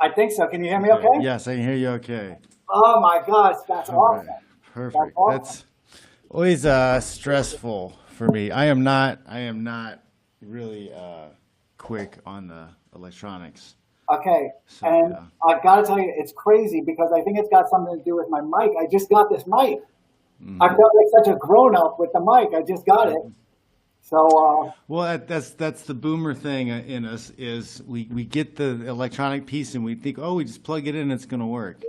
I think so. Can you hear me Okay. okay? Yes, I can hear you okay. Oh my gosh, that's All right. awesome. That's Perfect. awesome. That's always stressful for me. I am not really quick on the electronics. Okay, So and yeah. I've got to tell you, it's crazy because I think it's got something to do with my mic. I just got this mic. I Hmm. felt like such a grown up with the mic. I just got it. So, Well, that's the boomer thing in us is we get the electronic piece and we think, oh, we just plug it in, it's gonna work.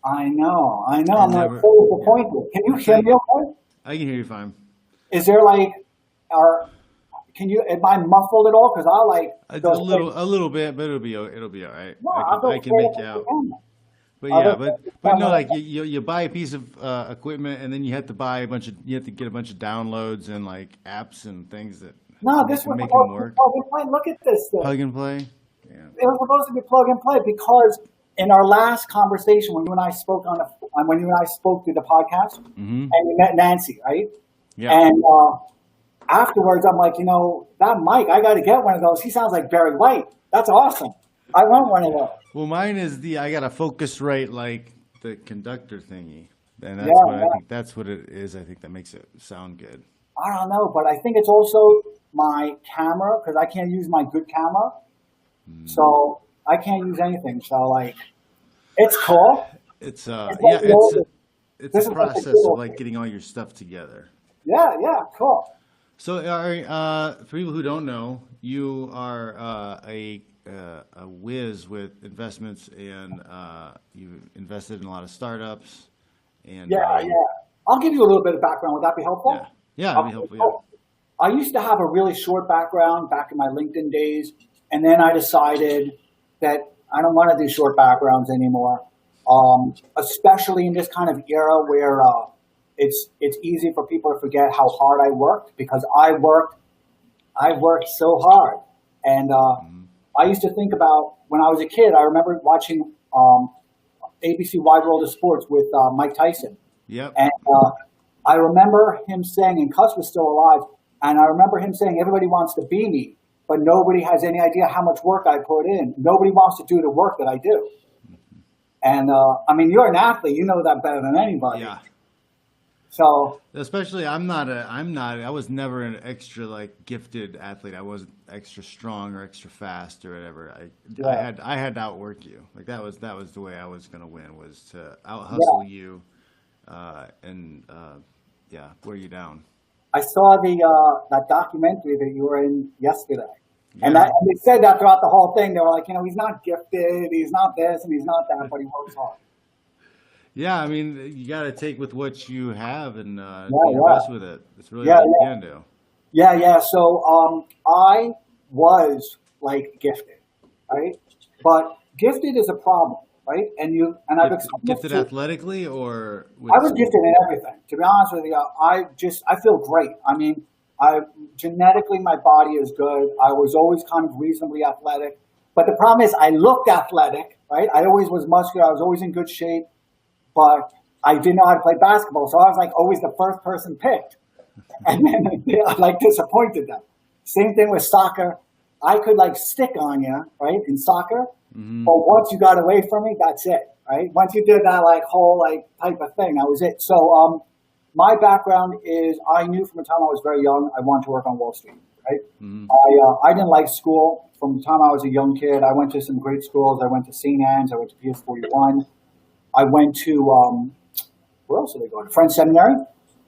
I know, I know. I'm And like never, so yeah. disappointed. Can you It's hear me like okay? I can hear you fine. Is there like, or can you, am I muffled at all? Because I like go straight. A little bit, but it'll be all right. No, I'll go I can straight make up you to the out. camera. But I'll yeah, go straight to the but no, camera. like you buy a piece of equipment and then you have to buy a bunch of you have to get a bunch of downloads and like apps and things that No, this was make them supposed to be work. plug and play. Look at this thing. Plug and play. Yeah. It was supposed to be plug and play because in our last conversation when you and I spoke when you and I spoke through the podcast Mm-hmm. and you met Nancy, right? Yeah. And afterwards, I'm like, that mic, I got to get one of those. He sounds like Barry White. That's awesome. I want one of those. Well, mine is I got a Focusrite like the conductor thingy, and Yeah, yeah. that's what it is. I think that makes it sound good. I don't know, but I think it's also my camera because I can't use my good camera, so I can't use anything. So like, it's cool. It's It's yeah, like the old, it's a this is like the process good of old like days. getting all your stuff together. Yeah, yeah, cool. So, for people who don't know, you are a whiz with investments, and you've invested in a lot of startups. And Yeah, yeah. I'll give you a little bit of background. Would that be yeah, helpful? yeah, that'd be Okay, helpful. Yeah. cool. I used to have a really short background back in my LinkedIn days, and then I decided that I don't want to do short backgrounds anymore, especially in this kind of era where it's easy for people to forget how hard I worked because I worked so hard, and I used to think about when I was a kid. I remember watching ABC Wide World of Sports with Mike Tyson. Yep. And I remember him saying, and Cuss was still alive, and I remember him saying, everybody wants to be me, but nobody has any idea how much work I put in. Nobody wants to do the work that I do. And I mean, you're an athlete, you know that better than anybody. Yeah. So, Especially, I was never an extra like gifted athlete. I wasn't extra strong or extra fast or whatever. yeah, I had to outwork you. Like that was the way I was gonna win was to out yeah. hustle you, and yeah, wear you down. I saw that documentary that you were in yesterday. And, Yeah. and they said that throughout the whole thing. They were like, he's not gifted, he's not this, and he's not that, but he works hard. Yeah, I mean, you got to take with what you have and do Yeah, your yeah. best with it. That's really Yeah, all you yeah. can do. Yeah, yeah. So I was like gifted, right? But gifted is a problem, right? And I've explained this Gifted to. athletically or I with was gifted school? in everything. To be honest with you, I feel great. I mean, I genetically my body is good. I was always kind of reasonably athletic, but the problem is I looked athletic, right? I always was muscular. I was always in good shape, but I didn't know how to play basketball, so I was like always the first person picked. And then I like disappointed them. Same thing with soccer. I could like stick on you, right, in soccer, Hmm. but once you got away from me, that's it, right? Once you did that like whole like type of thing, that was it. So my background is I knew from the time I was very young I wanted to work on Wall Street, right? Hmm. I didn't like school from the time I was a young kid. I went to some great schools. I went to St. Anne's. I went to PS41. I went to where else did I go? To French Seminary,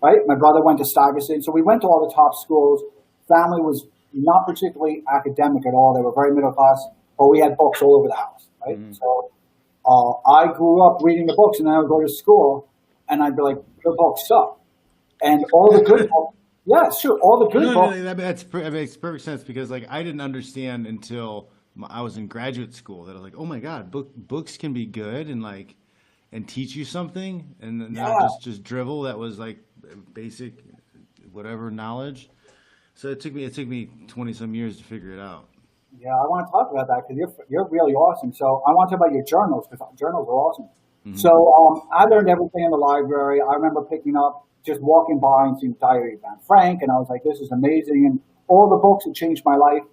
right? My brother went to Stuyvesant, so we went to all the top schools. Family was not particularly academic at all. They were very middle class, but we had books all over the house, right? Hmm. So I grew up reading the books, and then I would go to school, and I'd be like, "The books suck," and all the good books. Yeah, sure, all the good No, books. no, that makes perfect sense because like I didn't understand until I was in graduate school that I was like, oh my God, books can be good and like and teach you something and not Yeah, just drivel that was like basic whatever knowledge. So it took me 20 some years to figure it out. yeah. I want to talk about that because you're really awesome. So I want to talk about your journals because journals are awesome. So Hmm. I learned everything in the library. I remember picking up, just walking by and seeing Diary of Anne Frank, and I was like, this is amazing. And all the books that changed my life,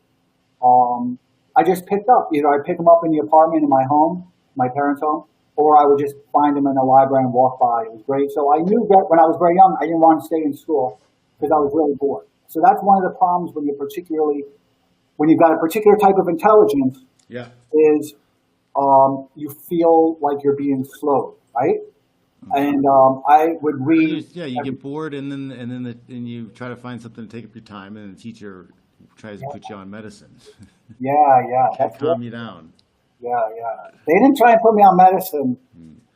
I just picked up. I pick them up in the apartment in my home, my parents' home, or I would just find them in the library and walk by. It was great. So I knew that when I was very young, I didn't want to stay in school because I was really bored. So that's one of the problems when you've got a particular type of intelligence Yeah. is you feel like you're being slowed, right? And I would read. Yeah, you get bored, and then you try to find something to take up your time, and the teacher tries to put you on medicine. Yeah, yeah, that's Calm it. you down. Yeah, yeah. They didn't try and put me on medicine,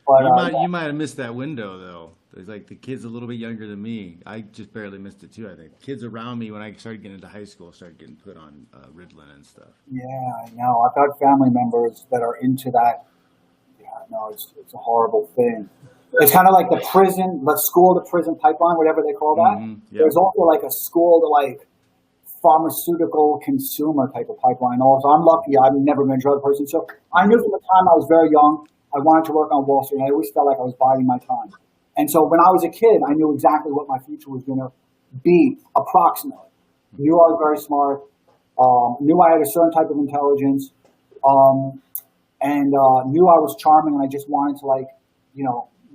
but You might have missed that window though. There's like the kids a little bit younger than me. I just barely missed it too. I think kids around me when I started getting into high school started getting put on Ritalin and stuff. yeah, I know. I've got family members that are into that. Yeah, no, it's a horrible thing. It's kind of like the school to prison pipeline, whatever they call that. Yeah. There's also like a school to like pharmaceutical consumer type of pipeline. Also, I'm lucky. I've never been a drug person, so I knew from the time I was very young I wanted to work on Wall Street. And I always felt like I was biding my time. And so when I was a kid, I knew exactly what my future was going to be, approximately. Knew I was very smart. Knew I had a certain type of intelligence, and knew I was charming. And I just wanted to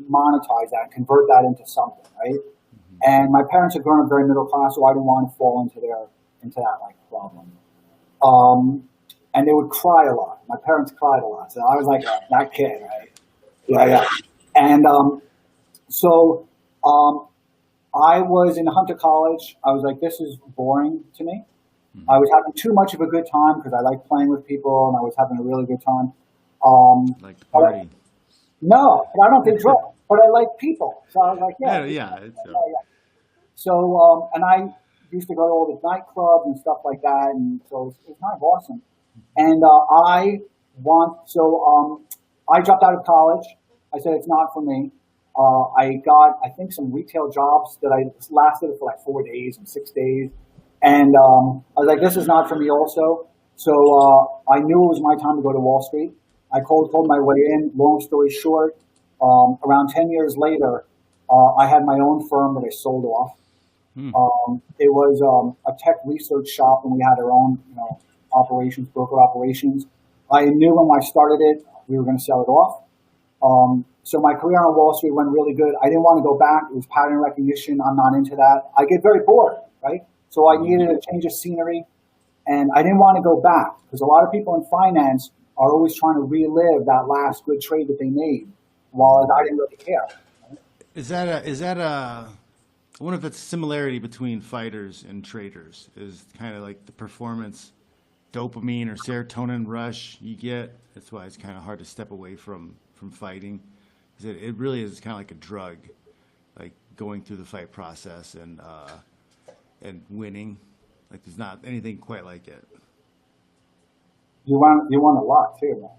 monetize that, convert that into something, right? And my parents had grown up very middle class, so I didn't want to fall into that like problem. And they would cry a lot. My parents cried a lot, so I was like that kid, right? Yeah, yeah. And so I was in Hunter College. I was like, this is boring to me. I was having too much of a good time because I like playing with people, and I was having a really good time. Like the party. No, but I don't think drugs. But I like people, so I was like, yeah. Yeah. So, and I used to go to all the nightclubs and stuff like that, and so it was kind of awesome. And I dropped out of college. I said it's not for me. I got, I think, some retail jobs that I lasted for like 4 days and 6 days, and I was like, this is not for me also. So I knew it was my time to go to Wall Street. I cold called my way in. Long story short, around 10 years later, I had my own firm that I sold off. It was a tech research shop, and we had our own, operations, broker operations. I knew when I started it, we were going to sell it off. So my career on Wall Street went really good. I didn't want to go back. It was pattern recognition. I'm not into that. I get very bored, right? So I needed a change of scenery, and I didn't want to go back because a lot of people in finance are always trying to relive that last good trade that they made, while I didn't really care. Is that a I wonder if it's a similarity between fighters and traders is kind of like the performance dopamine or serotonin rush you get. That's why it's kind of hard to step away from fighting. It really is kind of like a drug, like going through the fight process and winning. Like there's not anything quite like it. You want a lot too, man.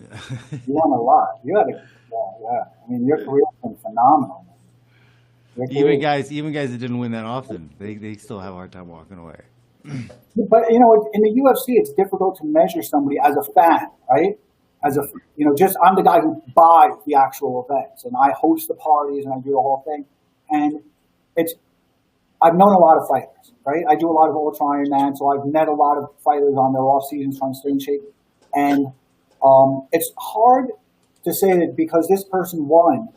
Yeah. You want a lot. You had yeah. I mean, your career's been phenomenal. Even guys that didn't win that often, they still have a hard time walking away. But in the UFC, it's difficult to measure somebody as a fan, right? I'm the guy who buys the actual events, and I host the parties and I do the whole thing. And I've known a lot of fighters, right? I do a lot of Ultra Ironman, so I've met a lot of fighters on their off seasons trying to stay in shape. And it's hard to say that because this person won,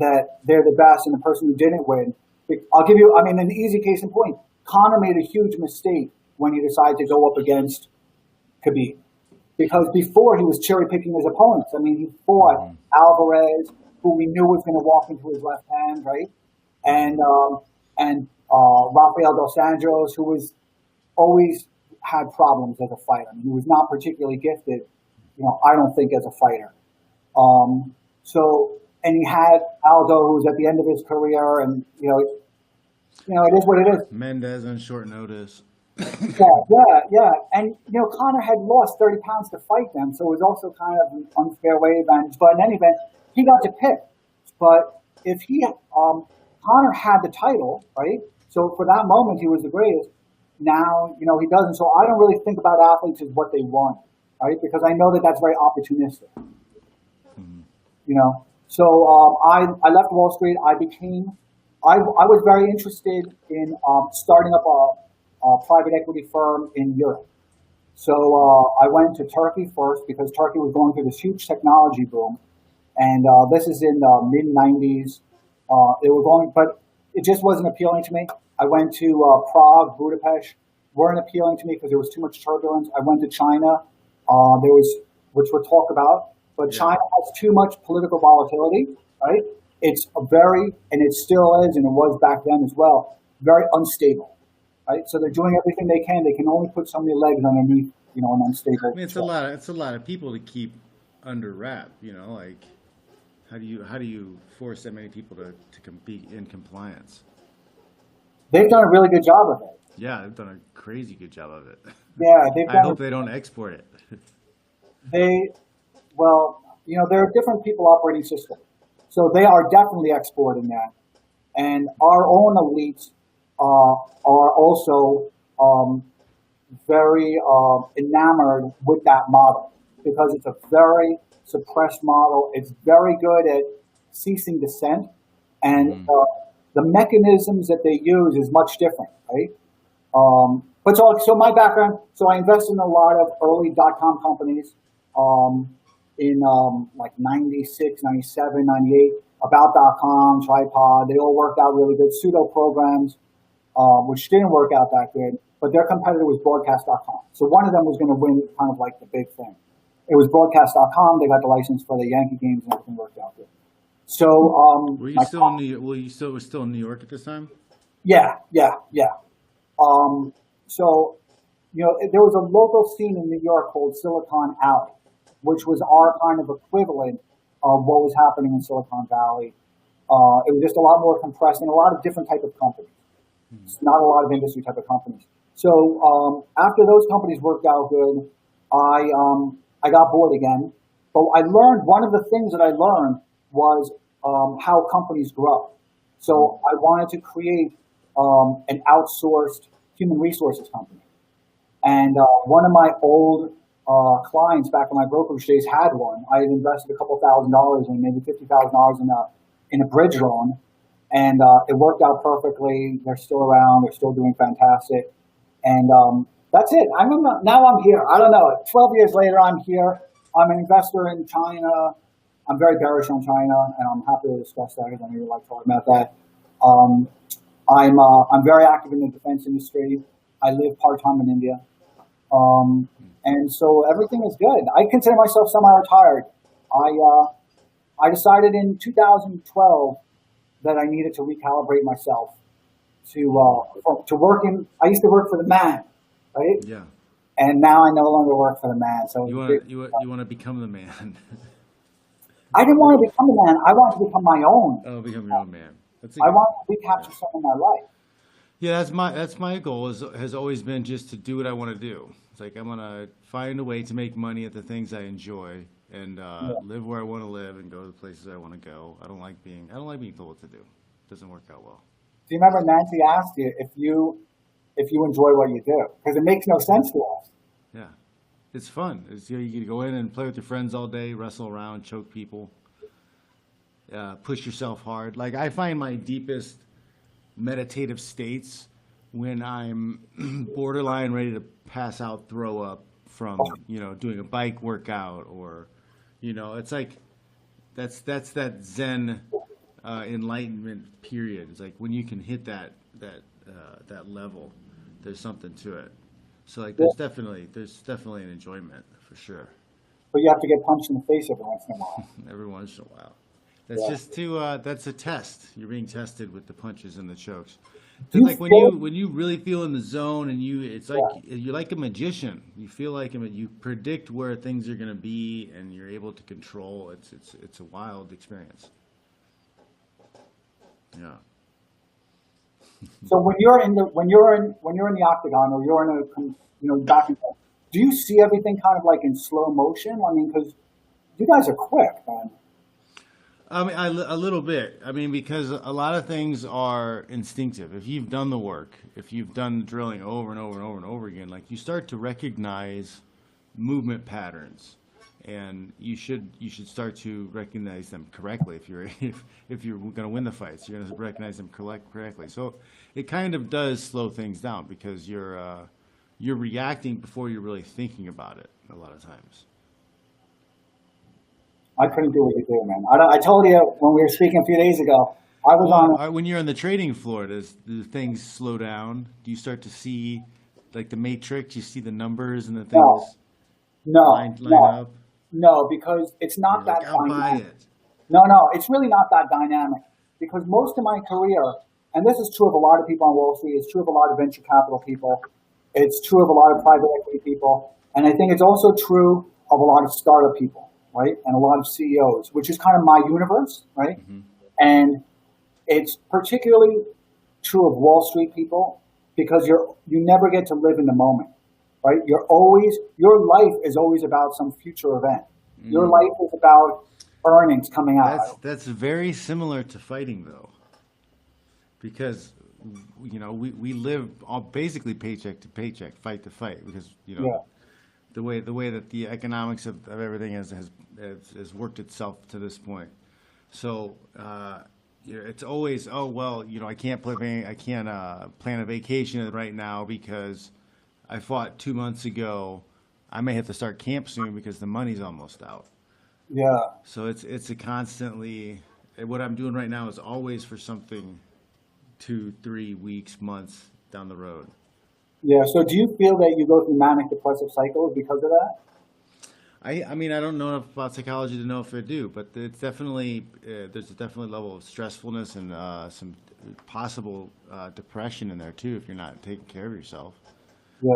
that they're the best, and the person who didn't win. I'll give you, an easy case in point. Conor made a huge mistake when he decided to go up against Khabib. Because before he was cherry picking his opponents. He fought Alvarez, who we knew was going to walk into his left hand, right? And Rafael Dos Anjos, who was always had problems as a fighter. He was not particularly gifted, I don't think, as a fighter. And he had Aldo, who was at the end of his career, and it is what it is. Mendez on short notice. Yeah. And Conor had lost 30 pounds to fight them, so it was also kind of an unfair way advantage. But in any event, he got to pick. But if Conor had the title, right? So for that moment, he was the greatest. Now, he doesn't. So I don't really think about athletes as what they won, right? Because I know that that's very opportunistic. So I left Wall Street. I was very interested in starting up a private equity firm in Europe. So I went to Turkey first because Turkey was going through this huge technology boom, and this is in the mid '90s. They were going, but it just wasn't appealing to me. I went to Prague, Budapest, weren't appealing to me because there was too much turbulence. I went to China, there was, which we'll talk about, but Yeah. China has too much political volatility, right? It's a very, and it still is, and it was back then as well, very unstable, right? So they're doing everything they can. They can only put so many legs underneath, an unstable. I mean, it's a lot of people to keep under wrap. Like how do you force that many people to be in compliance? They've done a really good job of it. Yeah, they've done a crazy good job of it. Yeah, they've I done. hope they don't export it. They, well, there are different people operating systems, so they are definitely exporting that, and our own elites are also very enamored with that model because it's a very suppressed model. It's very good at ceasing dissent, and Mm. the mechanisms that they use is much different, right? But so my background, so I invested in a lot of early dot-com companies in like 96, 97, 98, about.com, Tripod. They all worked out really good. Pseudo programs, which didn't work out that good, but their competitor was broadcast.com. So one of them was going to win kind of like the big thing. It was broadcast.com. They got the license for the Yankee games and everything worked out good. So, Were you my, still in New York? Well, you still was still in New York at this time? yeah, yeah, yeah. So, there was a local scene in New York called Silicon Alley, which was our kind of equivalent of what was happening in Silicon Valley. It was just a lot more compressed and a lot of different type of companies. It's not a lot of industry type of companies. So after those companies worked out good, I got bored again. But I learned one of the things that I learned was how companies grow. So I wanted to create an outsourced human resources company. And one of my old clients back in my brokerage days had one. I had invested a couple $1,000s and maybe $50,000 in a bridge loan, and it worked out perfectly. They're still around. They're still doing fantastic, and that's it. Now I'm here. I don't know. 12 years later, I'm here. I'm an investor in China. I'm very bearish on China, and I'm happy to discuss that because I know you like talking about that. I'm very active in the defense industry. I live part-time in India. And so everything is good. I consider myself semi-retired. I decided in 2012 that I needed to recalibrate myself to work in. I used to work for the man, right? Yeah. And now I no longer work for the man. So You want to become the man. I didn't want to become the man. I wanted to become my own. Oh, become your own man. I want to recapture some of my life. Yeah, that's my goal has always been just to do what I want to do. It's like I'm gonna find a way to make money at the things I enjoy and live where I want to live and go to the places I want to go. I don't like being told what to do. It doesn't work out well. Do you remember Nancy asked you if you enjoy what you do? Because it makes no sense to us. Yeah, it's fun. You can go in and play with your friends all day, wrestle around, choke people, push yourself hard. Like I find my deepest meditative states when I'm borderline ready to pass out, throw up from doing a bike workout, or it's like that's that Zen enlightenment period. It's like when you can hit that level, there's something to it. So like there's definitely an enjoyment for sure. But you have to get punched in the face every once in a while. Every once in a while. That's just that's a test. You're being tested with the punches and the chokes. It's like when you really feel in the zone and it's like you're like a magician. You feel like you predict where things are going to be and you're able to control. It's a wild experience. Yeah. So when you're in the octagon or you're in a back and forth, do you see everything kind of like in slow motion? I mean, because you guys are quick, man. I mean, a little bit. I mean, because a lot of things are instinctive. If you've done the work, if you've done the drilling over and over and over and over again, like you start to recognize movement patterns, and you should start to recognize them correctly. If you're going to win the fights, you're going to recognize them correctly. So it kind of does slow things down because you're you're reacting before you're really thinking about it a lot of times. I couldn't do what you do, man. I told you when we were speaking a few days ago, I was on. When you're on the trading floor, do things slow down? Do you start to see, like the Matrix, you see the numbers and the things No, line up? no, because it's not You're that like, I'll buy dynamic. it. No, it's really not that dynamic. Because most of my career, and this is true of a lot of people on Wall Street, it's true of a lot of venture capital people, it's true of a lot of private equity people, and I think it's also true of a lot of startup people, right? And a lot of CEOs, which is kind of my universe, right? Mm-hmm. And it's particularly true of Wall Street people because you never get to live in the moment, right? Your life is always about some future event. Your life is about earnings coming out. That's very similar to fighting, though, because we live all basically paycheck to paycheck, fight to fight, because the way that the economics of everything has worked itself to this point. So it's always, oh well, I can't plan a vacation right now because I fought 2 months ago. I may have to start camp soon because the money's almost out. Yeah. So it's a constantly, what I'm doing right now is always for something 2, 3 weeks, months down the road. Yeah. So do you feel that you go through manic depressive cycles because of that? I mean, I don't know enough about psychology to know if I do, but it's definitely, there's a definitely level of stressfulness and some possible depression in there too if you're not taking care of yourself. Yeah.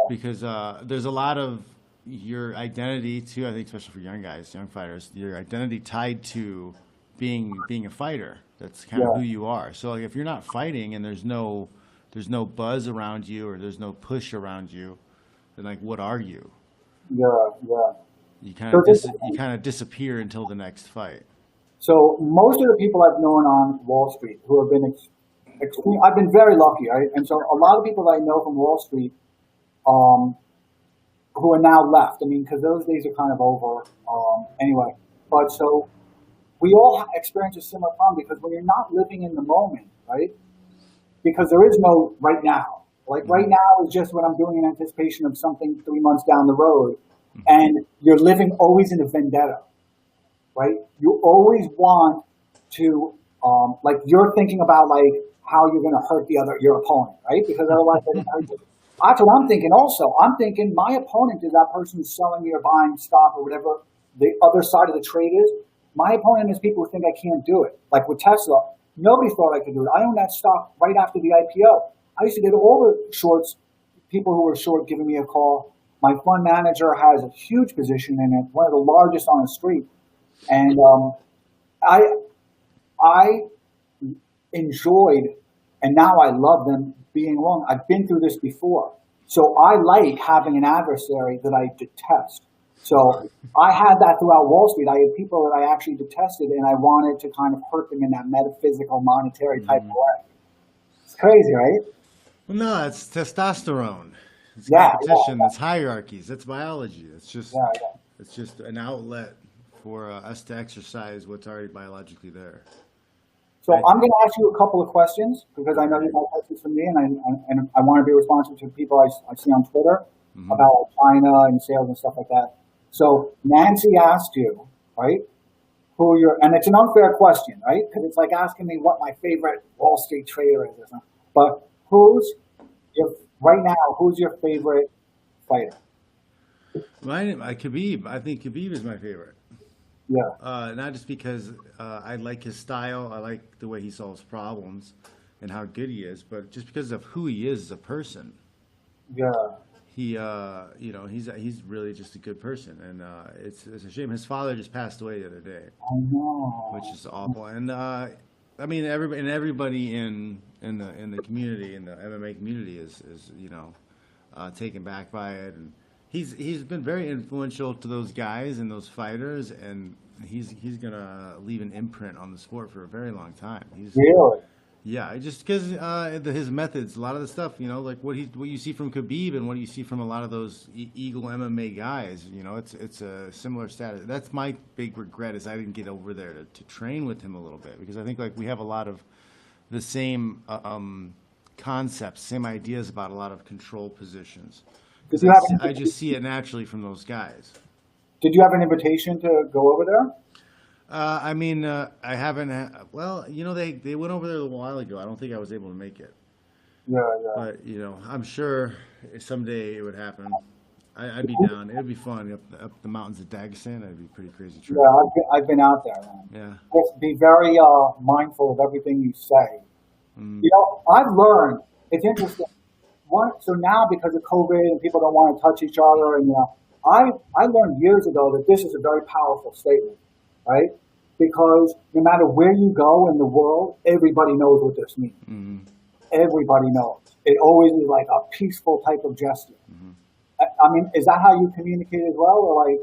Because there's a lot of your identity too, I think, especially for young guys, young fighters, your identity tied to being a fighter. That's kind of who you are. So like, if you're not fighting and there's no buzz around you or there's no push around you, then like, what are you? Yeah. You kind of disappear until the next fight. So most of the people I've known on Wall Street who have been extreme, I've been very lucky, right? And so a lot of people that I know from Wall Street, who are now left. I mean, because those days are kind of over anyway. But so we all experience a similar problem because when you're not living in the moment, right? Because there is no right now. Like right now is just what I'm doing in anticipation of something 3 months down the road. And you're living always in a vendetta, right? You always want to, like you're thinking about like how you're going to hurt your opponent, right? Because otherwise, that's what I'm thinking also. I'm thinking my opponent is that person who's selling me or buying stock or whatever the other side of the trade is. My opponent is people who think I can't do it. Like with Tesla, nobody thought I could do it. I owned that stock right after the IPO. I used to get all the shorts, people who were short giving me a call. My fund manager has a huge position in it, one of the largest on the street. And I enjoyed, and now I love them being alone. I've been through this before. So I like having an adversary that I detest. So I had that throughout Wall Street. I had people that I actually detested, and I wanted to kind of hurt them in that metaphysical, monetary type of way. It's crazy, right? Well, no, it's testosterone. It's Yeah, competition. It's hierarchies. It's biology. It's just Yeah. it's just an outlet for us to exercise what's already biologically there. So I'm going to ask you a couple of questions because I know you have questions from me, and I want to be responsive to people I see on Twitter about China and sales and stuff like that. So Nancy asked you, right, and it's an unfair question, right? Because it's like asking me what my favorite Wall Street trader is or something. But right now, who's your favorite fighter? Khabib. I think Khabib is my favorite. Yeah. Not just because I like his style, I like the way he solves problems and how good he is, but just because of who he is as a person. Yeah. He's really just a good person, and it's a shame. His father just passed away the other day. I know. Which is awful. And I mean, everybody in the community, in the MMA community, is taken back by it, and he's been very influential to those guys and those fighters, and he's gonna leave an imprint on the sport for a very long time. Really? Yeah, just because his methods, a lot of the stuff, like what you see from Khabib and what you see from a lot of those Eagle MMA guys, it's a similar status. That's my big regret is I didn't get over there to train with him a little bit, because I think like we have a lot of the same concepts, same ideas about a lot of control positions. Did Because you have I just see it naturally from those guys. Did you have an invitation to go over there? I mean, I haven't. Well, they went over there a while ago. I don't think I was able to make it, Yeah, yeah. but I'm sure someday it would happen. I'd be down. It'd be fun up the mountains of Dagestan. That'd be a pretty crazy trip. Yeah, I've been out there, man. Yeah. Just be very mindful of everything you say. Mm. I've learned, it's interesting. So now because of COVID and people don't want to touch each other, and I learned years ago that this is a very powerful statement, right? Because no matter where you go in the world, everybody knows what this means. Mm-hmm. Everybody knows. It always is like a peaceful type of gesture. Mm-hmm. I mean, is that how you communicate as well, or like?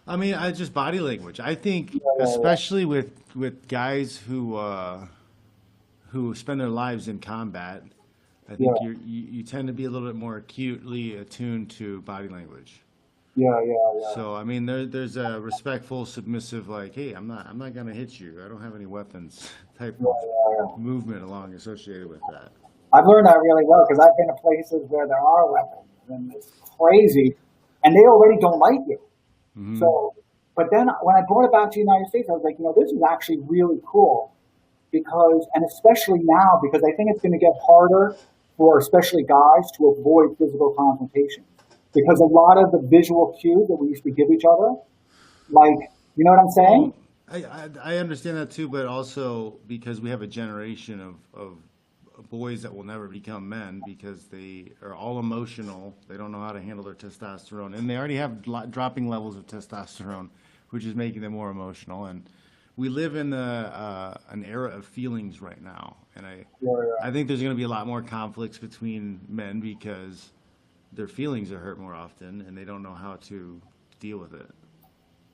I mean, I just body language. I think, Yeah. especially with guys who spend their lives in combat, I think Yeah. you tend to be a little bit more acutely attuned to body language. Yeah. So I mean, there's a respectful, submissive, like, hey, I'm not gonna hit you. I don't have any weapons type of movement along associated with that. I've learned that really well because I've been to places where there are weapons and it's crazy, and they already don't like you. Mm-hmm. So, but then when I brought it back to the United States, I was like, this is actually really cool because, and especially now, because I think it's going to get harder for especially guys to avoid physical confrontation because a lot of the visual cues that we used to give each other, like, you know what I'm saying? I understand that too, but also because we have a generation of boys that will never become men because they are all emotional. They don't know how to handle their testosterone, and they already have dropping levels of testosterone, which is making them more emotional. And we live in an era of feelings right now, and I think there's going to be a lot more conflicts between men because their feelings are hurt more often, and they don't know how to deal with it.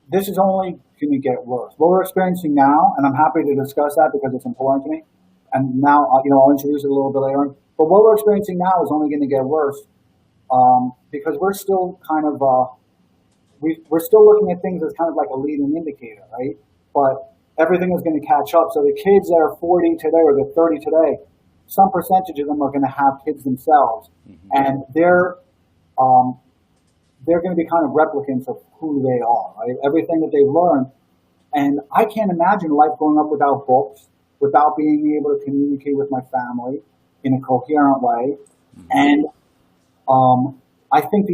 This is only going to get worse. What we're experiencing now, and I'm happy to discuss that because it's important to me, and now, I'll introduce it a little bit later on. But what we're experiencing now is only going to get worse because we're still kind of, we're still looking at things as kind of like a leading indicator, right? But everything is going to catch up. So the kids that are 40 today or they're 30 today, some percentage of them are going to have kids themselves. Mm-hmm. And they're going to be kind of replicants of who they are, right? Everything that they've learned. And I can't imagine life growing up without books, without being able to communicate with my family in a coherent way. Mm-hmm. And I think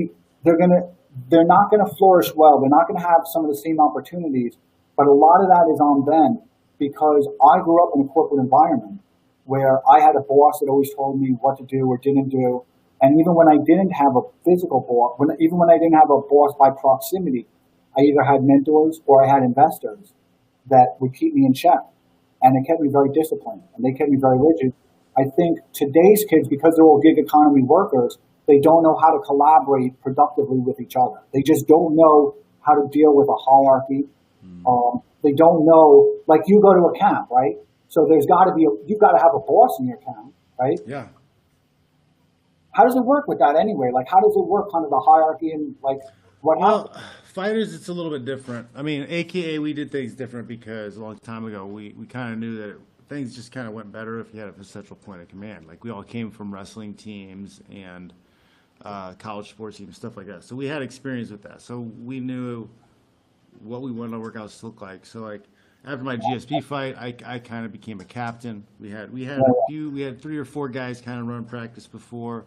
they're not going to flourish well. They're not going to have some of the same opportunities, but a lot of that is on them because I grew up in a corporate environment where I had a boss that always told me what to do or didn't do. And even when I didn't have a physical boss, even when I didn't have a boss by proximity, I either had mentors or I had investors that would keep me in check. And it kept me very disciplined, and they kept me very rigid. I think today's kids, because they're all gig economy workers, they don't know how to collaborate productively with each other. They just don't know how to deal with a hierarchy. They don't know, like you go to a camp, right? So you've got to have a boss in your camp, right? Yeah. How does it work with that anyway? Like, how does it work under the hierarchy and like what happens? Fighters, it's a little bit different. I mean, AKA, we did things different because a long time ago, we kind of knew that things just kind of went better if you had a central point of command. Like, we all came from wrestling teams and college sports teams, stuff like that. So we had experience with that. So we knew what we wanted our workouts to look like. So, like, after my GSP fight, I kind of became a captain. We had 3 or 4 guys kind of run practice before.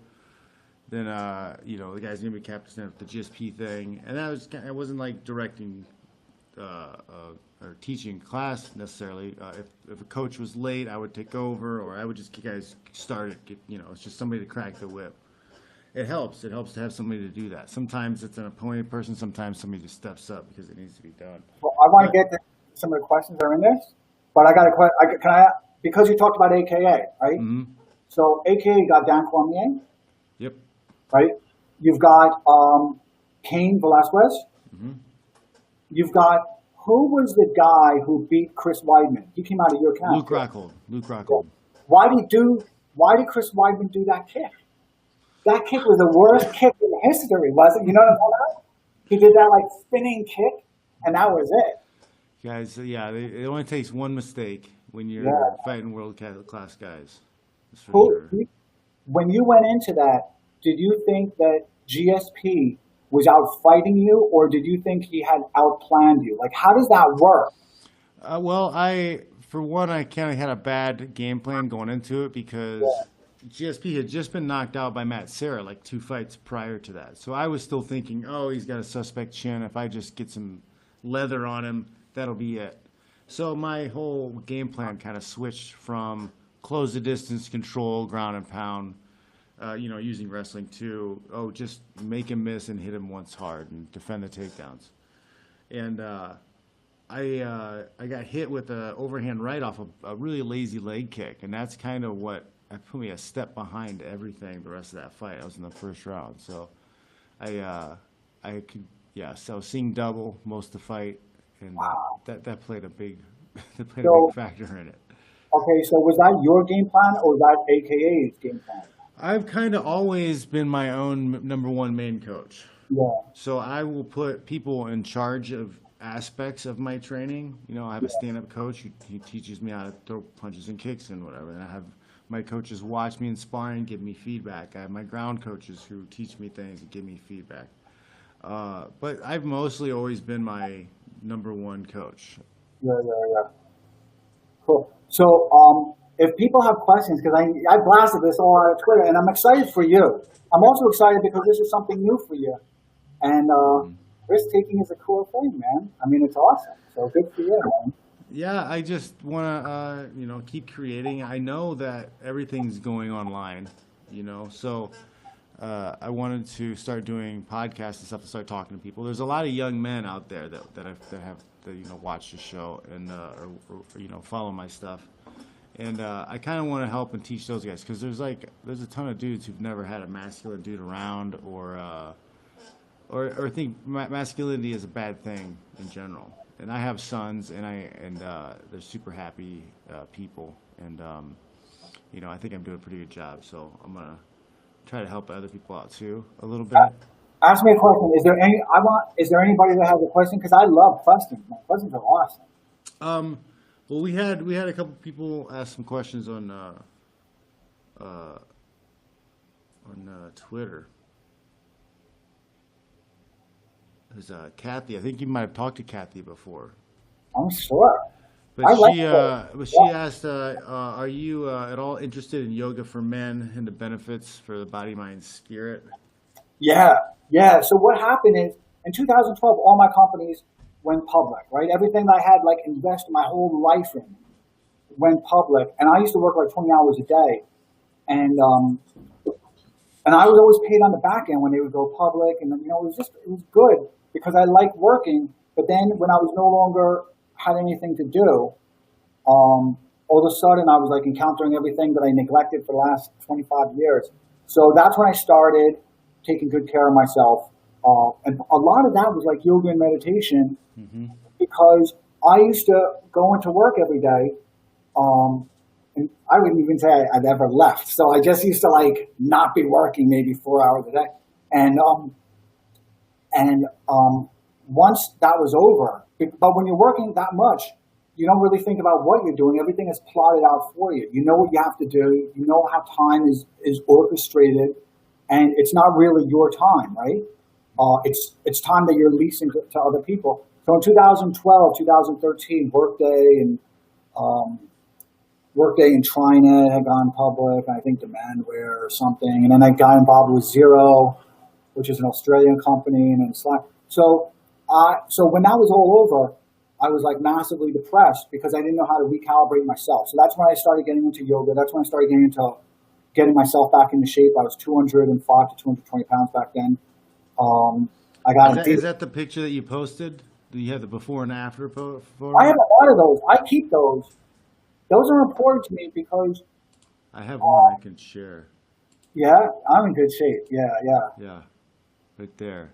Then, the guy's going to be captain of the GSP thing. And I wasn't like directing or teaching class necessarily. If a coach was late, I would take over, or I would just get guys started. It's just somebody to crack the whip. It helps. It helps to have somebody to do that. Sometimes it's an appointed person. Sometimes somebody just steps up because it needs to be done. Well, I want to get to some of the questions that are in this, but I got a question. Because you talked about AKA, right? Mm-hmm. So AKA got Dan Cormier. Yep. Right? You've got Cain Velasquez. Mm-hmm. You've got, who was the guy who beat Chris Weidman? He came out of your camp. Luke Rockhold. Why did Chris Weidman do that kick? That kick was the worst kick in history, wasn't it? You know what I'm talking about? He did that like spinning kick, and that was it. Guys, it only takes one mistake when you're fighting world class guys. Who when you went into that, did you think that GSP was out fighting you, or did you think he had outplanned you? Like, how does that work? Well, for one, I kind of had a bad game plan going into it because Yeah. GSP had just been knocked out by Matt Serra like 2 fights prior to that. So I was still thinking, oh, he's got a suspect chin. If I just get some leather on him, that'll be it. So my whole game plan kind of switched from close the distance, control, ground and pound, using wrestling to, just make him miss and hit him once hard and defend the takedowns. And I got hit with an overhand right off a really lazy leg kick, and that's kind of what put me a step behind everything the rest of that fight. I was in the first round, so I so I was seeing double most of the fight, and Wow. that played a big So, factor in it. okay, so was that your game plan, or was that AKA's game plan? I've kind of always been my own number one main coach. Yeah. So I will put people in charge of aspects of my training. I have a stand-up coach who teaches me how to throw punches and kicks and whatever. And I have my coaches watch me in sparring, give me feedback. I have my ground coaches who teach me things and give me feedback. But I've mostly always been my number one coach. Yeah. Cool. So, if people have questions, because I blasted this all on Twitter, and I'm excited for you. I'm also excited because this is something new for you. And risk taking is a cool thing, man. I mean, it's awesome. So good for you, man. Yeah, I just want to, keep creating. I know that everything's going online, so I wanted to start doing podcasts and stuff to start talking to people. There's a lot of young men out there that have watch the show and or follow my stuff, and I kind of want to help and teach those guys because there's a ton of dudes who've never had a masculine dude around or think masculinity is a bad thing in general. And I have sons, and they're super happy people, and I think I'm doing a pretty good job. So I'm gonna try to help other people out too a little bit. Ask me a question. Is there anybody that has a question? Because I love questions. My questions are awesome. Well, we had a couple people ask some questions on Twitter. There's Kathy. I think you might have talked to Kathy before. I'm sure. But I like she it. she asked, are you at all interested in yoga for men and the benefits for the body, mind, spirit? Yeah. So what happened is in 2012, all my companies went public, right? Everything that I had invested my whole life in went public, and I used to work 20 hours a day, and I was always paid on the back end when they would go public, and it was good because I liked working. But then when I was no longer had anything to do, all of a sudden I was encountering everything that I neglected for the last 25 years. So that's when I started taking good care of myself. And a lot of that was yoga and meditation, because I used to go into work every day. And I wouldn't even say I'd ever left. So I just used to not be working maybe 4 hours a day. And once that was over, but when you're working that much, you don't really think about what you're doing. Everything is plotted out for you. You know what you have to do. You know how time is orchestrated, and it's not really your time, right? It's time that you're leasing to other people. So in 2012, 2013, Workday and TriNet had gone public, and I think Demandware or something. And then I got involved with Xero, which is an Australian company, and then Slack. So when that was all over, I was massively depressed because I didn't know how to recalibrate myself. So that's when I started getting into yoga. That's when I started getting myself back into shape. I was 205 to 220 pounds back then. Is that the picture that you posted? Do you have the before and after photo? I have a lot of those. I keep those. Those are important to me because I have one I can share. Yeah, I'm in good shape. Yeah, right there.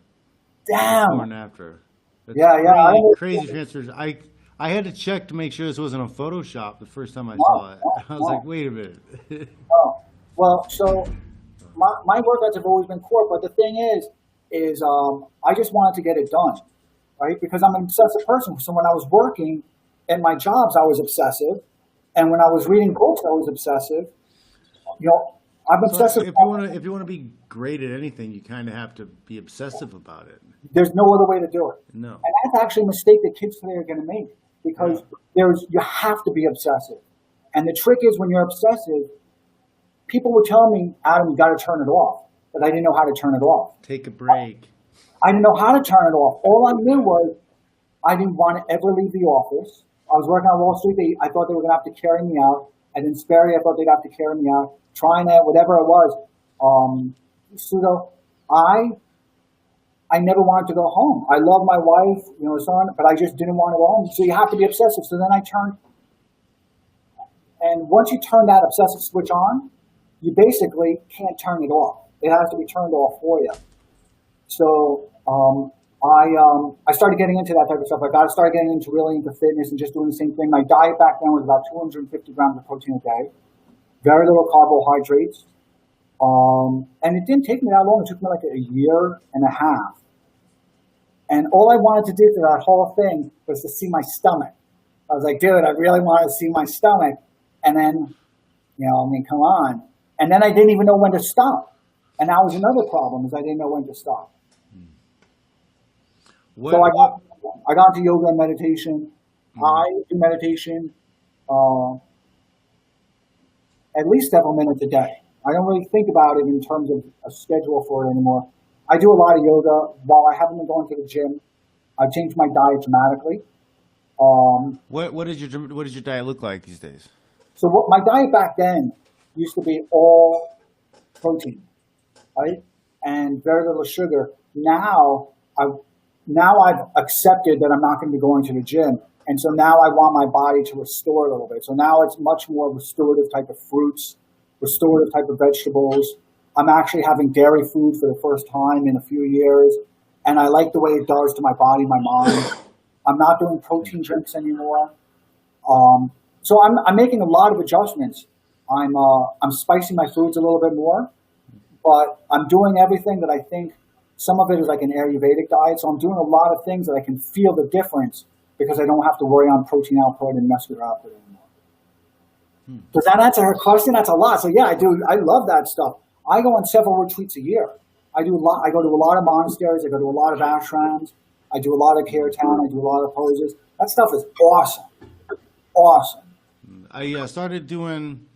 Damn. Before and after. That's Yeah. Crazy transfers. I had to check to make sure this wasn't a Photoshop the first time I saw it. I was like, wait a minute. Oh, well, so my workouts have always been core, but the thing is I just wanted to get it done, right? Because I'm an obsessive person. So when I was working at my jobs, I was obsessive. And when I was reading books, I was obsessive. I'm So obsessive. if you want to be great at anything, you kind of have to be obsessive about it. There's no other way to do it. No. And that's actually a mistake that kids today are going to make because you have to be obsessive. And the trick is when you're obsessive, people would tell me, Adam, you got to turn it off. But I didn't know how to turn it off. Take a break. I didn't know how to turn it off. All I knew was I didn't want to ever leave the office. I was working on Wall Street. I thought they were going to have to carry me out. And in Sperry, I thought they'd have to carry me out. TriNet, whatever it was. Pseudo. I never wanted to go home. I love my wife, son, but I just didn't want to go home. So you have to be obsessive. So then I turned. And once you turn that obsessive switch on, you basically can't turn it off. It has to be turned off for you. So I started getting into that type of stuff. I started getting really into fitness and just doing the same thing. My diet back then was about 250 grams of protein a day, very little carbohydrates. And it didn't take me that long. It took me like a year and a half. And all I wanted to do through that whole thing was to see my stomach. I was like, dude, I really wanted to see my stomach. And then, come on. And then I didn't even know when to stop. And that was another problem, is I didn't know when to stop. So I got into yoga and meditation. I do meditation at least several minutes a day. I don't really think about it in terms of a schedule for it anymore. I do a lot of yoga. While I haven't been going to the gym, I've changed my diet dramatically. What does your diet look like these days? So my diet back then used to be all protein, right, and very little sugar. Now I've accepted that I'm not going to be going to the gym, and so now I want my body to restore a little bit. So now it's much more restorative type of fruits, restorative type of vegetables. I'm actually having dairy food for the first time in a few years, and I like the way it does to my body, my mind. I'm not doing protein drinks anymore. So I'm making a lot of adjustments. I'm spicing my foods a little bit more, but I'm doing everything that I think. Some of it is like an Ayurvedic diet, so I'm doing a lot of things that I can feel the difference because I don't have to worry on protein output and muscular output anymore. Does that answer her question? That's a lot. So yeah, I do. I love that stuff. I go on several retreats a year. I do a lot. I go to a lot of monasteries. I go to a lot of ashrams. I do a lot of kirtan. I do a lot of poses. That stuff is awesome. Awesome. I started doing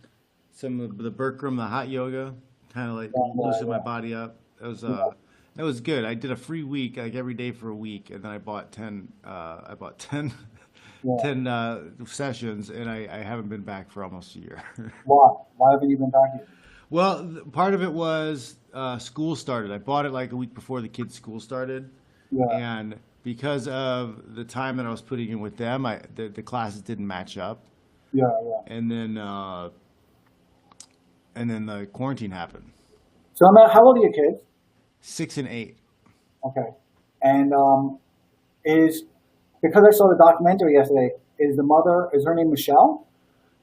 some of the Bikram, the hot yoga, kind of like loosen my body up. That was good. I did a free week, like every day for a week, and then I bought 10 sessions, and I haven't been back for almost a year. Why? Why haven't you been back yet? Well, part of it was school started. I bought it like a week before the kids' school started, and because of the time that I was putting in with them, the classes didn't match up. And then the quarantine happened. So how old are your kids? 6 and 8. Okay. And because I saw the documentary yesterday, is her name Michelle?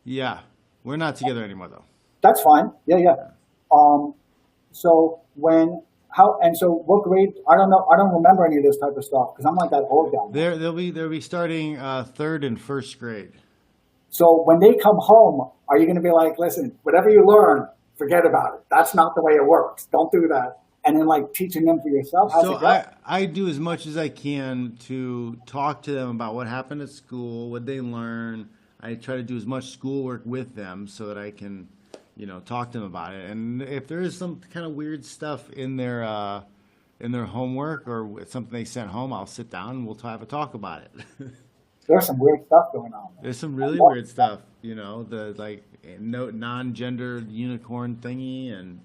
Yeah. We're not together anymore though. That's fine. Yeah. So what grade? I don't know. I don't remember any of this type of stuff because I'm like that old guy. They'll be starting 3rd and 1st grade. So when they come home, are you going to be like, listen, whatever you learn, forget about it. That's not the way it works. Don't do that. And then like teaching them for yourself. I do as much as I can to talk to them about what happened at school, what they learn. I try to do as much schoolwork with them so that I can, talk to them about it. And if there is some kind of weird stuff in their homework or something they sent home, I'll sit down and we'll have a talk about it. There's some weird stuff going on. There's some really weird stuff, the non-gender unicorn thingy and.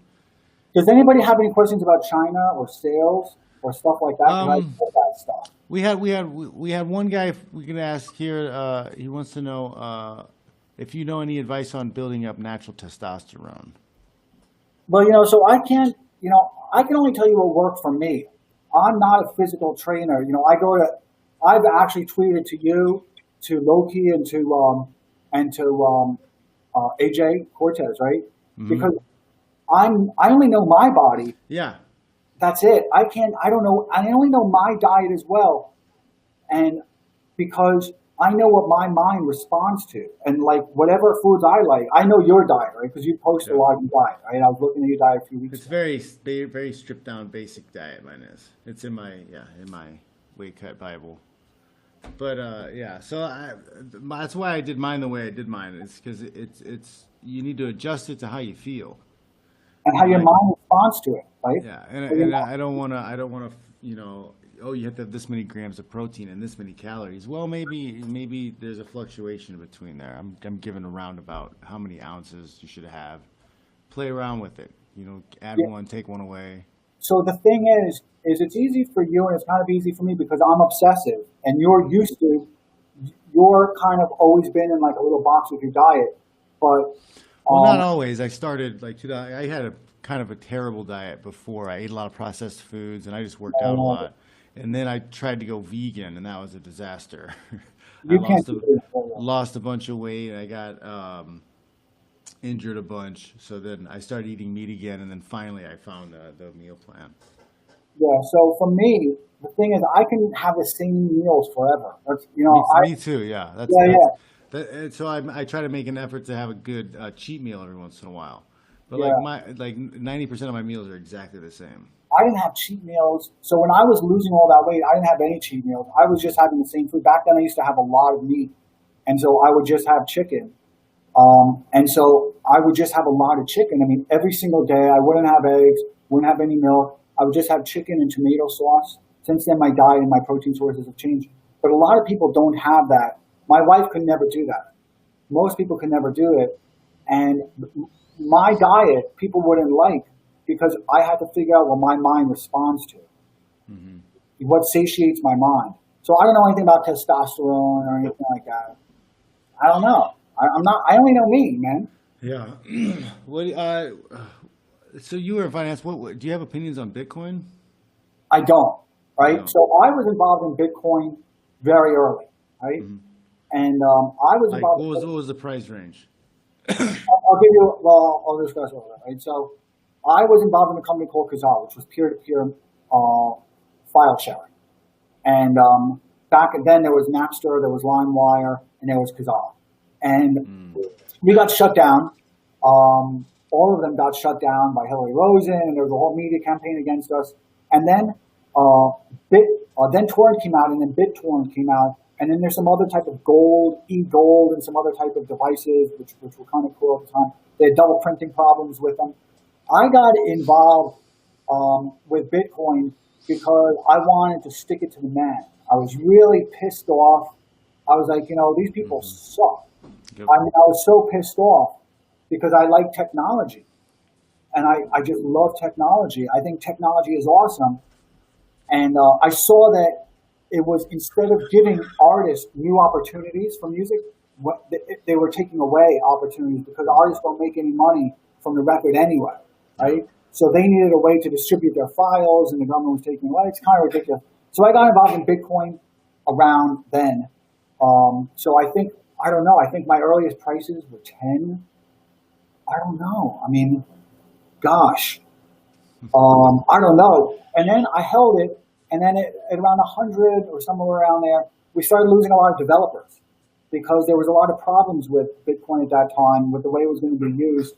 Does anybody have any questions about China or sales or stuff like that? That stuff. We had one guy we can ask here. He wants to know if you know any advice on building up natural testosterone. Well, so I can't. I can only tell you what worked for me. I'm not a physical trainer. I've actually tweeted to you, to Loki, and to AJ Cortez, right? Mm-hmm. Because I only know my body. Yeah. That's it. I don't know. I only know my diet as well. And because I know what my mind responds to, and like whatever foods I like, I know your diet, right? Because you post a lot of your diet, right? I was looking at your diet a few weeks It's ago. very stripped down, basic diet. Mine is. It's in my weight cut Bible. But yeah, so that's why I did mine the way I did mine. It's because it's you need to adjust it to how you feel. And how your Like, mind responds to it, right? yeah, So you're and not- I don't want to, oh, you have to have this many grams of protein and this many calories. Well, maybe there's a fluctuation between there. I'm given a roundabout how many ounces you should have. Play around with it. Add Yeah. one, take one away. So the thing is it's easy for you and it's kind of easy for me because I'm obsessive and you're kind of always been in like a little box with your diet, but Well, not always. I started like 2000. I had a kind of a terrible diet before. I ate a lot of processed foods, and I just worked out a lot. And then I tried to go vegan, and that was a disaster. I you can't do it. lost a bunch of weight. I got injured a bunch. So then I started eating meat again, and then finally I found the meal plan. Yeah. So for me, the thing is, I can have the same meals forever. That's, Me too. Yeah, yeah. and so I try to make an effort to have a good cheat meal every once in a while. But Yeah. like 90% of my meals are exactly the same. I didn't have cheat meals. So when I was losing all that weight, I didn't have any cheat meals. I was just having the same food. Back then, I used to have a lot of meat. And so I would just have chicken. And so I would just have a lot of chicken. I mean, every single day, I wouldn't have eggs, wouldn't have any milk. I would just have chicken and tomato sauce. Since then, my diet and my protein sources have changed. But a lot of people don't have that. My wife could never do that. Most people can never do it. And my diet, people wouldn't like because I had to figure out what my mind responds to, what satiates my mind. So I don't know anything about testosterone or anything like that. I don't know. I only know me, man. Yeah. What? So you were in finance. What do you have opinions on Bitcoin? I don't, right? No. So I was involved in Bitcoin very early, right? And I was Like, involved. what was the price range? I'll discuss all that, right? So I was involved in a company called Kazaa, which was peer-to-peer file sharing. And back then there was Napster, there was LimeWire, and there was Kazaa. And we got shut down. All of them got shut down by Hillary Rosen, and there was a whole media campaign against us. And then then Torrent came out, and then BitTorrent came out, and then there's some other type of e-gold, and some other type of devices, which were kind of cool at the time. They had double printing problems with them. I got involved with Bitcoin because I wanted to stick it to the man. I was really pissed off. I was like, these people suck. Yep. I mean, I was so pissed off because I like technology. And I just love technology. I think technology is awesome. And I saw that it was, instead of giving artists new opportunities for music, they were taking away opportunities because artists don't make any money from the record anyway, right? So they needed a way to distribute their files, and the government was taking away. It's kind of ridiculous. So I got involved in Bitcoin around then. So I think my earliest prices were 10. I don't know. I mean, gosh. I don't know. And then I held it, and then at around 100 or somewhere around there, we started losing a lot of developers because there was a lot of problems with Bitcoin at that time, with the way it was going to be used.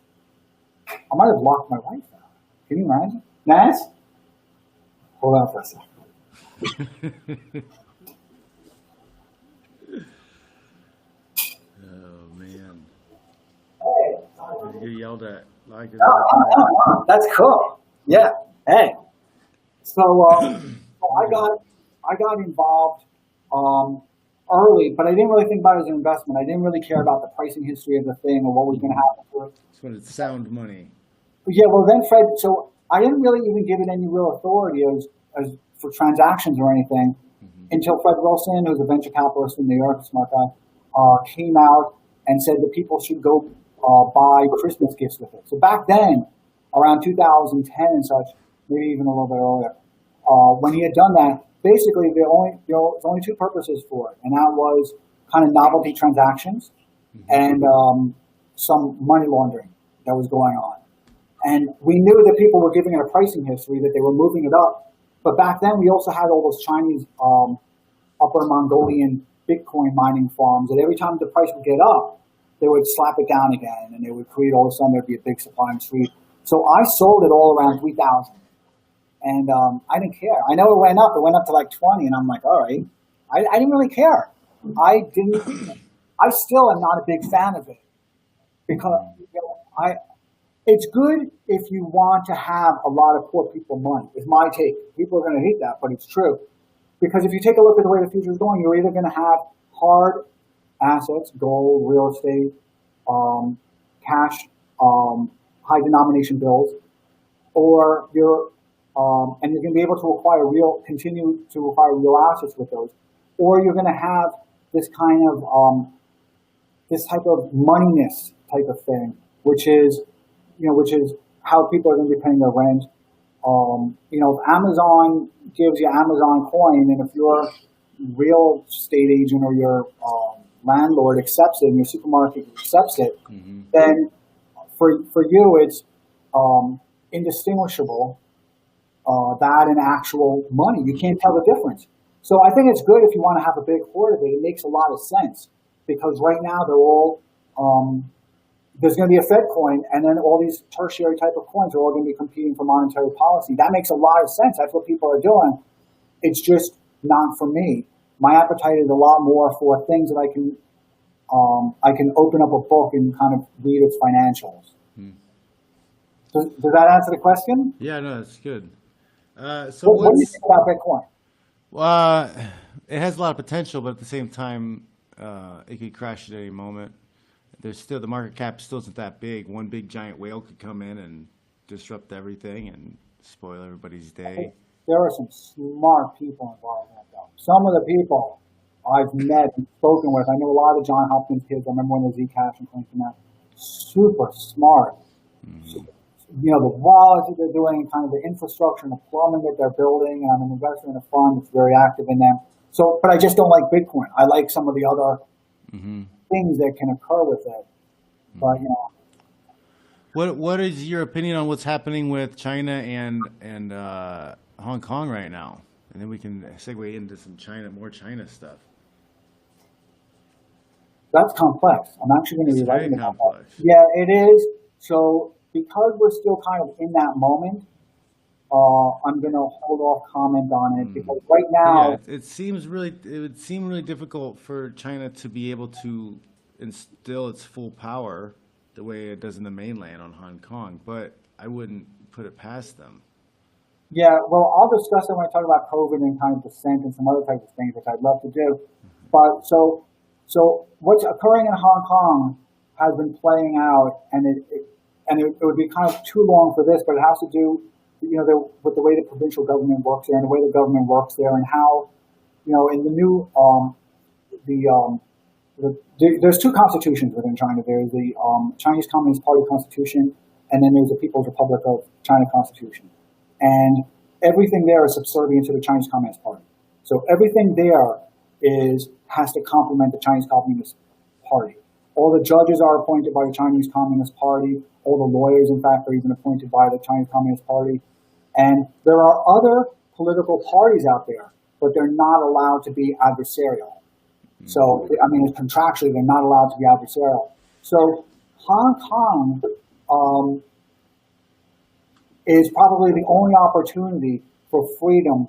I might have locked my wife out. Can you imagine? Naz? Hold on for a second. Oh man, you yelled at like. That's cool. Yeah. Hey. So I got involved early, but I didn't really think about it as an investment. I didn't really care about the pricing history of the thing or what was going to happen to it. It's when it's sound money. But yeah, well then Fred. So I didn't really even give it any real authority as for transactions or anything until Fred Wilson, who's a venture capitalist in New York, a smart guy, came out and said that people should go buy Christmas gifts with it. So back then, around 2010 and such, maybe even a little bit earlier, when he had done that, basically there's only two purposes for it, and that was kind of novelty transactions and some money laundering that was going on. And we knew that people were giving it a pricing history, that they were moving it up. But back then, we also had all those Chinese Upper Mongolian Bitcoin mining farms that every time the price would get up, they would slap it down again, and they would create, all of a sudden there'd be a big supply and street. So I sold it all around 3,000, and I didn't care. I know it went up to like 20, and I'm like, all right. I didn't really care. I still am not a big fan of it, because it's good if you want to have a lot of poor people money, is my take. People are going to hate that, but it's true. Because if you take a look at the way the future is going, you're either going to have hard assets, gold, real estate, cash, high denomination bills, or and you're going to be able to continue to acquire real assets with those, or you're going to have this kind of this type of moneyness type of thing, which is how people are going to be paying their rent. If Amazon gives you Amazon coin, and if your real estate agent or your landlord accepts it and your supermarket accepts it, then for you it's indistinguishable, that and actual money. You can't tell the difference. So I think it's good if you want to have a big hoard of it. It makes a lot of sense, because right now they're all there's going to be a Fed coin, and then all these tertiary type of coins are all going to be competing for monetary policy. That makes a lot of sense. That's what people are doing. It's just not for me. My appetite is a lot more for things that I can open up a book and kind of read its financials. Does that answer the question? Yeah, no, that's good. So what do you think about Bitcoin? Well, it has a lot of potential, but at the same time, it could crash at any moment. The market cap still isn't that big. One big giant whale could come in and disrupt everything and spoil everybody's day. There are some smart people involved in that, though. Some of the people I've met and spoken with, I know a lot of John Hopkins kids. I remember when the Zcash and things came out. Super smart. The wallets that they're doing, kind of the infrastructure and the plumbing that they're building. And I'm an investor in a fund that's very active in them. So, but I just don't like Bitcoin. I like some of the other things that can occur with it. But what is your opinion on what's happening with China and Hong Kong right now? And then we can segue into some more China stuff. That's complex. I'm actually going to be writing about that. Yeah, it is. So because we're still kind of in that moment, I'm going to hold off comment on it, because right now it would seem really difficult for China to be able to instill its full power the way it does in the mainland on Hong Kong, but I wouldn't put it past them. Yeah, well, I'll discuss it when I talk about COVID and kind of dissent and some other types of things, which I'd love to do. But so what's occurring in Hong Kong has been playing out, and it would be kind of too long for this, but it has to do with the way the provincial government works there and the way the government works there, and how, in the new, there's two constitutions within China. There's the Chinese Communist Party Constitution, and then there's the People's Republic of China Constitution. And everything there is subservient to the Chinese Communist Party. So everything there has to complement the Chinese Communist Party. All the judges are appointed by the Chinese Communist Party. All the lawyers, in fact, are even appointed by the Chinese Communist Party. And there are other political parties out there, but they're not allowed to be adversarial. So, contractually, they're not allowed to be adversarial. So Hong Kong is probably the only opportunity for freedom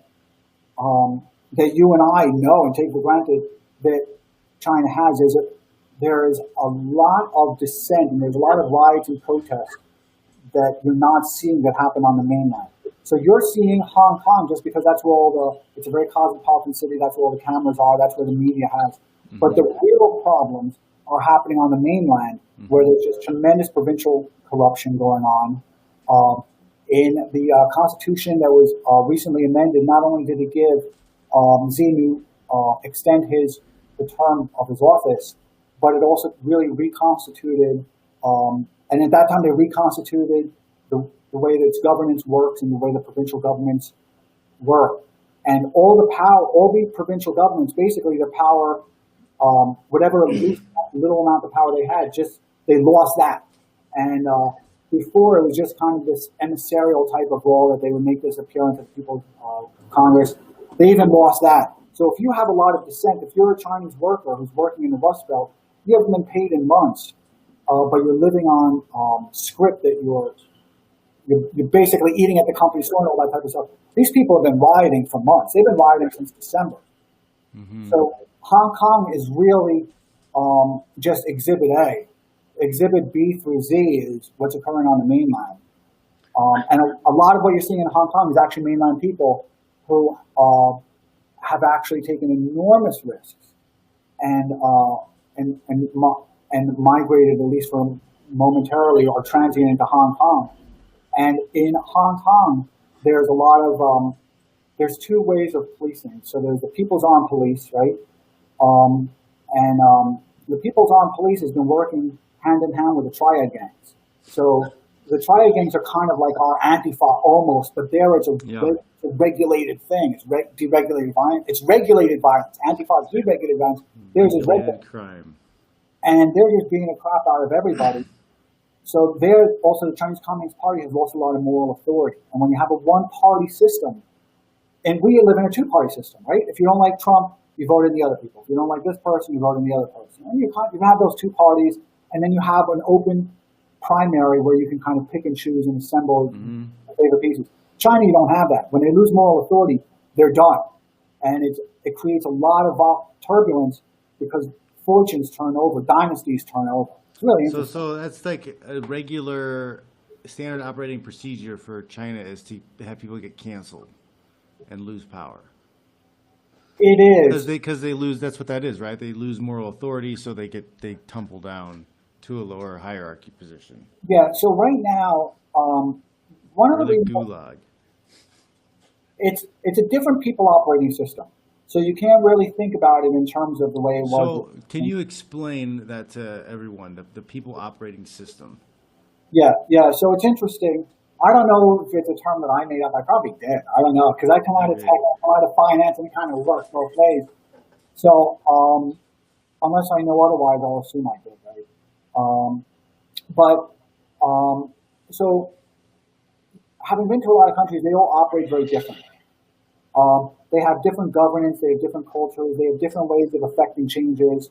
that you and I know and take for granted that China has. There is a lot of dissent, and there's a lot of riots and protests that you're not seeing that happen on the mainland. So you're seeing Hong Kong just because that's where it's a very cosmopolitan city, that's where all the cameras are, that's where the media has. But the real problems are happening on the mainland, where there's just tremendous provincial corruption going on. In the Constitution that was recently amended, not only did it give Xinu extend the term of his office, but it also really reconstituted, and at that time they reconstituted the way that its governance works and the way the provincial governments work. And all the provincial governments, basically their power, whatever little amount of power they had, they lost that. And before, it was just kind of this emissarial type of role that they would make this appearance at People's Congress. They even lost that. So if you have a lot of dissent, if you're a Chinese worker who's working in the Rust Belt, you haven't been paid in months, but you're living on script that you're basically eating at the company store and all that type of stuff. These people have been rioting for months. They've been rioting since December. So Hong Kong is really just Exhibit A. Exhibit B through Z is what's occurring on the mainland. And a lot of what you're seeing in Hong Kong is actually mainland people who have actually taken enormous risks and migrated, at least for momentarily or transient, into Hong Kong. And in Hong Kong, there's a lot of there's two ways of policing. So there's the People's Armed Police, right? The People's Armed Police has been working hand in hand with the triad gangs. So the triad gangs are kind of like our Antifa almost, but there it's a regulated thing. It's deregulated violence. It's regulated violence. Antifa is deregulated violence. There's is regulated crime. And they're just beating the crap out of everybody. So there, also the Chinese Communist Party has lost a lot of moral authority. And when you have a one-party system, and we live in a two-party system, right? If you don't like Trump, you vote in the other people. If you don't like this person, you vote in the other person. And you have those two parties, and then you have an open primary where you can kind of pick and choose and assemble favorite pieces. China, you don't have that. When they lose moral authority, they're done. And it creates a lot of turbulence because fortunes turn over, dynasties turn over. It's really interesting. So that's like a regular standard operating procedure for China is to have people get canceled and lose power. It is. Because they lose, that's what that is, right? They lose moral authority, so they tumble down to a lower hierarchy position. Yeah, so right now, one of the reasons gulag. It's a different people operating system. So you can't really think about it in terms of the way it was. So can you explain that to everyone, the people operating system? Yeah. So it's interesting. I don't know if it's a term that I made up. I probably did. I don't know because I come out of tech, I come out of finance, and it kind of works both ways. So unless I know otherwise, I'll assume I did, right? So having been to a lot of countries, they all operate very differently. They have different governance, they have different cultures, they have different ways of affecting changes.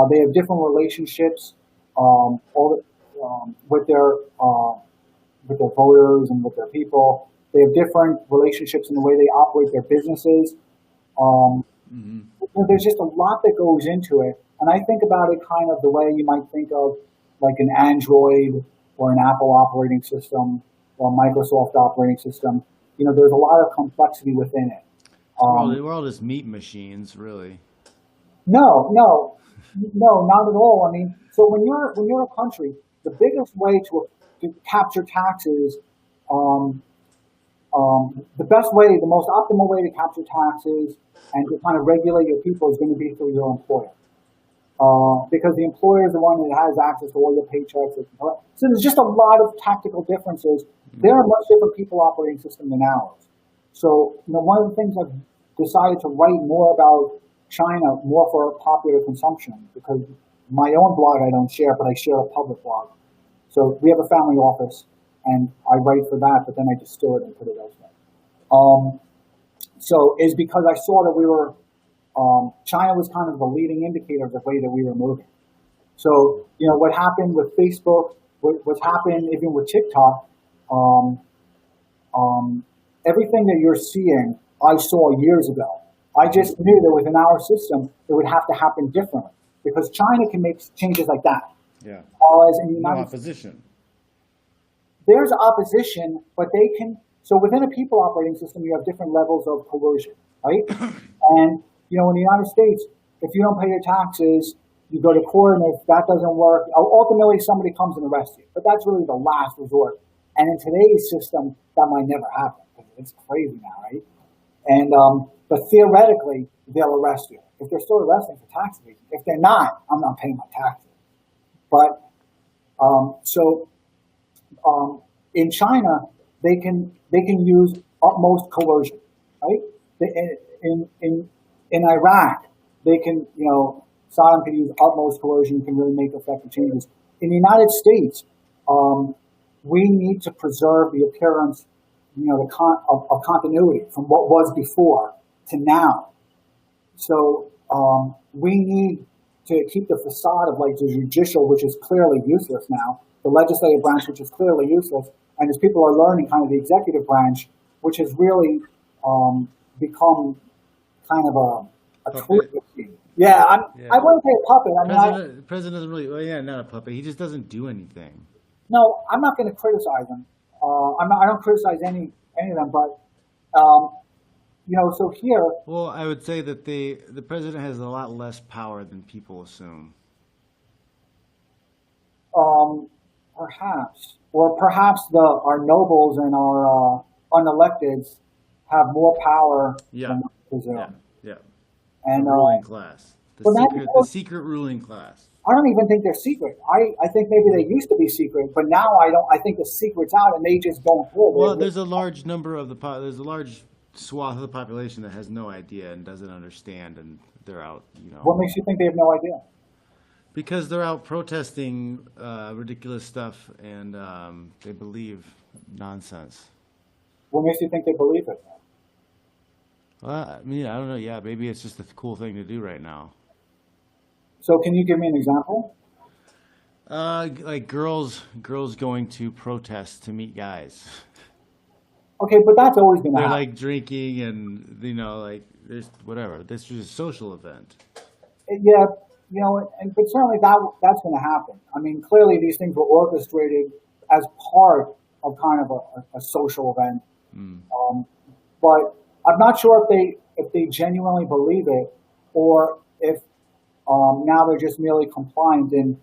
They have different relationships with their voters and with their people. They have different relationships in the way they operate their businesses. There's just a lot that goes into it. And I think about it kind of the way you might think of like an Android or an Apple operating system or a Microsoft operating system. There's a lot of complexity within it. We're all just meat machines, really. No, not at all. I mean, so when you're a country, the biggest way to capture taxes, the best way, the most optimal way to capture taxes and to kind of regulate your people is going to be through your employer. Because the employer is the one that has access to all your paychecks. So there's just a lot of tactical differences. They're a much different people operating system than ours. So, one of the things I've decided to write more about China, more for popular consumption, because my own blog I don't share, but I share a public blog. So we have a family office, and I write for that, but then I distill it and put it elsewhere. So is because I saw that we were, China was kind of the leading indicator of the way that we were moving. So, what happened with Facebook, what's happened even with TikTok, everything that you're seeing, I saw years ago. I just knew that within our system, it would have to happen differently because China can make changes like that. Yeah. Whereas in the United opposition. There's opposition, but they can. So within a people operating system, you have different levels of coercion, right? And in the United States, if you don't pay your taxes, you go to court, and if that doesn't work, ultimately somebody comes and arrests you. But that's really the last resort. And in today's system, that might never happen. It's crazy now, right? And but theoretically, they'll arrest you if they're still arresting for tax evasion. If they're not, I'm not paying my taxes. But in China, they can use utmost coercion, right? In Iraq, they can Saddam can use utmost coercion, can really make effective changes. In the United States, we need to preserve the appearance, of continuity from what was before to now. So we need to keep the facade of like the judicial, which is clearly useless now, the legislative branch, which is clearly useless, and as people are learning, kind of the executive branch, which has really become kind of a Puppet. tool. Yeah, Yeah. I wouldn't say a puppet. I mean, President doesn't really. Well, yeah, not a puppet. He just doesn't do anything. no, I'm not going to criticize them. I don't criticize any of them, but um, so here, Well, I would say that the president has a lot less power than people assume. perhaps, or perhaps our nobles and our unelecteds have more power Yeah. than we presume. Yeah, yeah. And The ruling class, well, that's the because secret ruling class. I don't even think they're secret. I think maybe they used to be secret, but now I don't. I think the secret's out, and they just don't care. Well, there's a large number of there's a large swath of the population that has no idea and doesn't understand, and they're out, What makes you think they have no idea? because they're out protesting ridiculous stuff, and they believe nonsense. What makes you think they believe it? Well, I mean, I don't know. Yeah, maybe it's just a cool thing to do right now. So, can you give me an example? Like girls going to protest to meet guys. Okay, but that's always going to They're happen. like drinking and like there's whatever. This is a social event. Yeah, but certainly that's going to happen. I mean, clearly these things were orchestrated as part of kind of a social event. But I'm not sure if they genuinely believe it, or if now they're just merely compliant and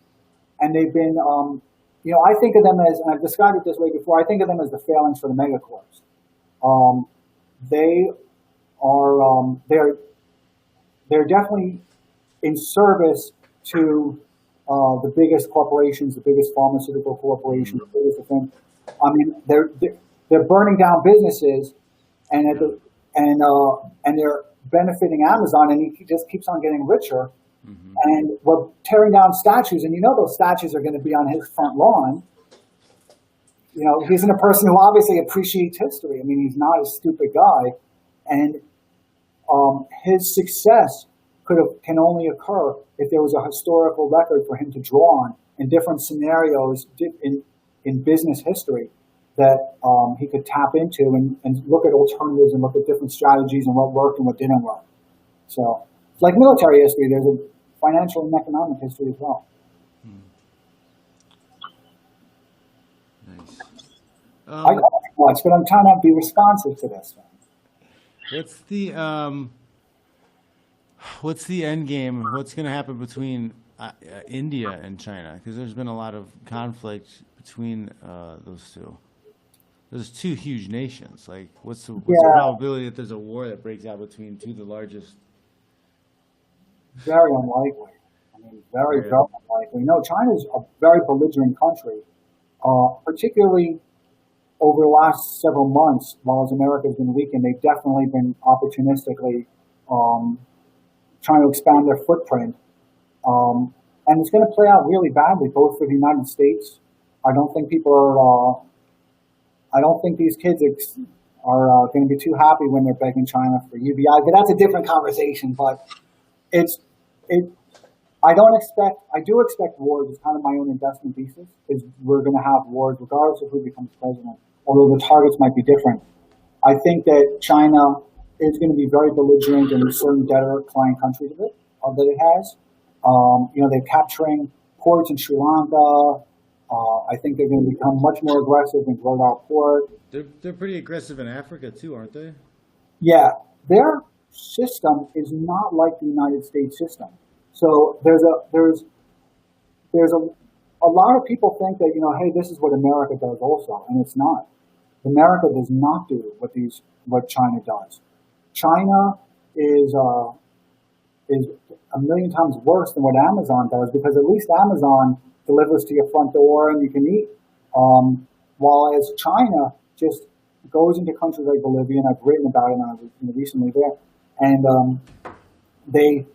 they've been I think of them as, and I've described it this way before, I think of them as the failings for the megacorps. They are they're definitely in service to the biggest corporations, the biggest pharmaceutical corporations, the biggest defense. I mean, they're burning down businesses, and and they're benefiting Amazon, and he just keeps on getting richer. And we're tearing down statues, and those statues are going to be on his front lawn. He's a person who obviously appreciates history. I mean, he's not a stupid guy, and his success can only occur if there was a historical record for him to draw on in different scenarios in business history that he could tap into and look at alternatives and look at different strategies and what worked and what didn't work. So, it's like military history. There's a financial and economic history as well. Nice. I know too much, but I'm trying to be responsive to this. What's the end game? What's going to happen between India and China? Because there's been a lot of conflict between those two. There's two huge nations. Like, what's the probability that there's a war that breaks out between two of the largest? Very unlikely. I mean, very unlikely. China's a very belligerent country, particularly over the last several months. While America's been weakened, they've definitely been opportunistically trying to expand their footprint. And it's going to play out really badly, both for the United States. I don't think these kids are going to be too happy when they're begging China for UBI, but that's a different conversation. But I do expect wars. It's kind of my own investment thesis, is we're going to have wars regardless of who becomes president, although the targets might be different. I think that China is going to be very belligerent in certain debtor-client countries that it has. They're capturing ports in Sri Lanka. I think they're going to become much more aggressive in Grodal Port. They're pretty aggressive in Africa too, aren't they? Yeah, their system is not like the United States system. So there's a lot of people think that hey, this is what America does also, and it's not. America does not do what China does. China is a million times worse than what Amazon does, because at least Amazon delivers to your front door and you can eat. While as China just goes into countries like Bolivia, and I've written about it, and I was recently there, and they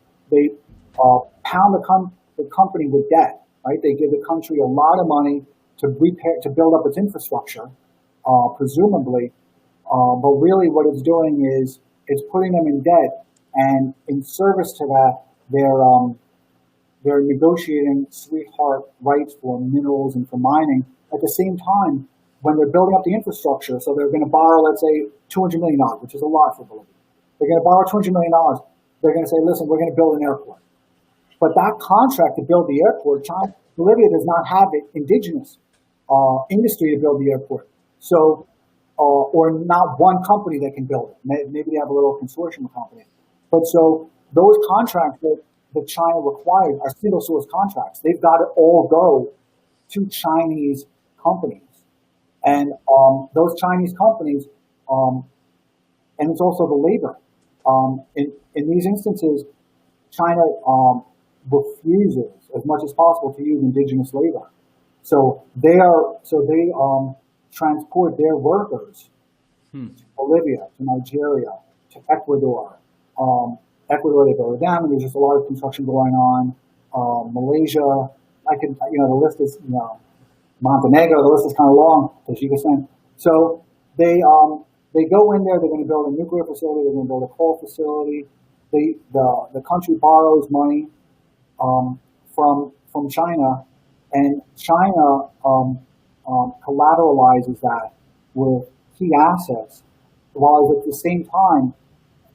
pound the company with debt. Right? They give the country a lot of money to build up its infrastructure, presumably, but really what it's doing is it's putting them in debt And in service to that, they're negotiating sweetheart rights for minerals and for mining. At the same time, when they're building up the infrastructure, so they're going to borrow, let's say, $200 million, which is a lot for Bolivia. They're going to borrow $200 million. They're going to say, listen, we're going to build an airport. But that contract to build the airport, Bolivia does not have an indigenous industry to build the airport. So, or not one company that can build it. Maybe they have a little consortium of companies. But so those contracts that China requires are single source contracts. They've got to all go to Chinese companies. And those Chinese companies, and it's also the labor. In these instances, China refuses as much as possible to use indigenous labor. So they transport their workers to Bolivia, to Nigeria, to Ecuador. Ecuador, they build a dam, and there's just a lot of construction going on. Malaysia, the list is, Montenegro, the list is kind of long, Tajikistan. So they go in there, they're going to build a nuclear facility, they're going to build a coal facility. The country borrows money from China, and China collateralizes that with key assets, while at the same time,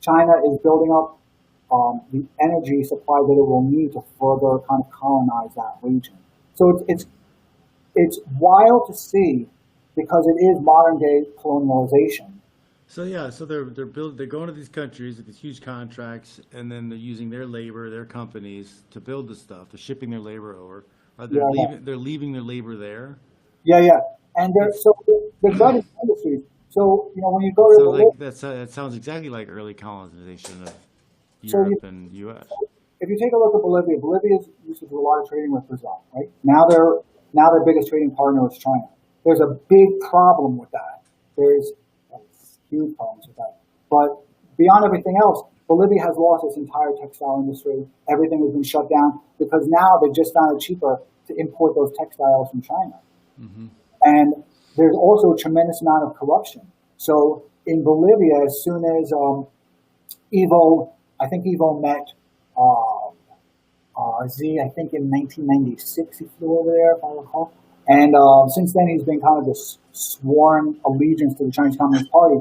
China is building up the energy supply that it will need to further kind of colonize that region. So it's wild to see because it is modern day colonialization. So yeah, so they're going to these countries with these huge contracts, and then they're using their labor, their companies to build the stuff. They're shipping their labor over. They're leaving their labor there. Yeah, and they're gutted industries. So when you go to that sounds exactly like early colonization of So Europe and U.S. If you take a look at Bolivia, Bolivia used to do a lot of trading with Brazil, right? Now their biggest trading partner is China. There's a big problem with that. There's huge problems with that. But beyond everything else, Bolivia has lost its entire textile industry. Everything has been shut down because now they just found it cheaper to import those textiles from China. Mm-hmm. And there's also a tremendous amount of corruption. So in Bolivia, as soon as I think Evo met Z, I think in 1996 he flew over there, if I recall. And since then he's been kind of this sworn allegiance to the Chinese Communist Party.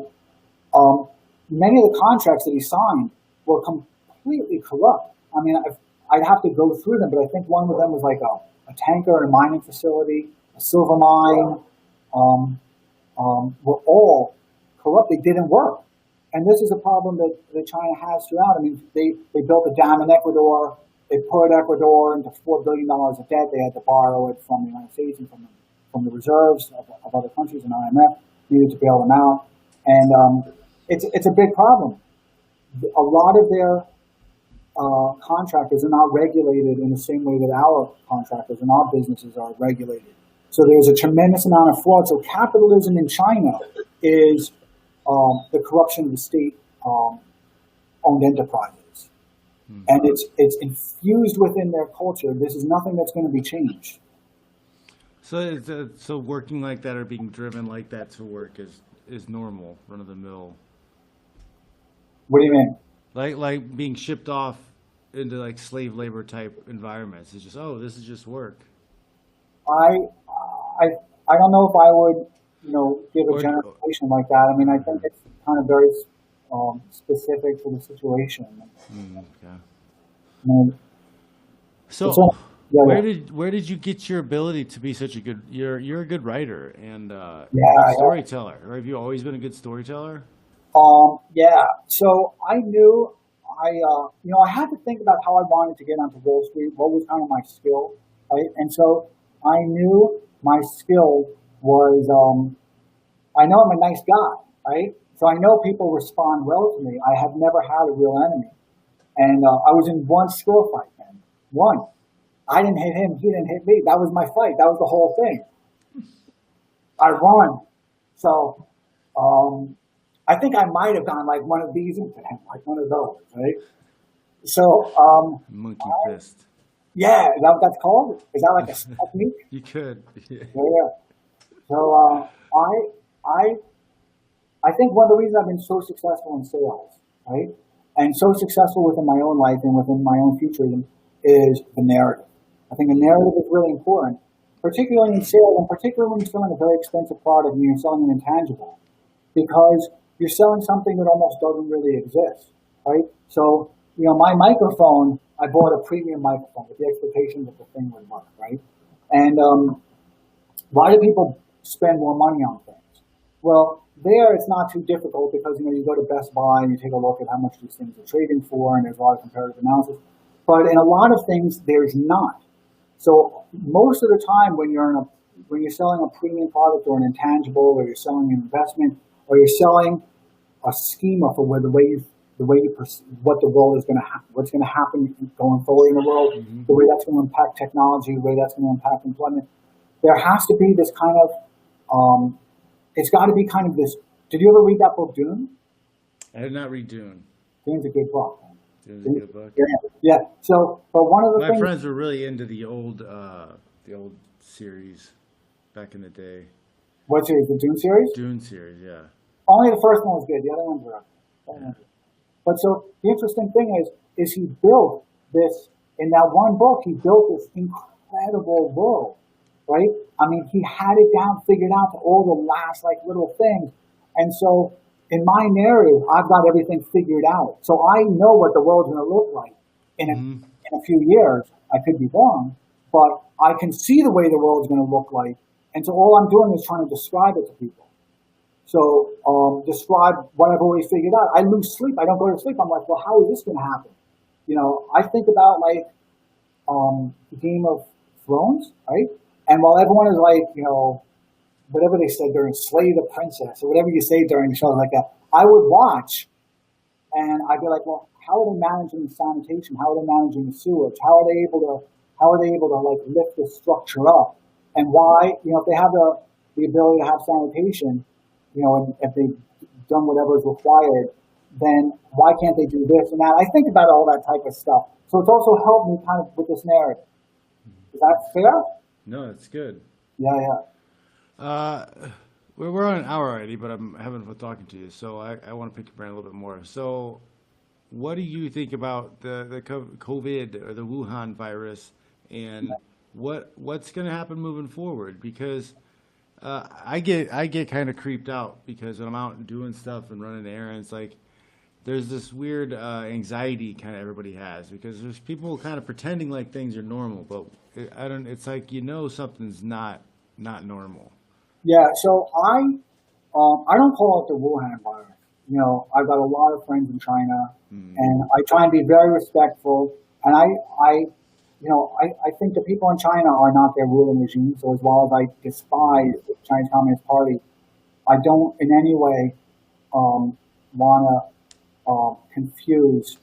Many of the contracts that he signed were completely corrupt. I mean, I'd have to go through them, but I think one of them was like a tanker and a mining facility, a silver mine, were all corrupt. They didn't work. And this is a problem that China has throughout. I mean, they built a dam in Ecuador. They put Ecuador into $4 billion of debt. They had to borrow it from the United States and from the reserves of other countries, and IMF needed to bail them out. And it's a big problem. A lot of their contractors are not regulated in the same way that our contractors and our businesses are regulated. So there's a tremendous amount of fraud. So capitalism in China is the corruption of the state-owned enterprises. And it's infused within their culture. This is nothing that's going to be changed. So working like that or being driven like that to work is normal, run of the mill. What do you mean? Like being shipped off into like slave labor type environments. It's just, this is just work. I don't know if I would give a generalization like that. I mean, I think it's kind of very specific to the situation. Okay. I mean, where did you get your ability to be such a good? You're a good writer and storyteller. Or have you always been a good storyteller? Yeah. So I knew I had to think about how I wanted to get onto Wall Street. What was kind of my skill, right? And so I knew my skill was I know I'm a nice guy, right? So I know people respond well to me. I have never had a real enemy. And I was in one skill fight, man. One. I didn't hit him. He didn't hit me. That was my fight. That was the whole thing. I won. So I think I might have gone like one of these into him, like one of those, right? So monkey fist. Yeah, is that what that's called? Is that like a technique? You could. Yeah. So I think one of the reasons I've been so successful in sales, right, and so successful within my own life and within my own future is the narrative. I think the narrative is really important, particularly in sales, and particularly when you're selling a very expensive product and you're selling an intangible, because you're selling something that almost doesn't really exist, right? So, my microphone, I bought a premium microphone with the expectation that the thing would work, right? And why do people spend more money on things? Well, there it's not too difficult because you go to Best Buy and you take a look at how much these things are trading for, and there's a lot of comparative analysis. But in a lot of things, there's not. So most of the time, when you're selling a premium product or an intangible, or you're selling an investment, or you're selling a schema for where what the world is going to what's going to happen going forward in the world, the way that's going to impact technology, the way that's going to impact employment, there has to be this kind of it's got to be kind of this. Did you ever read that book, Dune? I did not read Dune. Dune's a good book. Dune's a good book. Yeah. So, but one of the My friends were really into the old series back in the day. What series? The Dune series? Dune series, yeah. Only the first one was good. The other ones were. But so the interesting thing is he built this in that one book. He built this incredible world, right? I mean, he had it down, figured out to all the last little things, and so in my narrative, I've got everything figured out. So I know what the world's going to look like in a few years. I could be wrong, but I can see the way the world's going to look like, and so all I'm doing is trying to describe it to people. So describe what I've already figured out. I lose sleep. I don't go to sleep. I'm like, well, how is this going to happen? I think about Game of Thrones, right? And while everyone is whatever they said during Slay the Princess or whatever you say during the show like that, I would watch and I'd be like, well, how are they managing the sanitation? How are they managing the sewage? How are they able to lift the structure up? And why, if they have the ability to have sanitation, and if they've done whatever is required, then why can't they do this and that? I think about all that type of stuff. So it's also helped me kind of with this narrative. Is that fair? No, it's good. Yeah. We're on an hour already, but I'm having fun talking to you, so I want to pick your brain a little bit more. So what do you think about the COVID or the Wuhan virus, and what's going to happen moving forward? Because I get kind of creeped out because when I'm out and doing stuff and running errands, there's this weird anxiety kind of everybody has because there's people kind of pretending like things are normal, but it's like something's not normal. Yeah, so I don't call it the Wuhan virus. I've got a lot of friends in China, and I try and be very respectful. And I think the people in China are not their ruling regime. So as well as I despise the Chinese Communist Party, I don't in any way want to confuse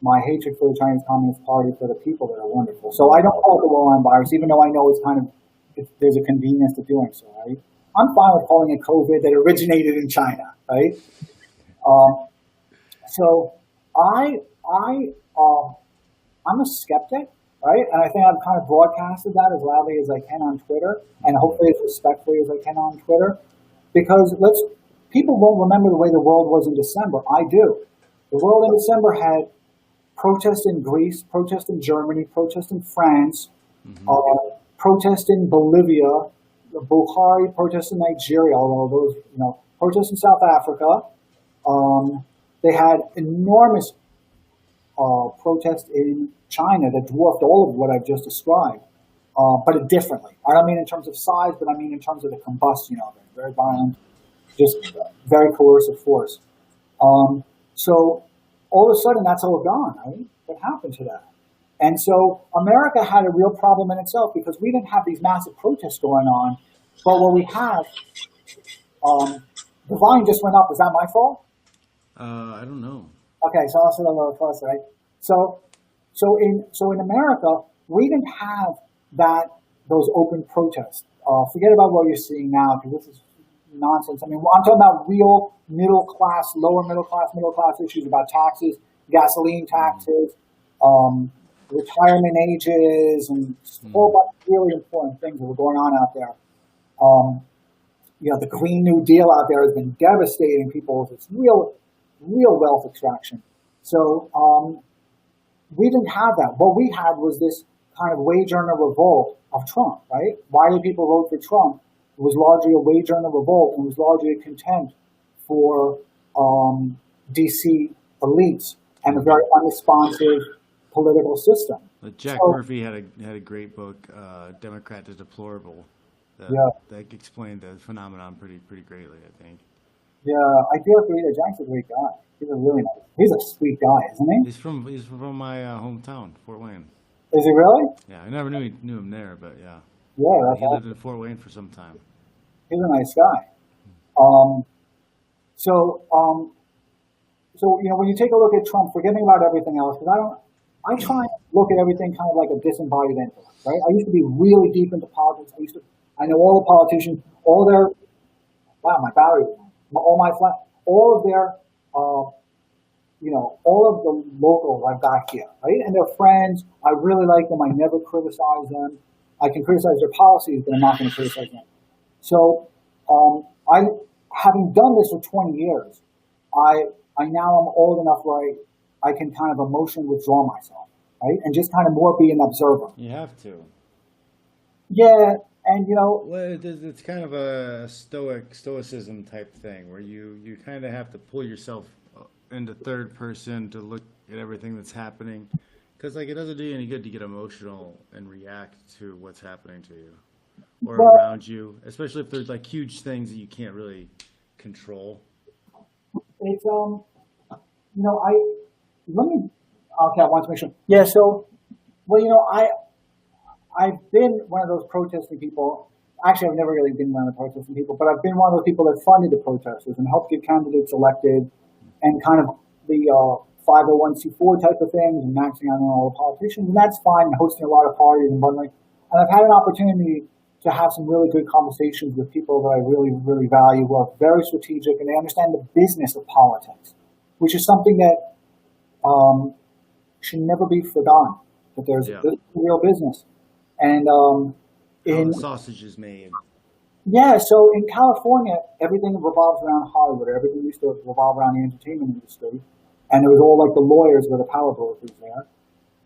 my hatred for the Chinese Communist Party for the people that are wonderful. So I don't call it the Wuhan virus, even though I know there's a convenience to doing so, right? I'm fine with calling it COVID that originated in China, right? So I'm a skeptic, right? And I think I've kind of broadcasted that as loudly as I can on Twitter, and hopefully as respectfully as I can on Twitter, because people won't remember the way the world was in December. I do. The world in December had protests in Greece, protests in Germany, protests in France, protests in Bolivia, Bukhari, protests in Nigeria, although those, protests in South Africa. They had enormous protests in China that dwarfed all of what I've just described, but differently. I don't mean in terms of size, but I mean in terms of the combustion of it. Very violent, just very coercive force. So all of a sudden, that's all gone, right? What happened to that? And so America had a real problem in itself because we didn't have these massive protests going on. But what we have, the volume just went up. Is that my fault? I don't know. Okay, so I'll sit a little closer, right? So in America, we didn't have those open protests. Forget about what you're seeing now, because this is nonsense. I mean, I'm talking about real middle class, lower middle class issues about taxes, gasoline taxes, retirement ages, and a whole bunch of really important things that were going on out there. The Green New Deal out there has been devastating people. It's real wealth extraction. So we didn't have that. What we had was this kind of wage earner revolt of Trump, right? Why did people vote for Trump? It was largely a wage earner revolt, and it was largely a contempt for DC elites and a very unresponsive political system. Jack So, Murphy had a great book, Democrat to Deplorable, that, yeah, that explained the phenomenon pretty greatly, I think. yeah, I do agree that Jack's a great guy. He's a really nice. He's a sweet guy, isn't he? He's from my hometown, Fort Wayne. Is he really? Yeah, I never knew him there, but yeah, Yeah, that's he lived awesome. in Fort Wayne for some time. He's a nice guy. Um, so, when you take a look at Trump, forgetting about everything else, because I try and look at everything kind of like a disembodied intellect, right? I used to be really deep into politics. I know all the politicians, all their, wow, my battery, all my flat, all of their, all of the locals I've got here, right? And they're friends. I really like them. I never criticize them. I can criticize their policies, but I'm not going to criticize them. So, having done this for 20 years, I now am old enough where I can kind of emotionally withdraw myself, right? And just kind of more be an observer. You have to. Yeah, and Well, it's kind of a stoicism type thing where you kind of have to pull yourself into third person to look at everything that's happening, because like it doesn't do you any good to get emotional and react to what's happening to you or well, around you, especially if there's like huge things that you can't really control. it's I let me okay. I want to make sure. Yeah. So, well, I've been one of those protesting people. Actually, I've never really been one of the protesting people, but I've been one of those people that funded the protesters and helped get candidates elected, and kind of the 501c4 type of things, and maxing out on all the politicians, and that's fine. And hosting a lot of parties and bundling, and I've had an opportunity to have some really good conversations with people that I really, really value, who are very strategic, and they understand the business of politics, which is something that should never be forgotten. That there's Yeah. this is real business, and How in the sausage is made. yeah, so in California, everything revolves around Hollywood. Everything used to revolve around the entertainment industry, and it was all like the lawyers were the power brokers there.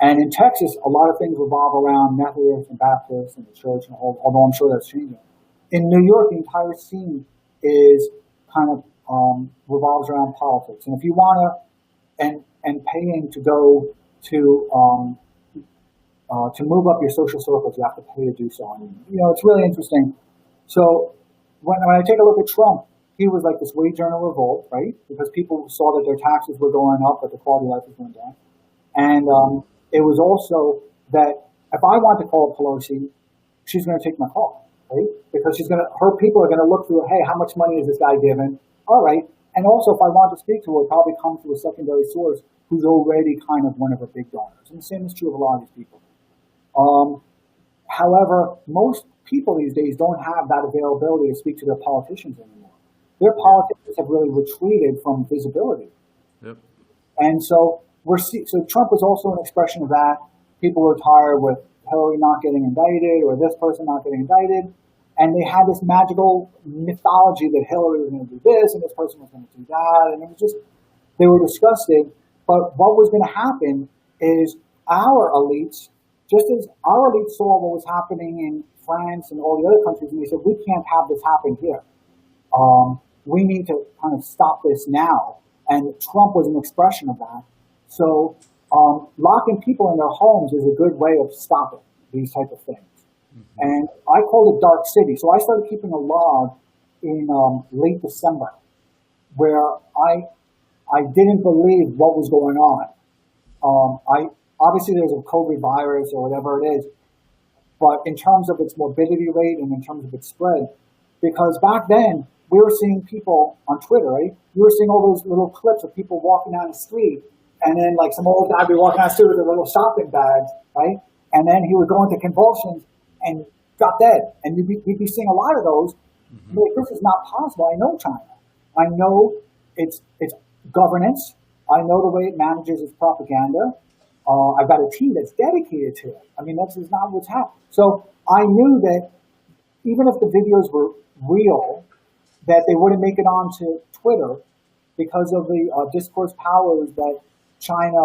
And in Texas, a lot of things revolve around Methodists and Baptists and the church, and although I'm sure that's changing. In New York, the entire scene is kind of revolves around politics. And if you want to, and paying to go to move up your social circles, you have to pay to do so. And, it's really interesting. So when I take a look at Trump, he was like this wage earner revolt, right? Because people saw that their taxes were going up, but the quality of life was going down. And it was also that if I want to call Pelosi, she's going to take my call, right? Because her people are going to look through, hey, how much money is this guy giving? All right. And also, if I want to speak to her, probably come through a secondary source who's already kind of one of her big donors. And the same is true of a lot of these people. However, most people these days don't have that availability to speak to their politicians anymore. Their politicians have really retreated from visibility. Yep. And so so Trump was also an expression of that. People were tired with Hillary not getting indicted or this person not getting indicted. And they had this magical mythology that Hillary was going to do this and this person was going to do that. And it was just, they were disgusted. But what was going to happen is our elites, just as our elites saw what was happening in France and all the other countries, and they said, we can't have this happen here. We need to kind of stop this now. And Trump was an expression of that. So locking people in their homes is a good way of stopping these type of things. Mm-hmm. And I called it Dark City. So I started keeping a log in late December where I didn't believe what was going on. Obviously there's a COVID virus or whatever it is, but in terms of its morbidity rate and in terms of its spread, because back then we were seeing people on Twitter, right? You were seeing all those little clips of people walking down the street, and then like some old guy would be walking down the street with their little shopping bags, right? And then he would go into convulsions and drop dead. And you'd be seeing a lot of those. Mm-hmm. Like, this is not possible. I know China. I know its governance. I know the way it manages its propaganda. I've got a team that's dedicated to it. I mean, that's just not what's happening. So I knew that even if the videos were real, that they wouldn't make it onto Twitter because of the discourse powers that China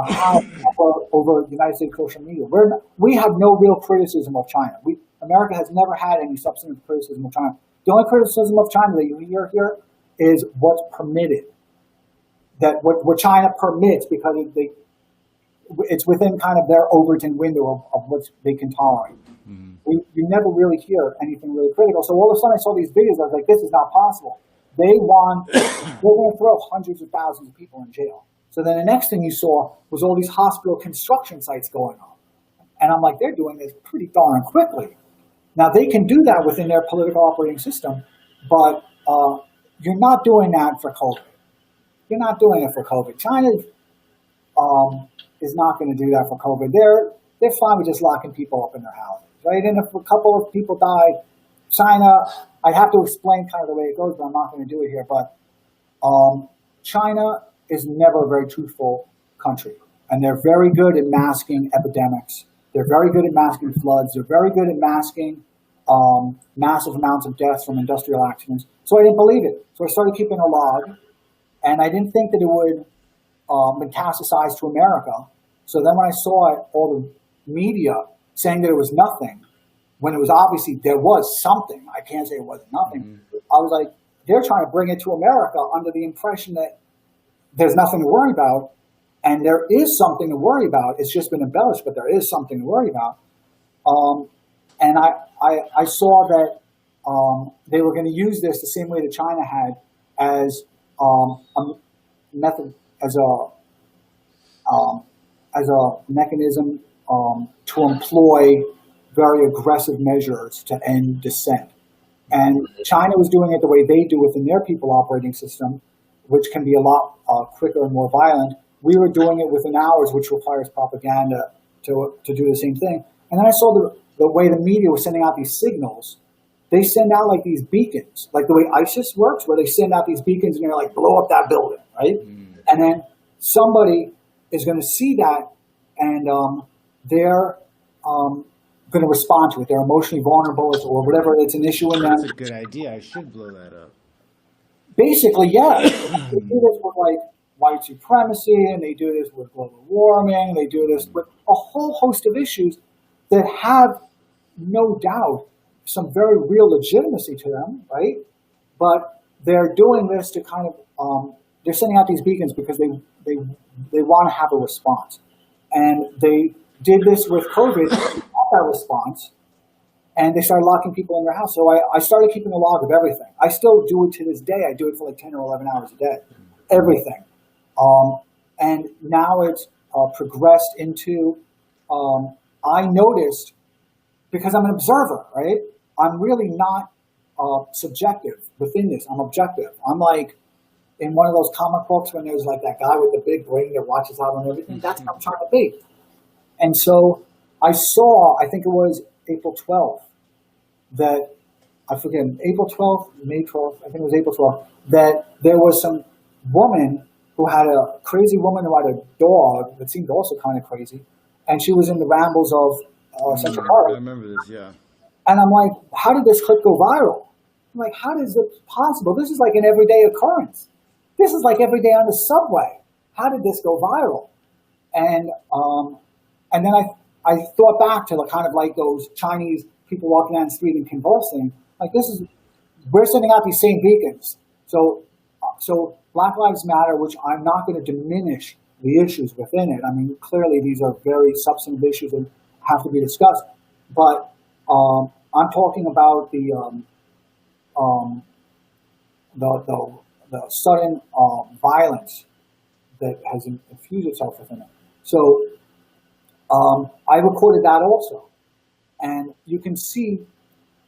have over the United States social media. We have no real criticism of China. America has never had any substantive criticism of China. The only criticism of China that you hear here is what's permitted. That what China permits because it's within kind of their Overton window of what they can tolerate. You never really hear anything really critical. So all of a sudden I saw these videos. I was like, this is not possible. They're going to throw hundreds of thousands of people in jail. So then the next thing you saw was all these hospital construction sites going on. And I'm like, they're doing this pretty darn quickly. Now they can do that within their political operating system, but you're not doing that for COVID. You're not doing it for COVID. China is not going to do that for COVID. They're fine with just locking people up in their houses, right? And if a couple of people died, China, I have to explain kind of the way it goes, but I'm not going to do it here. But China is never a very truthful country, and they're very good at masking epidemics. They're very good at masking floods. They're very good at masking massive amounts of deaths from industrial accidents. So I didn't believe it. So I started keeping a log, and I didn't think that it would metastasize to America. So then when I saw it, all the media saying that it was nothing, when it was obviously there was something, I can't say it wasn't nothing. I was like, they're trying to bring it to America under the impression that there's nothing to worry about. And there is something to worry about. It's just been embellished, but there is something to worry about. And I saw that they were going to use this the same way that China had as a method, as a mechanism to employ very aggressive measures to end dissent. And China was doing it the way they do within their people operating system, which can be a lot quicker and more violent. We were doing it within hours, which requires propaganda to do the same thing. And then I saw the way the media was sending out these signals. They send out like these beacons, like the way ISIS works, where they send out these beacons and they're like, blow up that building, right? And then somebody is going to see that and they're going to respond to it. They're emotionally vulnerable or whatever. It's an issue in them. That's a good idea. I should blow that up. Basically, yeah. They do this with like white supremacy, and they do this with global warming. They do this with a whole host of issues that have no doubt some very real legitimacy to them, right? But they're doing this to kind of they're sending out these beacons because they want to have a response, and they did this with COVID, got that response, and they started locking people in their house. So I started keeping a log of everything. I still do it to this day. I do it for like 10 or 11 hours a day, everything. And now it's progressed into, I noticed, because I'm an observer, right? I'm really not subjective within this. I'm objective. I'm like in one of those comic books when there's like that guy with the big brain that watches out on everything. That's what I'm trying to be. And so I saw, I think it was April 12th, that, I forget, April 12th, May 12th, I think it was April 12th, that there was some woman who had a crazy woman who had a dog that seemed also kind of crazy, and she was in the rambles of Central Park. I remember this, yeah. And I'm like, how did this clip go viral? I'm like, how is it possible? This is like an everyday occurrence. This is like every day on the subway. How did this go viral? And then I thought back to kind of like those Chinese people walking down the street and convulsing. Like we're sending out these same beacons. So Black Lives Matter, which I'm not going to diminish the issues within it. I mean, clearly these are very substantive issues that have to be discussed. But I'm talking about the sudden violence that has infused itself within it. So I recorded that also. And you can see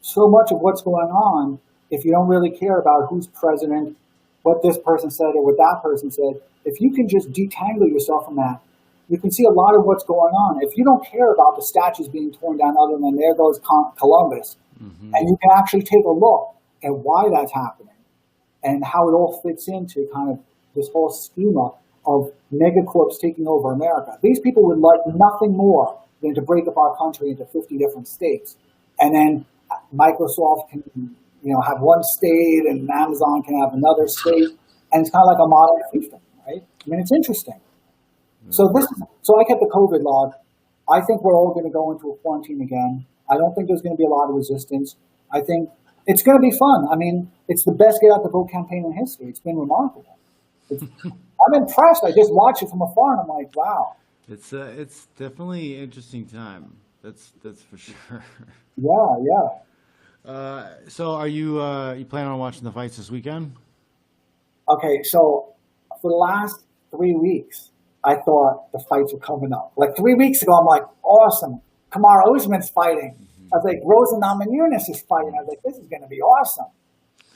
so much of what's going on if you don't really care about who's president, what this person said or what that person said. If you can just detangle yourself from that, you can see a lot of what's going on. If you don't care about the statues being torn down other than there goes Columbus, and you can actually take a look at why that's happening and how it all fits into kind of this whole schema of megacorps taking over America. These people would like nothing more than to break up our country into 50 different states. And then Microsoft can, have one state and Amazon can have another state. and it's kind of like a modern fiefdom, right? I mean, it's interesting. So I kept the COVID log. I think we're all going to go into a quarantine again. I don't think there's going to be a lot of resistance. I think it's going to be fun. I mean, it's the best get out the vote campaign in history. It's been remarkable. I'm impressed. I just watch it from afar and I'm like, wow. It's definitely an interesting time. That's for sure. Yeah. So are you planning on watching the fights this weekend? Okay, so for the last 3 weeks, I thought the fights were coming up. Like 3 weeks ago, I'm like, awesome. Kamaru Usman's fighting. I was like, Rosa Namajunas is fighting. I was like, this is going to be awesome.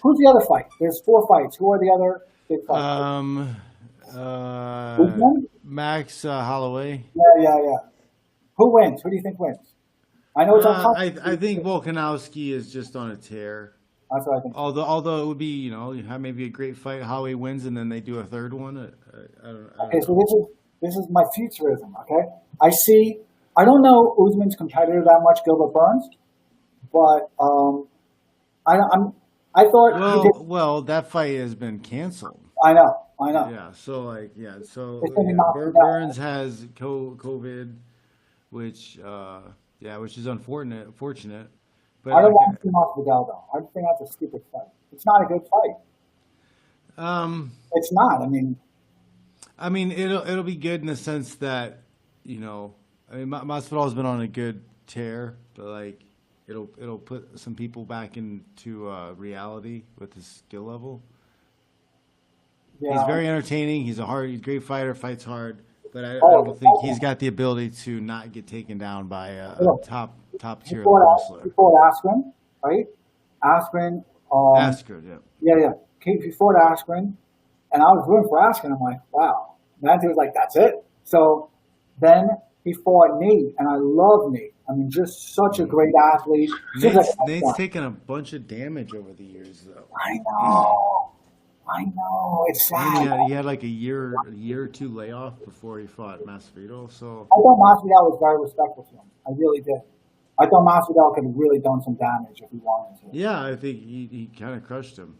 Who's the other fight? There's 4 fights. Who are the other big fights? Usman? Max Holloway. Yeah. Who wins? Who do you think wins? I know it's on. I think Volkanovski is just on a tear. That's what I think. Although it would be, you have maybe a great fight. Holloway wins, and then they do a third one. I don't Okay, know. so this is my futurism. Okay, I don't know Usman's competitor that much, Gilbert Burns, but I thought well, that fight has been canceled. I know. Yeah, so It's gonna be knocked out. Burns has COVID, which is unfortunate. But I don't want to see Masvidal though. I think that's a stupid fight. It's not a good fight. It's not. I mean, it'll be good in the sense that Masvidal has been on a good tear, but like it'll put some people back into reality with his skill level. Yeah. He's very entertaining. He's a great fighter, fights hard, but I don't think he's got the ability to not get taken down by a top tier wrestler. He fought Askren, right? Askren. Askren, yeah. Yeah. He fought Askren, and I was rooting for Askren. I'm like, wow. Nancy was like, that's it. So then he fought Nate, and I love Nate. I mean, just such a great athlete. Nate's taken a bunch of damage over the years, though. I know. It's sad. He had like a year or two layoff before he fought Masvidal. So I thought Masvidal was very respectful to him. I really did. I thought Masvidal could have really done some damage if he wanted to. Yeah, I think he kind of crushed him.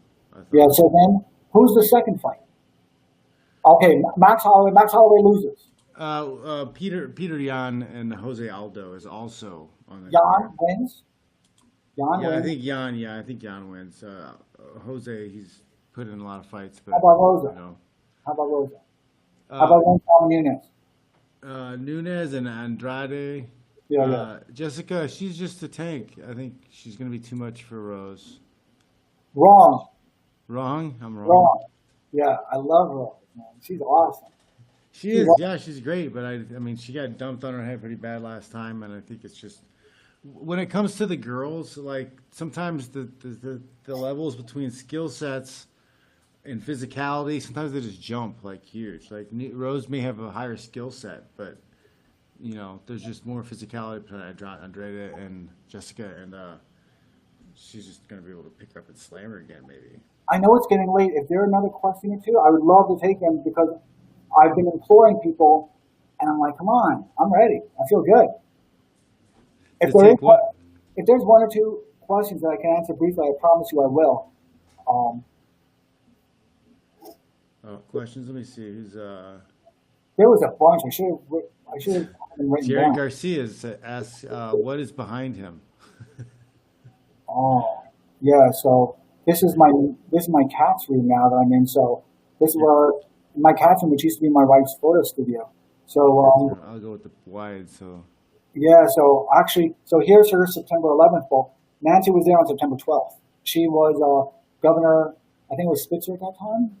Yeah. So then, who's the second fight? Okay, Max Holloway loses. Peter Yan and Jose Aldo is also on the Yan wins. I think Yan wins. Jose, he's put in a lot of fights. But, How about Rosa? How about Nunes? Nunes and Andrade. Yeah. Jessica, she's just a tank. I think she's going to be too much for Rose. Wrong? I'm wrong. Wrong. Yeah, I love Rose, man. She's awesome. She is. Yeah, she's great. But I mean, she got dumped on her head pretty bad last time, and I think it's just when it comes to the girls, like sometimes the levels between skill sets and physicality, sometimes they just jump like huge. Like Rose may have a higher skill set, but there's just more physicality between Andrade and Jessica, and she's just gonna be able to pick her up and slam her again, maybe. I know it's getting late. If there's another question or two, I would love to take them because I've been imploring people, and I'm like, come on, I'm ready. I feel good. If there's one or two questions that I can answer briefly, I promise you I will. Questions? Let me see. Who's There was a bunch. I should have written Jerry down. Garcia asks, what is behind him? Oh, yeah. So this is my cat's room now that I'm in. So this is where my cat's room, which used to be my wife's photo studio. So I'll go with the wide. So yeah. So actually, here's her September 11th book. Nancy was there on September 12th. She was governor. I think it was Spitzer at that time.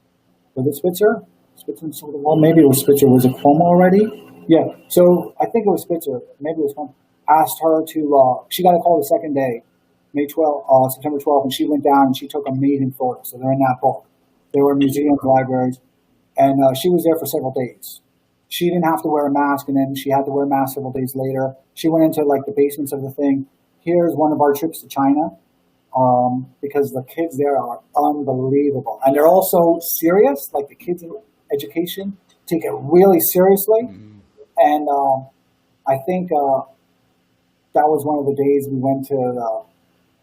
Was it Spitzer? Well, maybe it was Spitzer. Was it Cuomo already? Yeah. So I think it was Spitzer. Maybe it was Cuomo. Asked her to. She got a call the second day, September 12th, and she went down and she took amazing photos. So they're in that book. They were in museums, libraries, and she was there for several days. She didn't have to wear a mask, and then she had to wear a mask several days later. She went into like the basements of the thing. Here's one of our trips to China. Because the kids there are unbelievable. And they're also serious, like the kids in education take it really seriously. Mm-hmm. And I think that was one of the days we went to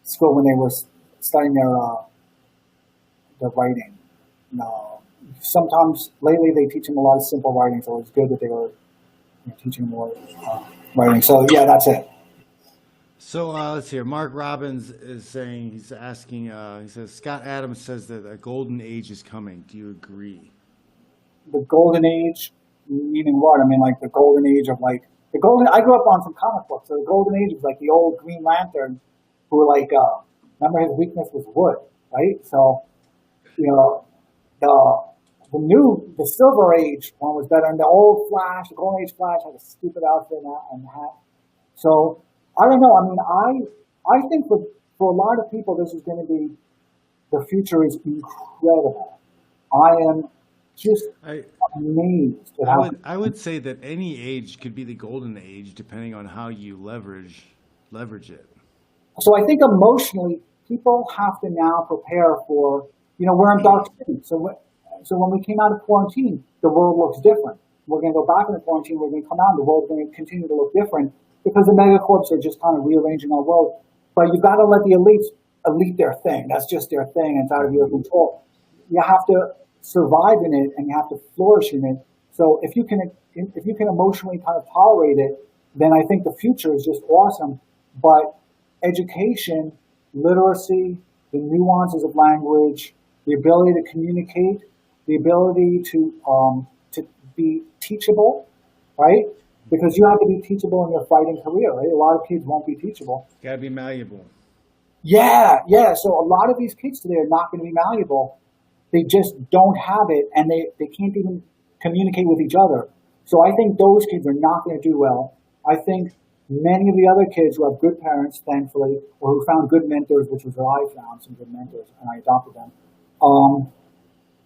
school when they were studying their writing. sometimes lately they teach them a lot of simple writing, so it's good that they were teaching more writing. So yeah, that's it. So let's hear. Mark Robbins is saying, he's asking, he says, Scott Adams says that a golden age is coming. Do you agree? The golden age, meaning what? I mean, like the golden age of like the golden. I grew up on some comic books, so the golden age is like the old Green Lantern, who like remember his weakness was wood, right? So the Silver Age one was better, and the old Flash, the Golden Age Flash, had a stupid outfit and hat. So I don't know. I mean, I think for a lot of people, this is going to be, the future is incredible. I am just amazed at how. I would say that any age could be the golden age, depending on how you leverage it. So I think emotionally, people have to now prepare for, we're in dark cities. So when we came out of quarantine, the world looks different. We're going to go back into quarantine. We're going to come out, and the world's going to continue to look different because the megacorps are just kind of rearranging our world. But you've got to let the elites elite their thing. That's just their thing. It's out of your control. You have to survive in it, and you have to flourish in it. So if you can emotionally kind of tolerate it, then I think the future is just awesome. But education, literacy, the nuances of language, the ability to communicate, the ability to be teachable, right? Because you have to be teachable in your fighting career, right? A lot of kids won't be teachable. Got to be malleable. Yeah. So a lot of these kids today are not going to be malleable. They just don't have it, and they can't even communicate with each other. So I think those kids are not going to do well. I think many of the other kids who have good parents, thankfully, or who found good mentors, which was what I found, some good mentors, and I adopted them,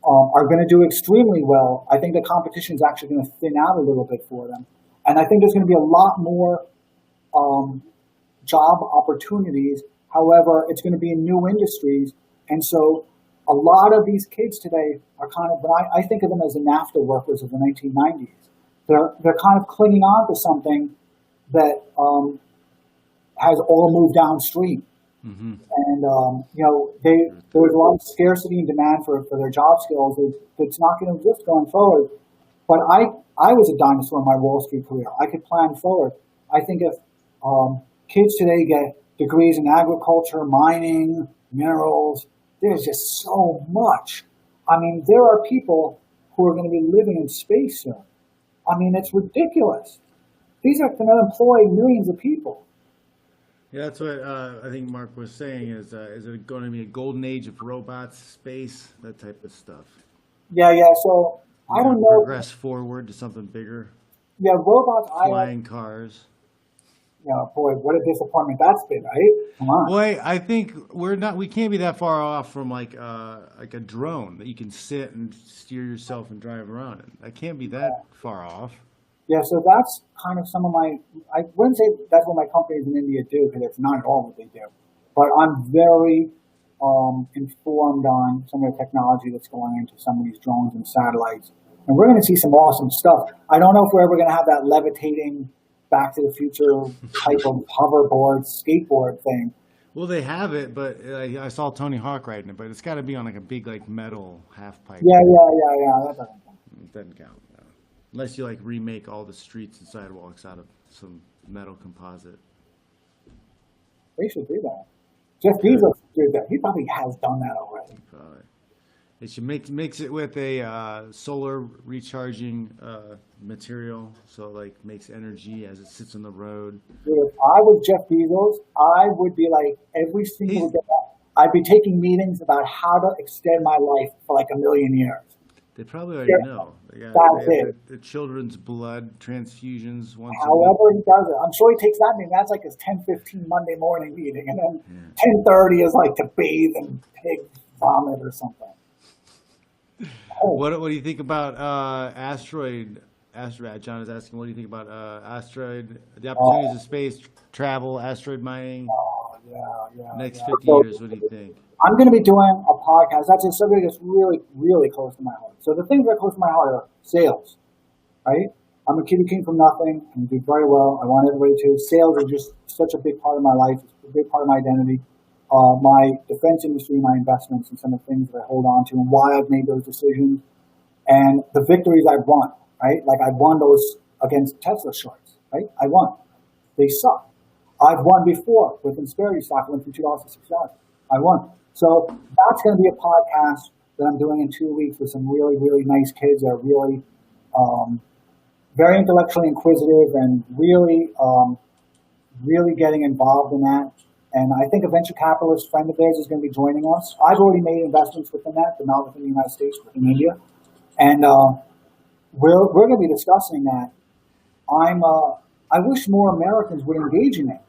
are going to do extremely well. I think the competition is actually going to thin out a little bit for them. And I think there's going to be a lot more job opportunities. However, it's going to be in new industries. And so a lot of these kids today are kind of, I think of them as the NAFTA workers of the 1990s. They're kind of clinging on to something that has all moved downstream. Mm-hmm. And, there was a lot of scarcity and demand for their job skills. It's not going to exist going forward. But I was a dinosaur in my Wall Street career. I could plan forward. I think if kids today get degrees in agriculture, mining, minerals, there's just so much. I mean, there are people who are going to be living in space soon. I mean, it's ridiculous. These are going to employ millions of people. Yeah, that's what I think Mark was saying. Is it going to be a golden age of robots, space, that type of stuff? Yeah. So I don't know. Progress forward to something bigger. Yeah, robots. Flying cars. Yeah, boy, what a disappointment that's been, right? Come on. Boy, I think we can't be that far off from like a drone that you can sit and steer yourself and drive around in. I can't be that far off. Yeah, so that's kind of some of I wouldn't say that's what my companies in India do, because it's not at all what they do. But I'm very informed on some of the technology that's going into some of these drones and satellites. And we're going to see some awesome stuff. I don't know if we're ever going to have that levitating Back to the Future type of hoverboard, skateboard thing. Well, they have it, but I saw Tony Hawk riding it, but it's got to be on like a big like metal half pipe. Yeah. That doesn't count. It doesn't count. No. Unless you like remake all the streets and sidewalks out of some metal composite. They should do that. Jeff Bezos did that. He probably has done that already. Probably. It should mix it with a solar recharging material, so like makes energy as it sits on the road. Dude, if I was Jeff Bezos, I would be like every single day, I'd be taking meetings about how to extend my life for like 1 million years. They probably already know. They have the children's blood transfusions once However he does it. I'm sure he takes that meeting. That's like his 10:15 Monday morning meeting. And then 10:30 is like to bathe in pig vomit or something. What do you think about asteroid? John is asking, what do you think about asteroid, the opportunities of space travel, asteroid mining? Yeah. Next 50 years, what do you think? I'm going to be doing a podcast. That's a subject that's really, really close to my heart. So the things that are close to my heart are sales, right? I'm a kid who came from nothing and did very well. I want everybody to. Sales are just such a big part of my life. It's a big part of my identity. My defense industry, my investments, and some of the things that I hold on to and why I've made those decisions. and the victories I've won, right? Like I won those against Tesla shorts, right? I won. They suck. I've won before with Insperity stock went from $2 to $6. I won. So that's going to be a podcast that I'm doing in 2 weeks with some really, really nice kids that are really very intellectually inquisitive and really, really getting involved in that. And I think a venture capitalist friend of theirs is going to be joining us. I've already made investments within that, but not within the United States, but in India. And we're going to be discussing that. I wish more Americans would engage in it.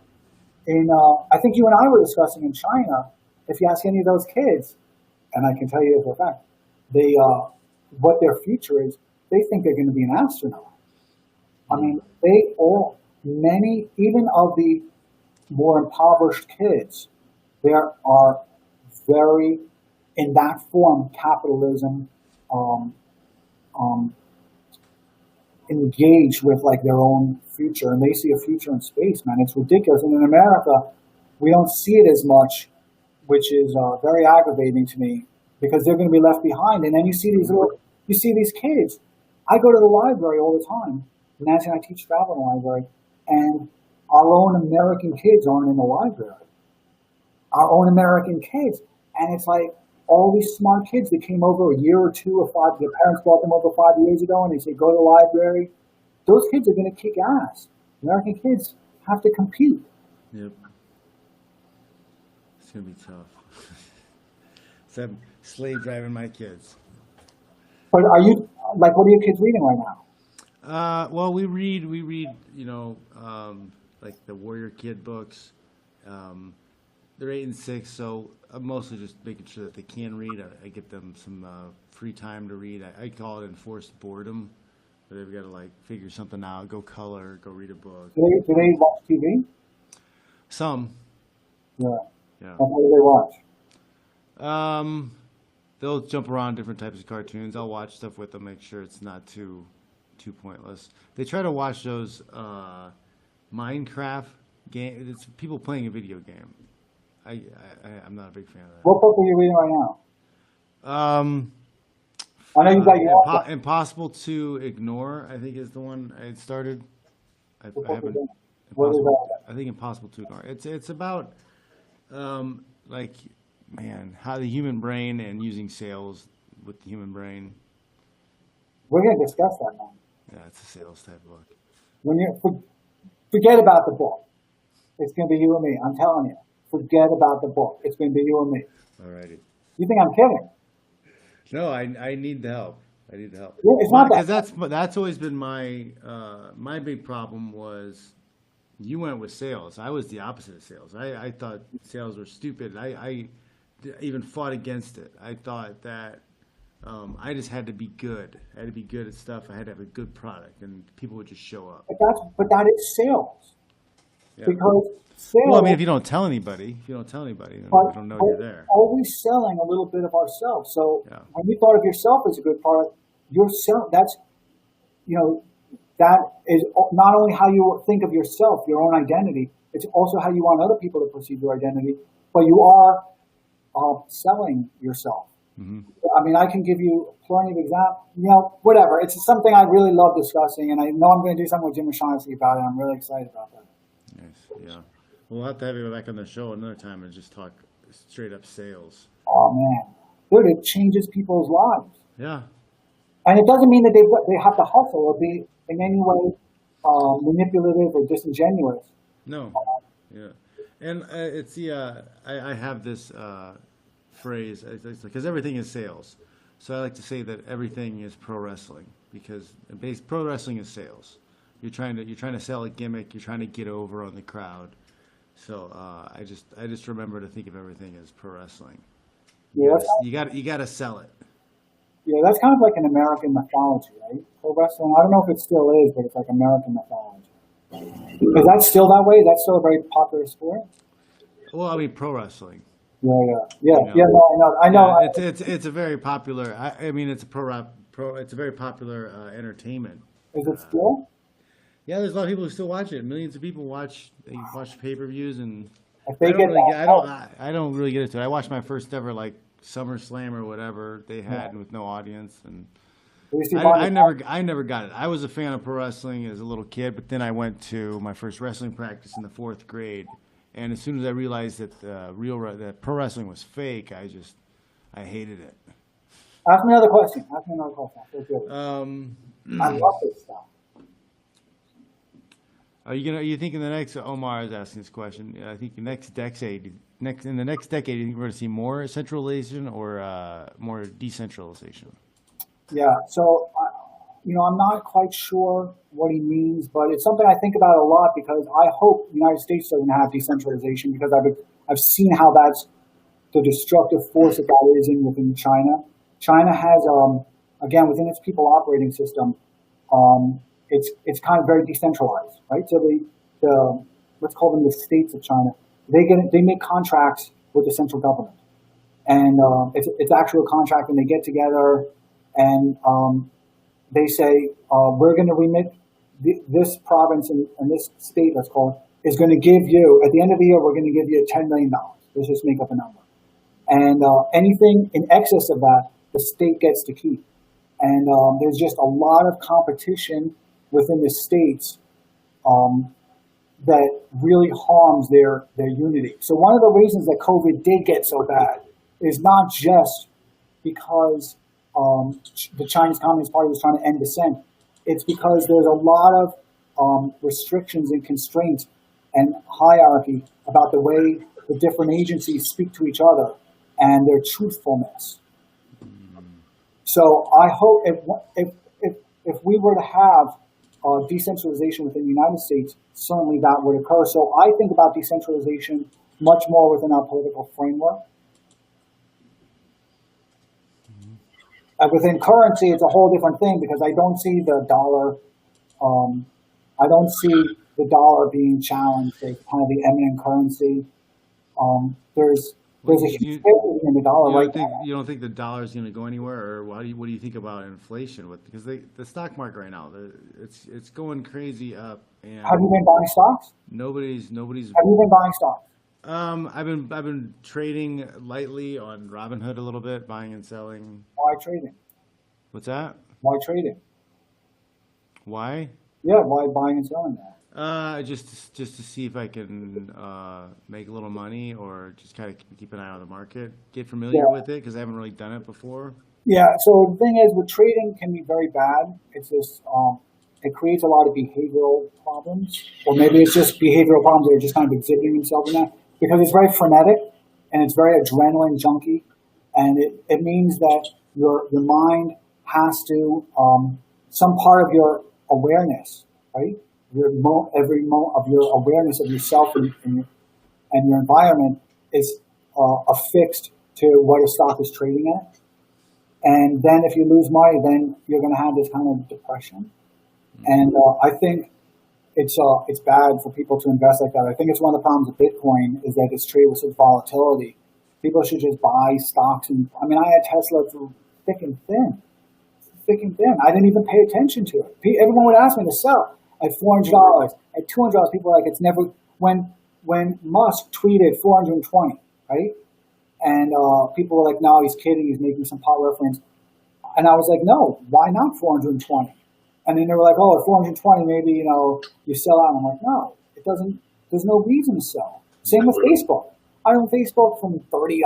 I think you and I were discussing in China, if you ask any of those kids, and I can tell you for a fact, they what their future is, they think they're going to be an astronaut. I mean, many, even of the more impoverished kids, there are very, in that form, capitalism, engaged with like their own future, and they see a future in space, man. It's ridiculous. And in America, we don't see it as much, which is very aggravating to me because they're going to be left behind. And then you see these kids. I go to the library all the time. Nancy and I teach travel in the library, and our own American kids aren't in the library. Our own American kids. And it's like all these smart kids that came over a year or 2 or 5, their parents brought them over 5 years ago, and they say, go to the library. Those kids are going to kick ass. American kids have to compete. Yep. It's going to be tough. So I'm slave driving my kids. But are you, like, what are your kids reading right now? Well, we read, like the Warrior Kid books. They're 8 and 6, so I'm mostly just making sure that they can read. I get them some free time to read. I call it enforced boredom, where they've got to like figure something out, go color, go read a book. Do they watch TV? Some. Yeah. Yeah. And what do they watch? They'll jump around different types of cartoons. I'll watch stuff with them, make sure it's not too pointless. They try to watch those Minecraft game. It's people playing a video game. I'm not a big fan of that. What book are you reading right now? I know you got your Impossible to Ignore, I think is the one I had started. I haven't. What is that? I think Impossible to Ignore. It's about like, man, how the human brain and using sales with the human brain. We're going to discuss that, man. Yeah, it's a sales type book. When you forget about the book, it's going to be you and me. I'm telling you. Forget about the book. It's going to be you and me. Alrighty. You think I'm kidding? No, I need the help. I need the help. Yeah, it's not that. Because that's always been my my big problem was you went with sales. I was the opposite of sales. I thought sales were stupid. I even fought against it. I thought that I just had to be good. I had to be good at stuff. I had to have a good product, and people would just show up. But that is sales. Yeah. Because sales. Well, I mean, if you don't tell anybody, then they don't know you're there. Always selling a little bit of ourselves. So Yeah. when you thought of yourself as a good product, you're selling. That's, that is not only how you think of yourself, your own identity. It's also how you want other people to perceive your identity. But you are selling yourself. Mm-hmm. I mean, I can give you plenty of examples. Whatever. It's something I really love discussing, and I know I'm going to do something with Jim O'Shaughnessy about it. I'm really excited about that. Nice. Yeah. We'll have to have you back on the show another time and just talk straight up sales. Oh man, dude, it changes people's lives. Yeah. And it doesn't mean that they have to hustle or be in any way manipulative or disingenuous. No. Yeah. And it's the I have this phrase because everything is sales. So I like to say that everything is pro wrestling because pro wrestling is sales. You're trying to sell a gimmick. You're trying to get over on the crowd. So I just remember to think of everything as pro wrestling. Yeah, You got to sell it. Yeah, that's kind of like an American mythology, right? Pro wrestling. I don't know if it still is, but it's like American mythology. Is that still that way? Is that still a very popular sport? Well, I mean, pro wrestling. Yeah. No, I know. Yeah, it's a very popular. I mean, it's a It's a very popular entertainment. Is it still? Yeah, there's a lot of people who still watch it. Millions of people watch pay-per-views, and If they I don't, get I don't really get into it. I watched my first ever like SummerSlam or whatever they had with no audience, and We used to buy I never got it. I was a fan of pro wrestling as a little kid, but then I went to my first wrestling practice in the 4th grade, and as soon as I realized that that pro wrestling was fake, I hated it. Ask me another question. I love this stuff. Are you think in the next, Omar is asking this question, I think in the next decade, you think we're going to see more centralization or more decentralization? Yeah, so, I'm not quite sure what he means, but it's something I think about a lot because I hope the United States doesn't have decentralization because I've seen how that's the destructive force that is within China. China has, again, within its people operating system, it's kind of very decentralized, right? So the let's call them the states of China. They make contracts with the central government, and it's actually a contract, and they get together and they say we're going to remit this province and this state, let's call it, is going to give you at the end of the year we're going to give you $10 million. Let's just make up a number, and anything in excess of that, the state gets to keep. And there's just a lot of competition within the states that really harms their unity. So one of the reasons that COVID did get so bad is not just because the Chinese Communist Party was trying to end dissent. It's because there's a lot of restrictions and constraints and hierarchy about the way the different agencies speak to each other and their truthfulness. So I hope if we were to have decentralization within the United States, certainly that would occur. So I think about decentralization much more within our political framework. Within currency, it's a whole different thing because I don't see the dollar. I don't see the dollar being challenged as kind of the eminent currency. There's a huge difference in the dollar right now. You don't think the dollar is going to go anywhere, or what do you think about inflation? Because the stock market right now, it's going crazy up. And have you been buying stocks? Nobody's. Have you been buying stocks? I've been trading lightly on Robinhood a little bit, buying and selling. Why trading? What's that? Why trading? Why? Yeah, why buying and selling that? Just to see if I can make a little money, or just kind of keep an eye on the market, get familiar with it because I haven't really done it before. Yeah. So the thing is, with trading can be very bad. It's just it creates a lot of behavioral problems, or maybe it's just behavioral problems that are just kind of exhibiting themselves in that because it's very frenetic and it's very adrenaline junky, and it means that your mind has to some part of your awareness, right? Every moment of your awareness of yourself and your environment is affixed to what a stock is trading at. And then if you lose money, then you're going to have this kind of depression. And I think it's bad for people to invest like that. I think it's one of the problems with Bitcoin is that it's traded with such volatility. People should just buy stocks. And I mean, I had Tesla through thick and thin. I didn't even pay attention to it. Everyone would ask me to sell. At $400, at $200, people are like, it's never, when Musk tweeted 420, right? And people were like, no, he's kidding, he's making some pot reference. And I was like, no, why not 420? And then they were like, oh, at 420, maybe, you sell out. And I'm like, no, it doesn't, there's no reason to sell. Same with Facebook. I own Facebook from $30,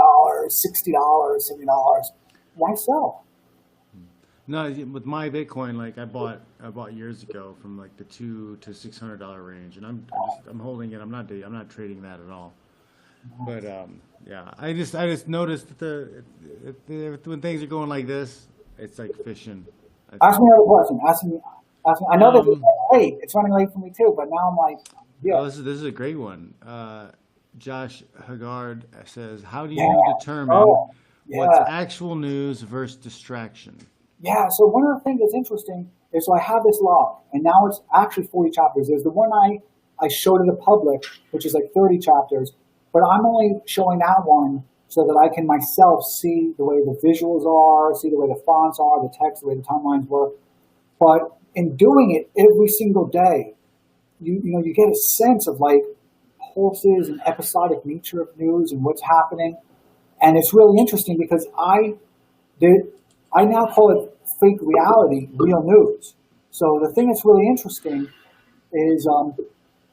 $60, $70. Why sell? No, with my Bitcoin, like I bought years ago from like the $200 to $600 range, and I'm holding it. I'm not trading that at all. But yeah, I just noticed that when things are going like this, it's like fishing. Ask me another question. Ask me. I know that it's late. It's running late for me too, but now I'm like, yeah. Oh, this is a great one. Josh Haggard says, "How do you determine what's actual news versus distraction?" Yeah, so one of the things that's interesting is, so I have this log, and now it's actually 40 chapters. There's the one I showed to the public, which is like 30 chapters, but I'm only showing that one so that I can myself see the way the visuals are, see the way the fonts are, the text, the way the timelines work. But in doing it every single day, you get a sense of like pulses and episodic nature of news and what's happening. And it's really interesting because I now call it fake reality, real news. So the thing that's really interesting is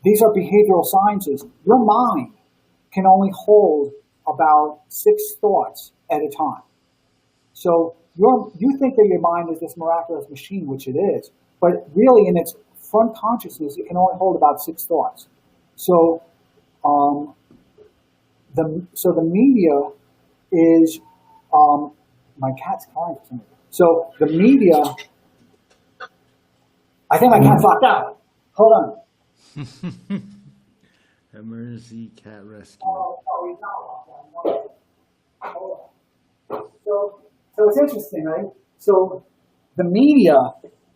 these are behavioral sciences. Your mind can only hold about 6 thoughts at a time. So you think that your mind is this miraculous machine, which it is, but really in its front consciousness, it can only hold about 6 thoughts. So the media is my cat's crying for me. So the media, I think my cat's locked out. Hold on. Emergency cat rescue. Oh, he's not locked out. Hold on. So it's interesting, right? So the media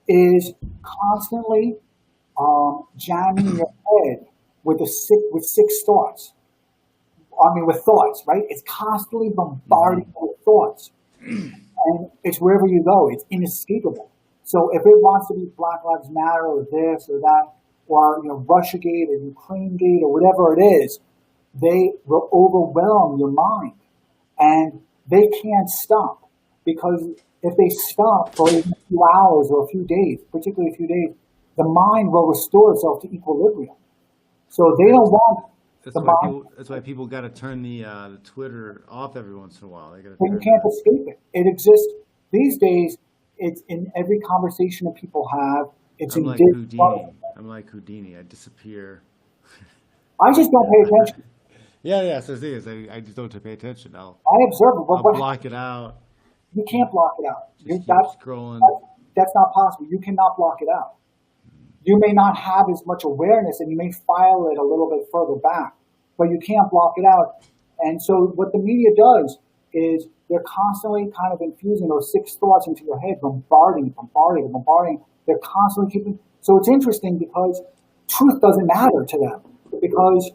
is constantly jamming your head with 6 thoughts. I mean, with thoughts, right? It's constantly bombarding you with thoughts. And it's wherever you go. It's inescapable. So if it wants to be Black Lives Matter or this or that, or Russiagate or Ukrainegate or whatever it is, they will overwhelm your mind. And they can't stop. Because if they stop for even a few hours or a few days, particularly a few days, the mind will restore itself to equilibrium. So they don't want that's why people got to turn the Twitter off every once in a while. But you can't escape it. It exists these days. It's in every conversation that people have. It's I'm in like Houdini. I'm like Houdini. I disappear. I just don't pay attention. Yeah. So the thing is, I just don't pay attention. I observe it, but I'll block it out. You can't block it out. Just keep scrolling. That's not possible. You cannot block it out. You may not have as much awareness, and you may file it a little bit further back, but you can't block it out. And so what the media does is they're constantly kind of infusing those 6 thoughts into your head, bombarding. They're constantly keeping. So it's interesting because truth doesn't matter to them because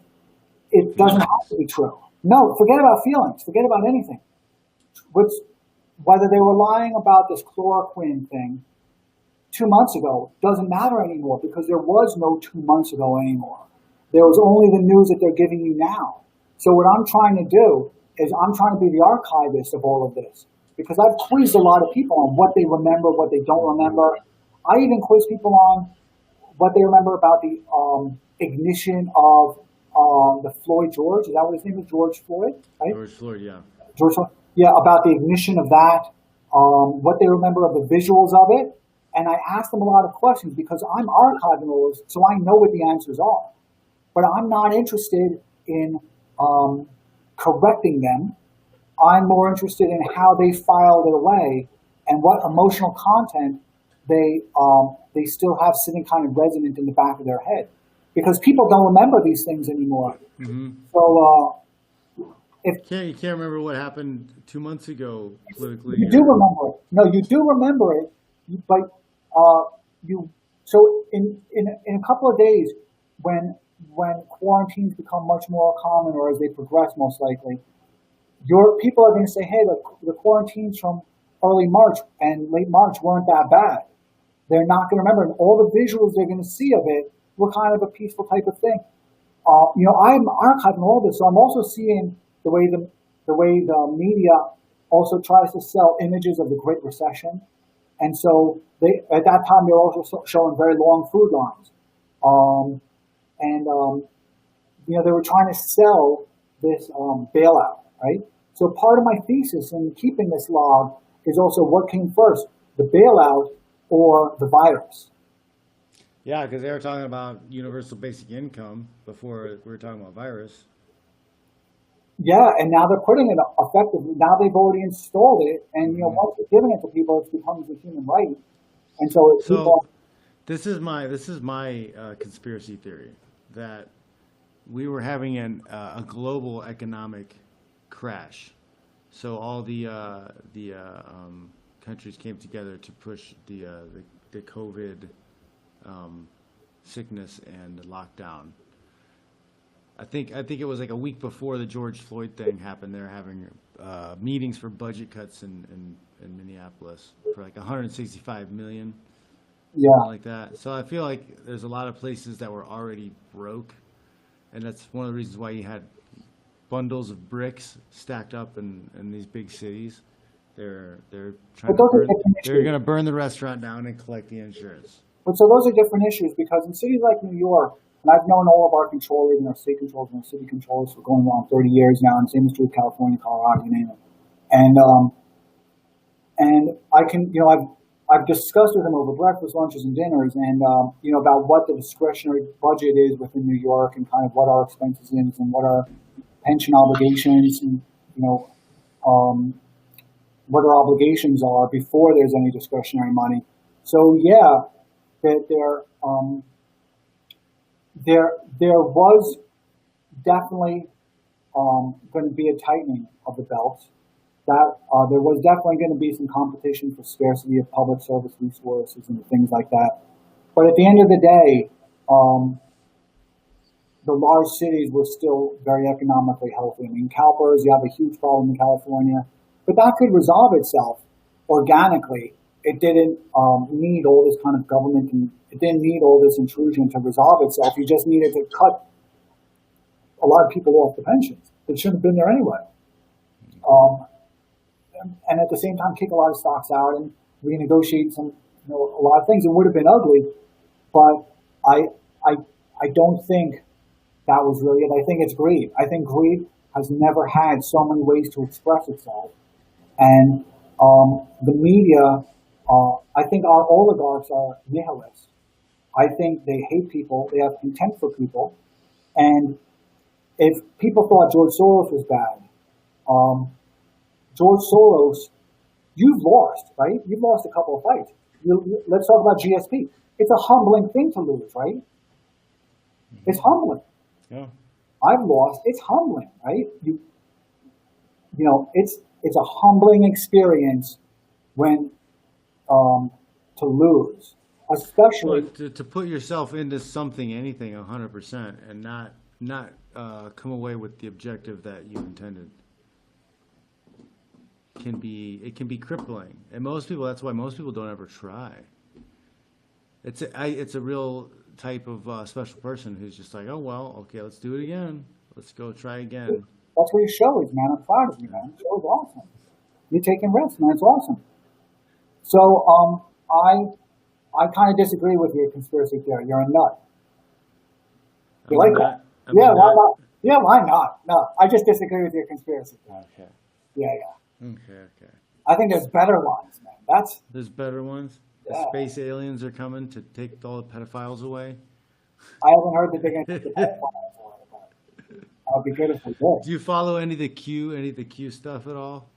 it doesn't have to be true. No, forget about feelings. Forget about anything. Whether they were lying about this chloroquine thing 2 months ago doesn't matter anymore because there was no 2 months ago anymore. There was only the news that they're giving you now. So what I'm trying to do is I'm trying to be the archivist of all of this because I've quizzed a lot of people on what they remember, what they don't remember. I even quiz people on what they remember about the ignition of the Floyd George. Is that what his name is? George Floyd, right? George Floyd, yeah. George Floyd. Yeah, about the ignition of that, what they remember of the visuals of it. And I asked them a lot of questions because I'm archiving those, so I know what the answers are. But I'm not interested in correcting them. I'm more interested in how they filed it away and what emotional content they still have sitting kind of resonant in the back of their head. Because people don't remember these things anymore. Mm-hmm. So you can't remember what happened 2 months ago politically. You do remember it. No, you do remember it, but so in a couple of days when quarantines become much more common or as they progress most likely, your people are going to say, hey, the quarantines from early March and late March weren't that bad. They're not going to remember, and all the visuals they're going to see of it were kind of a peaceful type of thing. I'm archiving all this, so I'm also seeing the way the media also tries to sell images of the Great Recession. And so at that time, they were also showing very long food lines. They were trying to sell this bailout, right? So part of my thesis in keeping this log is also what came first, the bailout or the virus. Yeah, because they were talking about universal basic income before we were talking about virus. Yeah, and now they're putting it effectively. Now they've already installed it, and once you're giving it to people, it becomes a human right. And so this is my conspiracy theory that we were having a global economic crash. So all the countries came together to push the COVID sickness and lockdown. I think it was like a week before the George Floyd thing happened. They're having meetings for budget cuts in Minneapolis for like 165 million, something like that. So I feel like there's a lot of places that were already broke, and that's one of the reasons why you had bundles of bricks stacked up in these big cities They're But trying to those are burn, different they're issues. going to burn the restaurant down and collect the insurance. But so those are different issues because in cities like New York, and I've known all of our controllers and our state controllers and our city controllers for going on 30 years now, and same is true of California, Colorado, you name it. And I can, I've discussed with them over breakfast, lunches, and dinners, and about what the discretionary budget is within New York, and kind of what our expenses is, and what our pension obligations, and what our obligations are before there's any discretionary money. So yeah, that there was definitely going to be a tightening of the belts. That there was definitely going to be some competition for scarcity of public service resources and things like that. But at the end of the day, the large cities were still very economically healthy. I mean, CalPERS, you have a huge problem in California, but that could resolve itself organically. It didn't need all this kind of government, and it didn't need all this intrusion to resolve itself. You just needed to cut a lot of people off the pensions. It shouldn't have been there anyway. And at the same time, kick a lot of stocks out and renegotiate a lot of things. It would have been ugly, but I don't think that was really it. I think it's greed. I think greed has never had so many ways to express itself. And the media, I think our oligarchs are nihilists. I think they hate people. They have contempt for people. And if people thought George Soros was bad, George Soros, you've lost, right? You've lost a couple of fights. Let's talk about GSP. It's a humbling thing to lose, right? It's humbling. Yeah. I've lost. It's humbling, right? It's a humbling experience when to lose, especially to put yourself into something, anything, 100%, and not come away with the objective that you intended. It can be crippling, and that's why most people don't ever try. It's a real type of special person who's just like, oh well, okay, let's do it again. Let's go try again. That's what your show is, man. I'm proud of you, man. The show is awesome. You're taking risks, man. It's awesome. So I kind of disagree with your conspiracy theory. You're a nut. You like that? Yeah, why not? Yeah, why not? No, I just disagree with your conspiracy theory. Okay. Yeah. Okay. I think there's better ones, man. There's better ones? Yeah. The space aliens are coming to take all the pedophiles away? I haven't heard that they're going to take the pedophiles away, but that would be good if they did. Do you follow any of the Q stuff at all?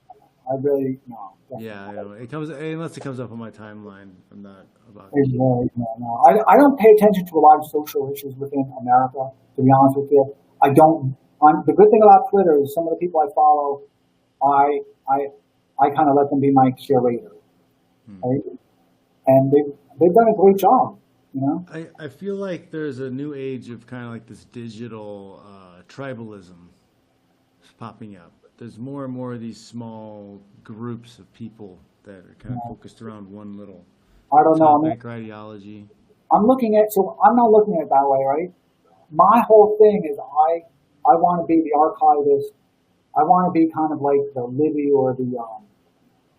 I really, no. Yeah, I know. It comes, unless it comes up on my timeline. I'm not about No. I don't pay attention to a lot of social issues within America, to be honest with you. I don't. The good thing about Twitter is some of the people I follow, I kind of let them be my curator, right? And they've done a great job, I feel like there's a new age of kind of like this digital tribalism popping up. There's more and more of these small groups of people that are kind of focused around one little I don't know. topic or ideology. I'm not looking at it that way, right? My whole thing is I want to be the archivist. I want to be kind of like the Libby or the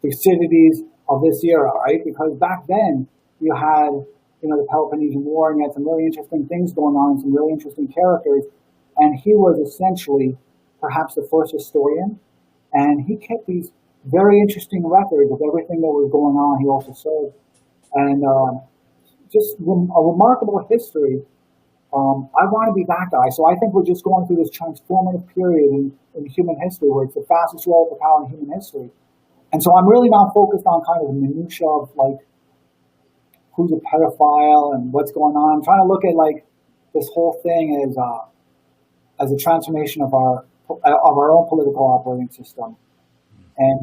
Thucydides of this era, right? Because back then you had, the Peloponnesian War, and you had some really interesting things going on, and some really interesting characters. And he was essentially perhaps the first historian, and he kept these very interesting records of everything that was going on. He also served, and just a remarkable history. I want to be that guy. So I think we're just going through this transformative period in human history where it's the fastest relative power in human history. And so I'm really not focused on kind of the minutia of like who's a pedophile and what's going on. I'm trying to look at like this whole thing as a transformation of our own political operating system and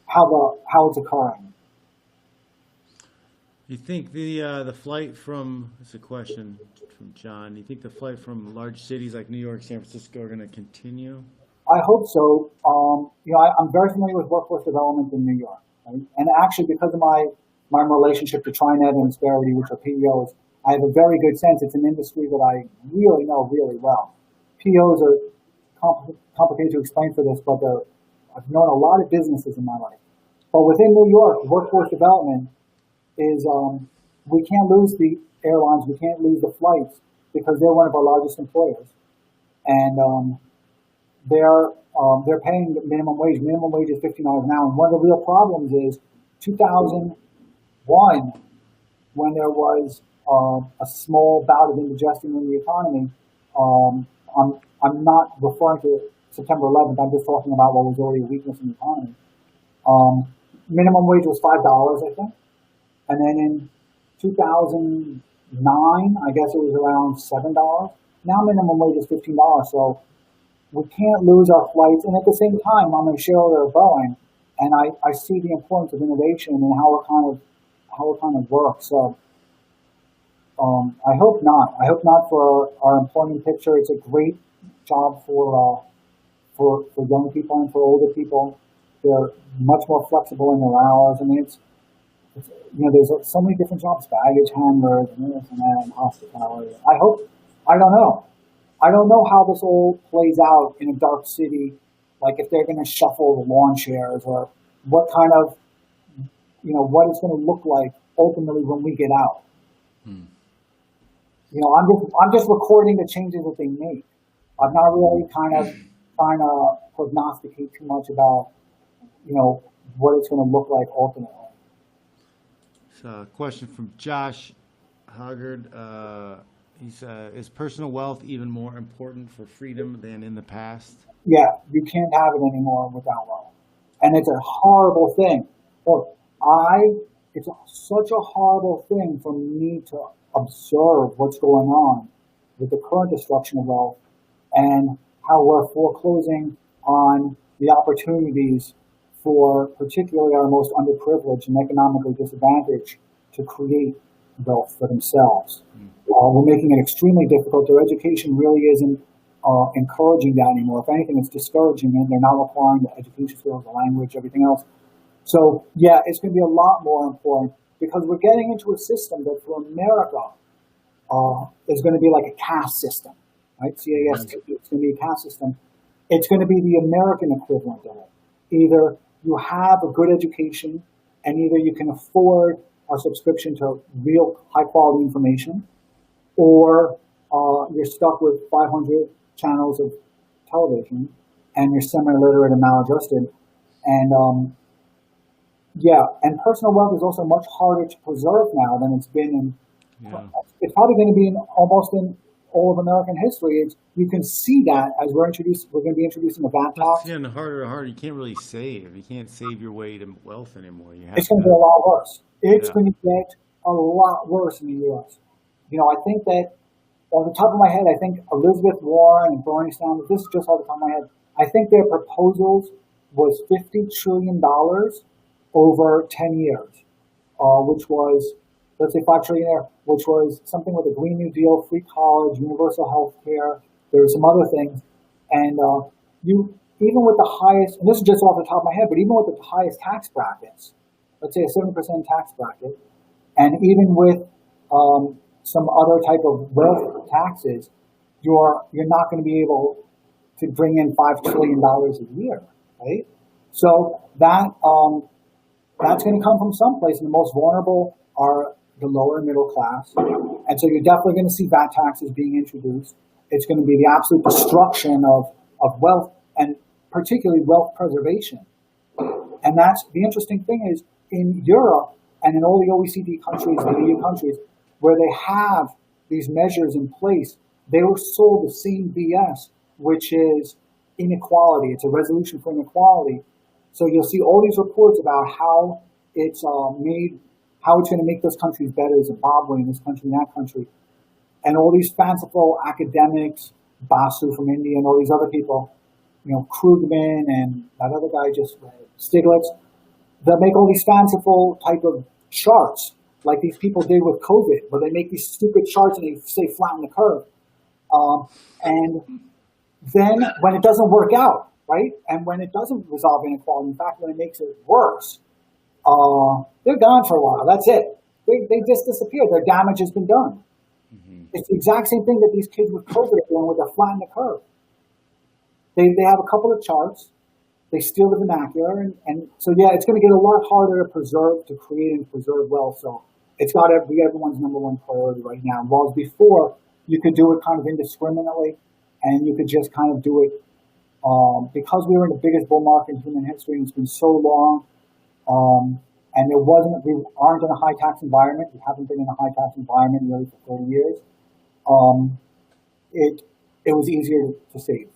how it's occurring. You think the flight from, it's a question from John, do you think the flight from large cities like New York, San Francisco are going to continue? I hope so. I'm very familiar with workforce development in New York, right? And actually because of my relationship to TriNet and Insperity, which are PEOs, I have a very good sense. It's an industry that I really know really well. PEOs are complicated to explain for this, but I've known a lot of businesses in my life. But within New York, workforce development is, we can't lose the airlines, we can't lose the flights because they're one of our largest employers. And they're paying the minimum wage. Minimum wage is $15 an hour. And one of the real problems is 2001, when there was a small bout of indigestion in the economy. I'm not referring to September 11th. I'm just talking about what was already a weakness in the economy. Minimum wage was $5, I think. And then in 2009, I guess it was around $7. Now minimum wage is $15. So we can't lose our flights. And at the same time, I'm a shareholder of Boeing, and I see the importance of innovation and how it kind of works. So I hope not. I hope not for our employment picture. It's a great job for young people and for older people. They're much more flexible in their hours. I mean, it's there's so many different jobs: baggage handlers and this and that, and hospitality. I don't know how this all plays out in a dark city. Like if they're going to shuffle the lawn chairs, or what kind of, what it's going to look like ultimately when we get out. I'm just recording the changes that they make. I'm not really kind of trying to prognosticate too much about, what it's going to look like ultimately. So, a question from Josh Hoggard. He said, is personal wealth even more important for freedom than in the past? Yeah, you can't have it anymore without wealth. And it's a horrible thing. Look, it's such a horrible thing for me to observe what's going on with the current destruction of wealth and how we're foreclosing on the opportunities for particularly our most underprivileged and economically disadvantaged to create wealth for themselves. We're making it extremely difficult. Their education really isn't encouraging that anymore. If anything, it's discouraging it. They're not requiring the education skills, the language, everything else. So, yeah, it's going to be a lot more important because we're getting into a system that for America is going to be like a caste system, right? CAST, it's going to be a caste system. It's going to be the American equivalent of it. Either you have a good education and either you can afford a subscription to real high quality information, or you're stuck with 500 channels of television and you're semi-literate and maladjusted. And and personal wealth is also much harder to preserve now than it's been in. Yeah. It's probably going to be almost in all of American history. You can see that as we're going to be introducing a VAT tax. It's getting harder and harder. You can't really save. You can't save your way to wealth anymore. It's going to get a lot worse. It's going to get a lot worse in the U.S. I think that off the top of my head, I think Elizabeth Warren and Bernie Sanders, this is just off the top of my head, I think their proposals was $50 trillion over 10 years, which was, let's say $5 trillion there, which was something with a Green New Deal, free college, universal health care. There were some other things. And even with the highest, and this is just off the top of my head, but even with the highest tax brackets, let's say a 7% tax bracket, and even with some other type of wealth taxes, you're not going to be able to bring in $5 trillion a year, right? So that's going to come from someplace, and the most vulnerable are the lower and middle class. And so you're definitely going to see VAT taxes being introduced. It's going to be the absolute destruction of wealth, and particularly wealth preservation. And that's the interesting thing is in Europe and in all the OECD countries, the EU countries, where they have these measures in place, they were sold the same BS, which is inequality. It's a resolution for inequality. So you'll see all these reports about how it's how it's going to make those countries better, Zimbabwe and this country and that country. And all these fanciful academics, Basu from India and all these other people, Krugman and that other guy Stiglitz, they'll make all these fanciful type of charts like these people did with COVID, where they make these stupid charts and they say flatten the curve. And then when it doesn't work out, right? And when it doesn't resolve inequality, in fact, when it makes it worse, they're gone for a while. That's it. They just disappear. Their damage has been done. Mm-hmm. It's the exact same thing that these kids with COVID are doing with the flatten the curve. They have a couple of charts. They steal the vernacular, and so yeah, it's going to get a lot harder to create and preserve wealth. So it's got to be everyone's number one priority right now. While before you could do it kind of indiscriminately, and you could just kind of do it because we were in the biggest bull market in human history, and it's been so long. And we aren't in a high tax environment. We haven't been in a high tax environment really for 30 years. It was easier to save,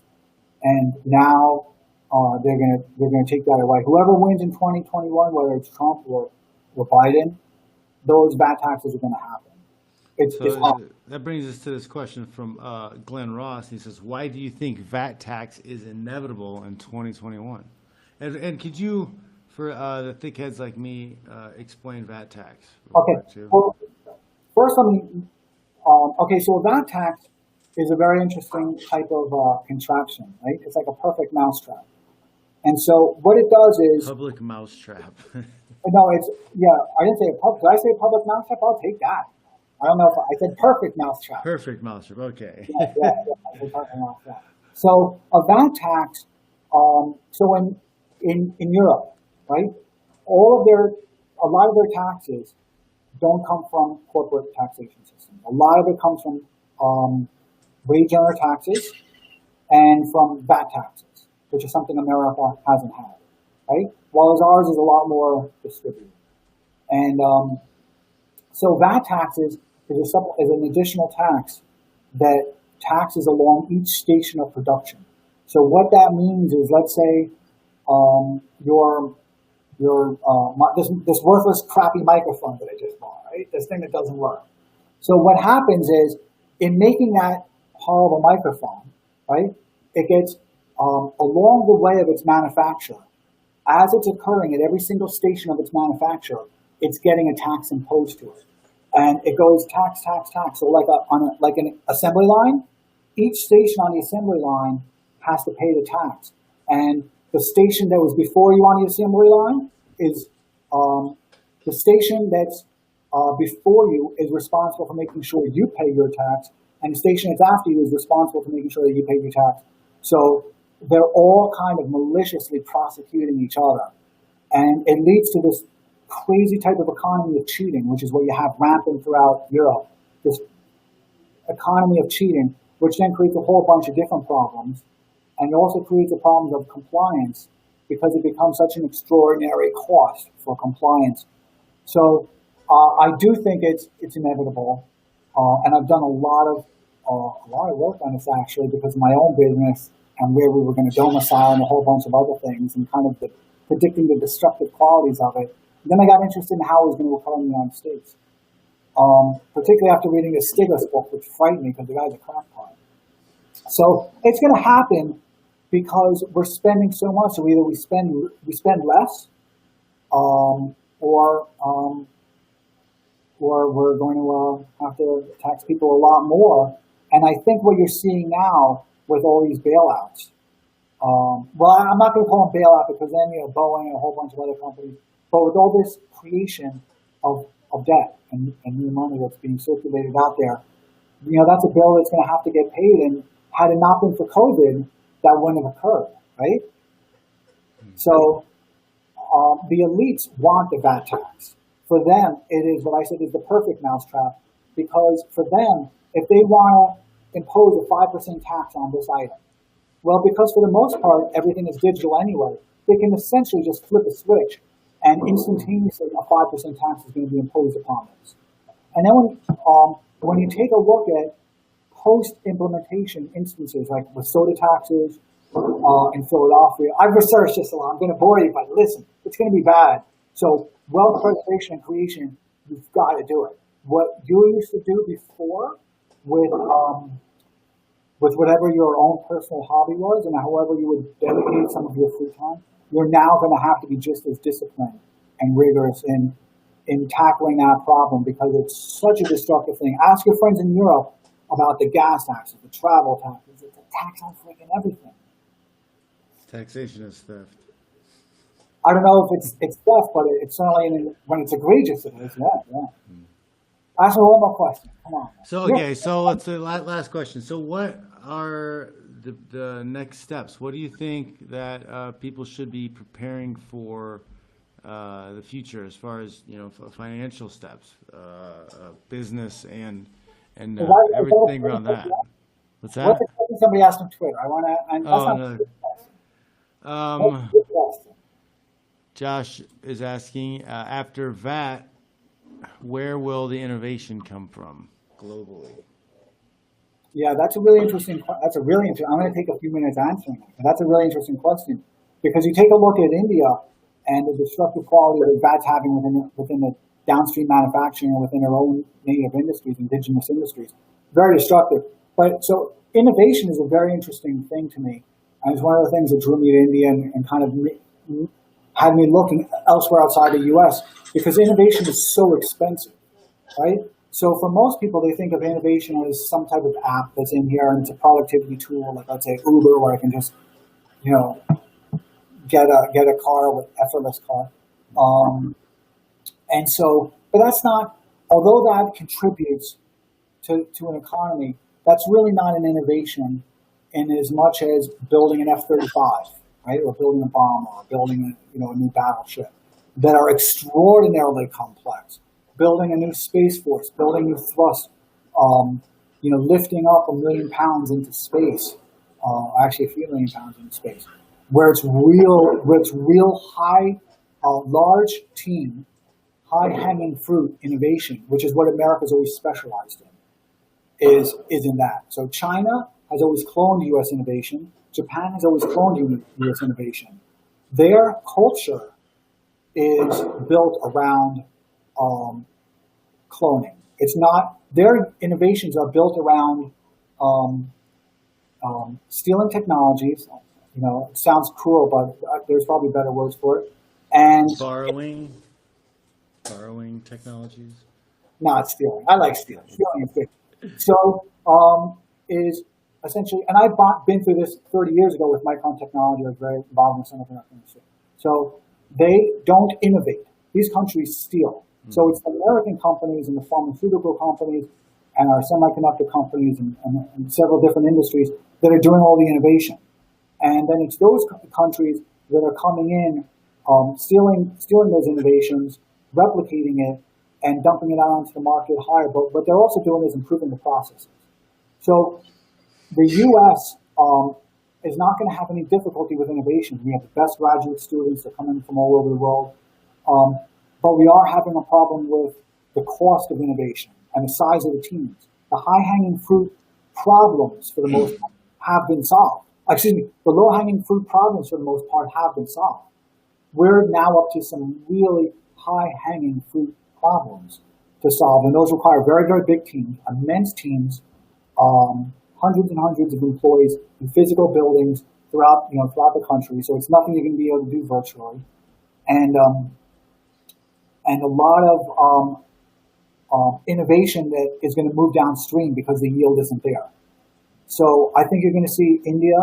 and now they're gonna take that away. Whoever wins in 2021, whether it's Trump or Biden, those VAT taxes are going to happen. That brings us to this question from Glenn Ross. He says, "Why do you think VAT tax is inevitable in 2021?" And could you, for the thickheads like me, explain VAT tax? Okay. Well, first, okay. So a VAT tax is a very interesting type of contraption, right? It's like a perfect mousetrap. And so what it does is public mousetrap. No, I didn't say public. Did I say public mousetrap? I'll take that. I don't know if I said perfect mousetrap. Perfect mousetrap. Okay. Yeah, I said perfect mousetrap. So a VAT tax. So in Europe, right? A lot of their taxes don't come from corporate taxation systems. A lot of it comes from wage earner taxes and from VAT taxes, which is something America hasn't had, right? While ours is a lot more distributed. And so VAT taxes is an additional tax that taxes along each station of production. So what that means is, let's say this worthless, crappy microphone that I just bought, right? This thing that doesn't work. So what happens is, in making that horrible microphone, right, it gets along the way of its manufacture. As it's occurring at every single station of its manufacture, it's getting a tax imposed to it, and it goes tax, tax, tax. So like an assembly line, each station on the assembly line has to pay the tax, and the station that was before you on the assembly line is the station that's before you is responsible for making sure you pay your tax, and the station that's after you is responsible for making sure that you pay your tax. So they're all kind of maliciously prosecuting each other, and it leads to this crazy type of economy of cheating, which is what you have rampant throughout Europe. This economy of cheating, which then creates a whole bunch of different problems, and it also creates a problem of compliance because it becomes such an extraordinary cost for compliance. So I do think it's inevitable, and I've done a lot of work on this actually because of my own business and where we were going to domicile and a whole bunch of other things, and kind of predicting the destructive qualities of it. And then I got interested in how it was going to occur in the United States, particularly after reading the Stiglitz book, which frightened me because the guy's a crackpot. So it's going to happen because we're spending so much. So either we spend less, or we're going to have to tax people a lot more. And I think what you're seeing now with all these bailouts, well, I'm not going to call them bailout because then Boeing and a whole bunch of other companies, but with all this creation of debt and new money that's being circulated out there, that's a bill that's going to have to get paid. And had it not been for COVID, that wouldn't have occurred, right? So the elites want the VAT tax. For them, it is what I said is the perfect mousetrap, because for them, if they want to impose a 5% tax on this item, well, because for the most part, everything is digital anyway, they can essentially just flip a switch and instantaneously a 5% tax is going to be imposed upon this. And then when you take a look at post-implementation instances, like with soda taxes in Philadelphia, I've researched this a lot. I'm going to bore you, but listen, it's going to be bad. So wealth preservation and creation, you've got to do it. What you used to do before with whatever your own personal hobby was and however you would dedicate some of your free time, you're now going to have to be just as disciplined and rigorous in tackling that problem because it's such a destructive thing. Ask your friends in Europe about the gas taxes, the travel taxes. It's a tax on freaking everything. Taxation is theft. I don't know if it's theft, but it's certainly when it's egregious, it is. Yeah. Ask me one more question. Come on. So, okay, so let's do last question. So what are the next steps? What do you think that people should be preparing for the future, as far as financial steps, business, and everything around that? What's that? What's the question somebody asked on Twitter? I want to. That's not a good question. That's a good question. Josh is asking, after VAT, where will the innovation come from globally? Yeah, that's a really interesting. That's a really interesting. I'm going to take a few minutes answering that. That's a really interesting question, because you take a look at India and the destructive quality that that's having within the downstream manufacturing and within their own native industries, indigenous industries, very destructive. But so innovation is a very interesting thing to me, and it's one of the things that drew me to India and kind of had me looking elsewhere outside the U.S. because innovation is so expensive, right? So for most people, they think of innovation as some type of app that's in here and it's a productivity tool, like let's say Uber, where I can just, get a car with effortless car. And so, but that's not, although that contributes to an economy, that's really not an innovation in as much as building an F-35, right? Or building a bomber, or building a new battleship that are extraordinarily complex. Building a new space force, building new thrust, lifting up 1 million pounds into space, actually a few million pounds into space, where it's real high, large team, high hanging fruit innovation, which is what America's always specialized in, is in that. So China has always cloned U.S. innovation. Japan has always cloned U.S. innovation. Their culture is built around cloning. It's not, their innovations are built around stealing technologies. It sounds cruel, but there's probably better words for it. And borrowing technologies. Not stealing. I like stealing. Stealing is good. So is essentially, and I've been through this 30 years ago with Micron Technology. I was very involved in the semiconductor industry. So they don't innovate. These countries steal. So it's the American companies and the pharmaceutical companies and our semiconductor companies and several different industries that are doing all the innovation. And then it's those countries that are coming in, stealing those innovations, replicating it, and dumping it out onto the market higher. But what they're also doing is improving the processes. So the U.S. Is not going to have any difficulty with innovation. We have the best graduate students that come in from all over the world. But we are having a problem with the cost of innovation and the size of the teams. The high-hanging fruit problems, for the most part, have been solved. The low-hanging fruit problems, for the most part, have been solved. We're now up to some really high-hanging fruit problems to solve, and those require very, very big teams, immense teams, hundreds and hundreds of employees in physical buildings throughout the country. So it's nothing you're going to be able to do virtually, and a lot of innovation that is going to move downstream because the yield isn't there. So I think you're going to see India.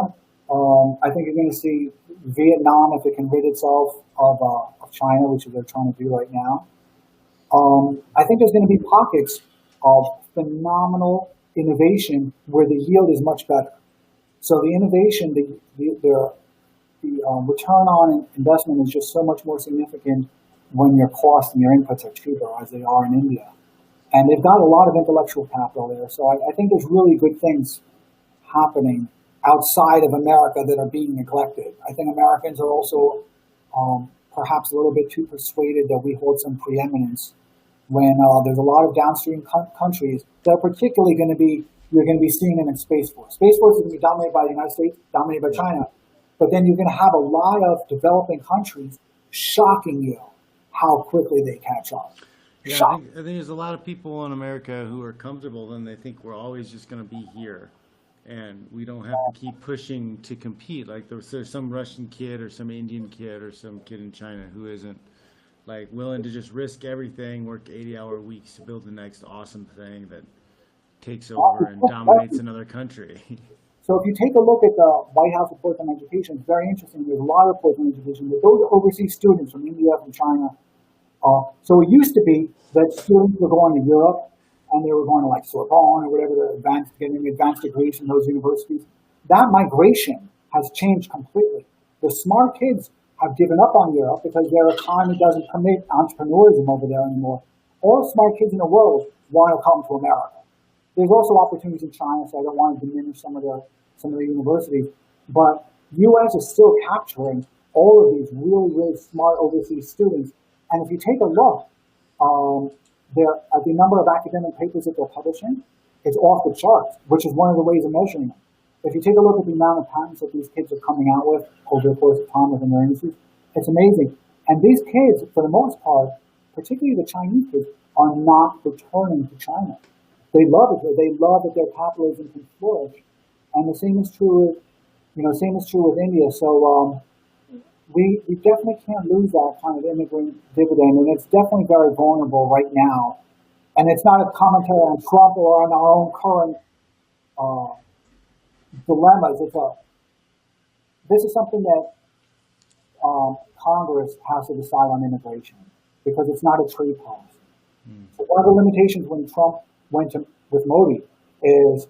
I think you're going to see Vietnam, if it can rid itself of China, which they're trying to do right now. I think there's going to be pockets of phenomenal innovation where the yield is much better. So the innovation, the return on investment is just so much more significant when your costs and your inputs are cheaper, as they are in India. And they've got a lot of intellectual capital there. So I think there's really good things happening outside of America that are being neglected. I think Americans are also perhaps a little bit too persuaded that we hold some preeminence when there's a lot of downstream countries that are particularly you're going to be seeing them in Space Force. Space Force is going to be dominated by the United States, dominated by China, but then you're going to have a lot of developing countries shocking you how quickly they catch up. Yeah, I think there's a lot of people in America who are comfortable and they think we're always just going to be here and we don't have to keep pushing to compete. Like there's some Russian kid or some Indian kid or some kid in China who isn't like willing to just risk everything, work 80-hour weeks to build the next awesome thing that takes over and dominates another country. So if you take a look at the White House reports on education, it's very interesting. There's a lot of reports on education. But those are overseas students from India, from China. So it used to be that students were going to Europe and they were going to like Sorbonne or whatever, getting advanced degrees from those universities. that migration has changed completely. The smart kids have given up on Europe because their economy doesn't permit entrepreneurism over there anymore. All the smart kids in the world want to come to America. There's also opportunities in China, so I don't want to diminish some of the universities. But U.S. is still capturing all of these really, really smart overseas students. And if you take a look, the number of academic papers that they're publishing, it's off the charts, which is one of the ways of measuring them. If you take a look at the amount of patents that these kids are coming out with over the course of time within their industries, it's amazing. And these kids, for the most part, particularly the Chinese kids, are not returning to China. They love it here. They love that their capitalism can flourish. And the same is true with India. So we definitely can't lose that kind of immigrant dividend, and it's definitely very vulnerable right now. And it's not a commentary on Trump or on our own current dilemmas. This is something that Congress has to decide on immigration because it's not a trade policy. So one of the limitations when Trump with Modi is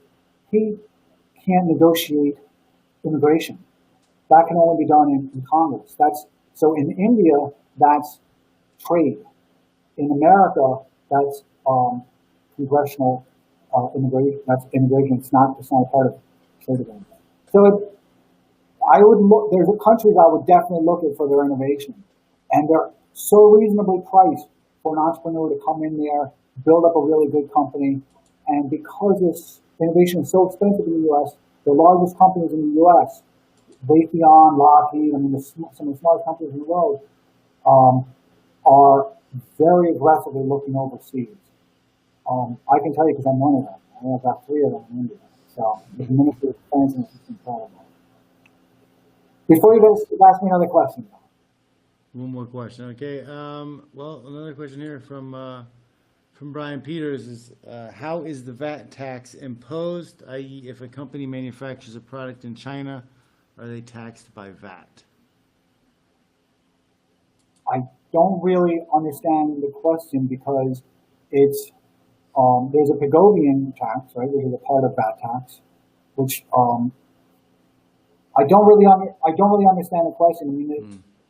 he can't negotiate immigration. That can only be done in Congress. So in India, that's trade. In America, that's congressional immigration. That's immigration. It's not a part of trade agreement. So I would look. There's countries I would definitely look at for their innovation, and they're so reasonably priced for an entrepreneur to come in there, build up a really good company, and because this innovation is so expensive in the U.S., the largest companies in the U.S. Raytheon, Lockheed, some of the smartest companies in the world are very aggressively looking overseas. I can tell you because I'm one of them. I have about 3 of them in India. So the Ministry of Defense is incredible. Before you guys ask me another question. One more question. Okay. Well, another question here from Brian Peters is, how is the VAT tax imposed? I.e., if a company manufactures a product in China, are they taxed by VAT? I don't really understand the question because it's there's a Pagovian tax, right, which is a part of VAT tax, which I don't really understand the question. I mean,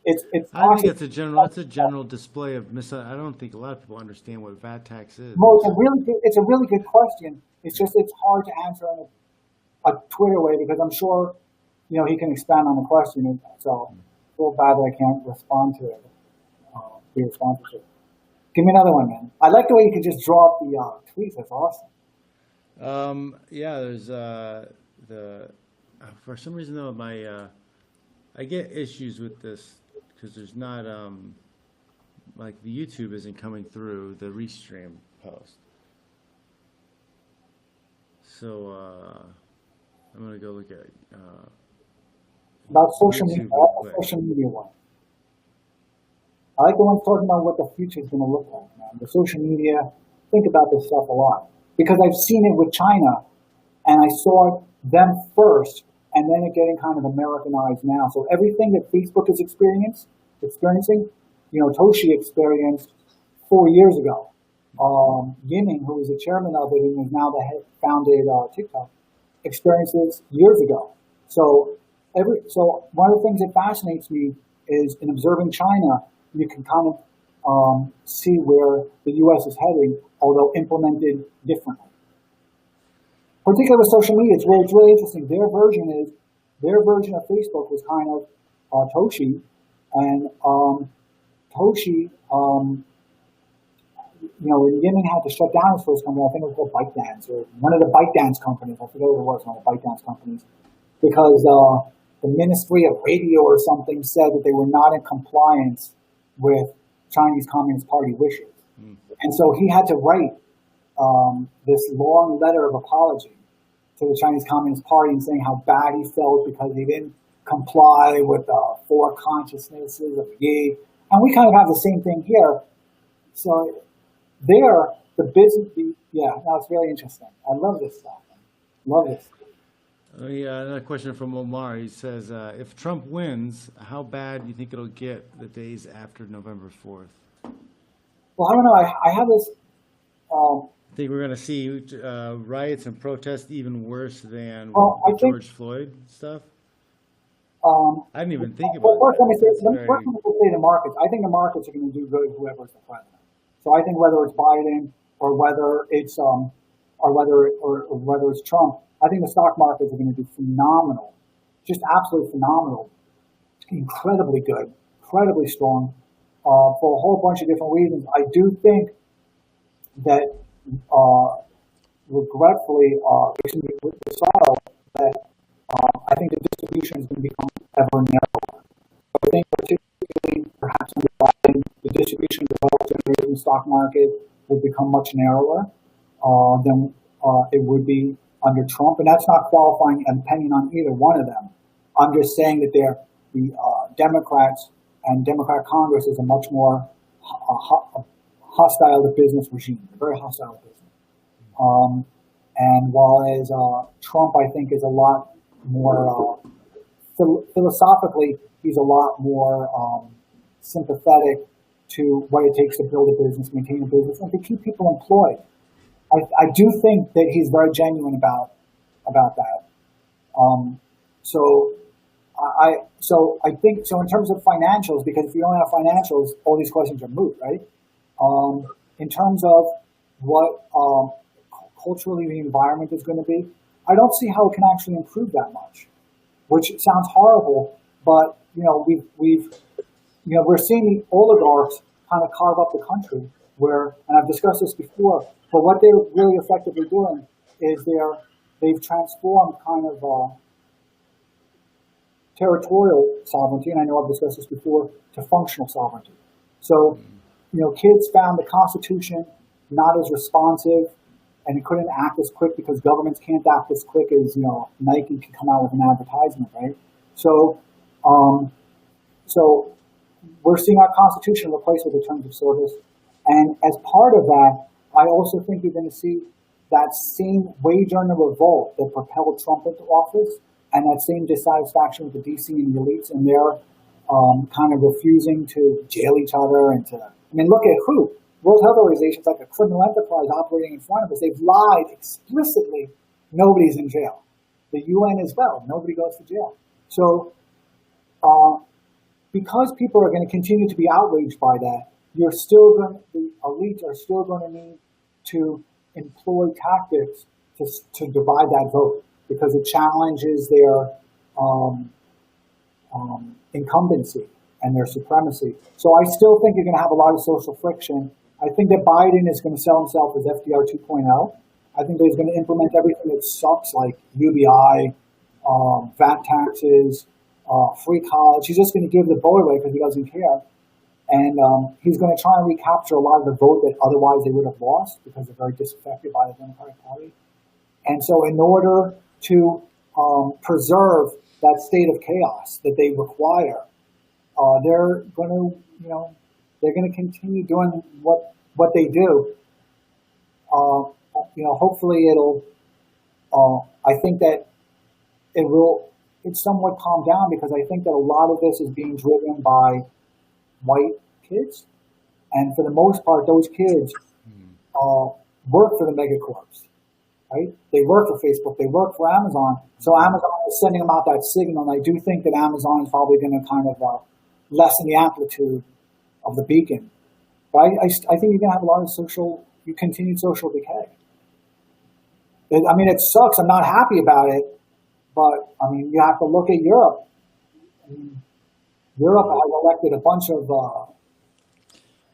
it's. I think that's a general display of I don't think a lot of people understand what VAT tax is. Well, it's a really good question. It's just it's hard to answer in a Twitter way because I'm sure he can expand on the question. So I feel bad that I can't respond to it. Be responsive to it. Give me another one, man. I like the way you can just draw up the tweets. That's awesome. Yeah, there's for some reason though I get issues with this because there's not like the YouTube isn't coming through the restream post. So I'm gonna go look at about social media. Social media one. I like the ones talking about what the future is going to look like, man. The social media, think about this stuff a lot. Because I've seen it with China, and I saw them first, and then it getting kind of Americanized now. So everything that Facebook is experiencing, Toshi experienced 4 years ago. Yiming, who was the chairman of it and is now the head, founded TikTok, experienced this years ago. So one of the things that fascinates me is in observing China, you can kind of see where the U.S. is heading, although implemented differently. Particularly with social media, it's really interesting. Their version of Facebook was kind of Toshi, and Toshi, when Yiming had to shut down his first company, I think it was called ByteDance, or one of the ByteDance companies, I forget what it was, one of the ByteDance companies, because the Ministry of Radio or something said that they were not in compliance with Chinese Communist Party wishes. And so he had to write this long letter of apology to the Chinese Communist Party and saying how bad he felt because he didn't comply with the 4 consciousnesses of Yi. And we kind of have the same thing here. So there, it's very interesting. I love this stuff. Love this. Another question from Omar. He says, if Trump wins, how bad do you think it'll get the days after November 4th? Well, I don't know. I have this think we're going to see riots and protests even worse than Well, I the think, George Floyd stuff? um, I didn't even think well, about first that. let me say, That's very, the markets. I think the markets are going to do good whoever's the president. So I think whether it's Biden or whether it's whether it's Trump, I think the stock markets are going to do phenomenal, just absolutely phenomenal, incredibly good, incredibly strong, for a whole bunch of different reasons. I do think that, regretfully, with the sorrow, that I think the distribution is going to become ever narrower. I think particularly perhaps under Biden, the distribution of the wealth generated in the stock market will become much narrower than it would be under Trump. And that's not qualifying and depending on either one of them. I'm just saying that the Democrats and Democrat Congress is a much more hostile to business regime, a very hostile to business. And while as Trump, I think, is a lot more philosophically, he's a lot more sympathetic to what it takes to build a business, maintain a business, and to keep people employed. I do think that he's very genuine about that. So I think so in terms of financials, because if you don't have financials, all these questions are moot, right? In terms of what culturally the environment is going to be, I don't see how it can actually improve that much, which sounds horrible, but we're seeing the oligarchs kind of carve up the country where, and I've discussed this before, but what they're really effectively doing is they've transformed kind of territorial sovereignty, and I know I've discussed this before, to functional sovereignty. So, kids found the Constitution not as responsive, and it couldn't act as quick because governments can't act as quick as Nike can come out with an advertisement, right? So, so we're seeing our Constitution replaced with the terms of service, and as part of that, I also think you're going to see that same wage earner revolt that propelled Trump into office, and that same dissatisfaction with the DC and the elites, and their kind of refusing to jail each other and to, look at who. World Health Organization is like a criminal enterprise operating in front of us. They've lied explicitly. Nobody's in jail. The UN as well. Nobody goes to jail. So because people are going to continue to be outraged by that, the elites are still going to need to employ tactics to divide that vote because it challenges their incumbency and their supremacy. So I still think you're going to have a lot of social friction. I think that Biden is going to sell himself as FDR 2.0. I think that he's going to implement everything that sucks, like UBI, VAT taxes, free college. He's just going to give the vote away because he doesn't care. And he's going to try and recapture a lot of the vote that otherwise they would have lost because they're very disaffected by the Democratic Party. And so in order to preserve that state of chaos that they require, they're going to continue doing what they do. Hopefully I think that it's somewhat calmed down because I think that a lot of this is being driven by white kids. And for the most part, those kids work for the megacorps, right? They work for Facebook, they work for Amazon. So Amazon is sending them out that signal. And I do think that Amazon is probably going to kind of lessen the amplitude of the beacon. But I think you're going to have a lot of continued social decay. It sucks. I'm not happy about it. But, you have to look at Europe. Europe has elected a bunch of...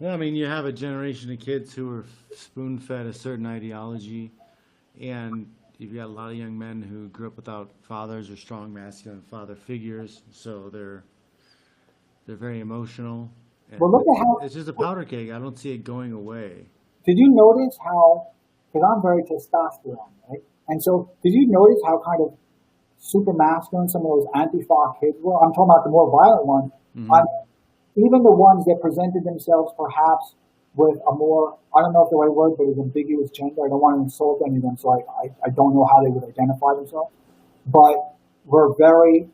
you have a generation of kids who are spoon-fed a certain ideology, and you've got a lot of young men who grew up without fathers or strong masculine father figures, so they're very emotional. Well, look at how... It's just a powder keg. I don't see it going away. Did you notice how... Because I'm very testosterone, right? And so, did you notice how kind of super masculine some of those Antifa kids were? I'm talking about the more violent ones. Mm-hmm. Even the ones that presented themselves perhaps with a more, I don't know if the right word, but an ambiguous gender. I don't want to insult any of them, so I don't know how they would identify themselves. But we're very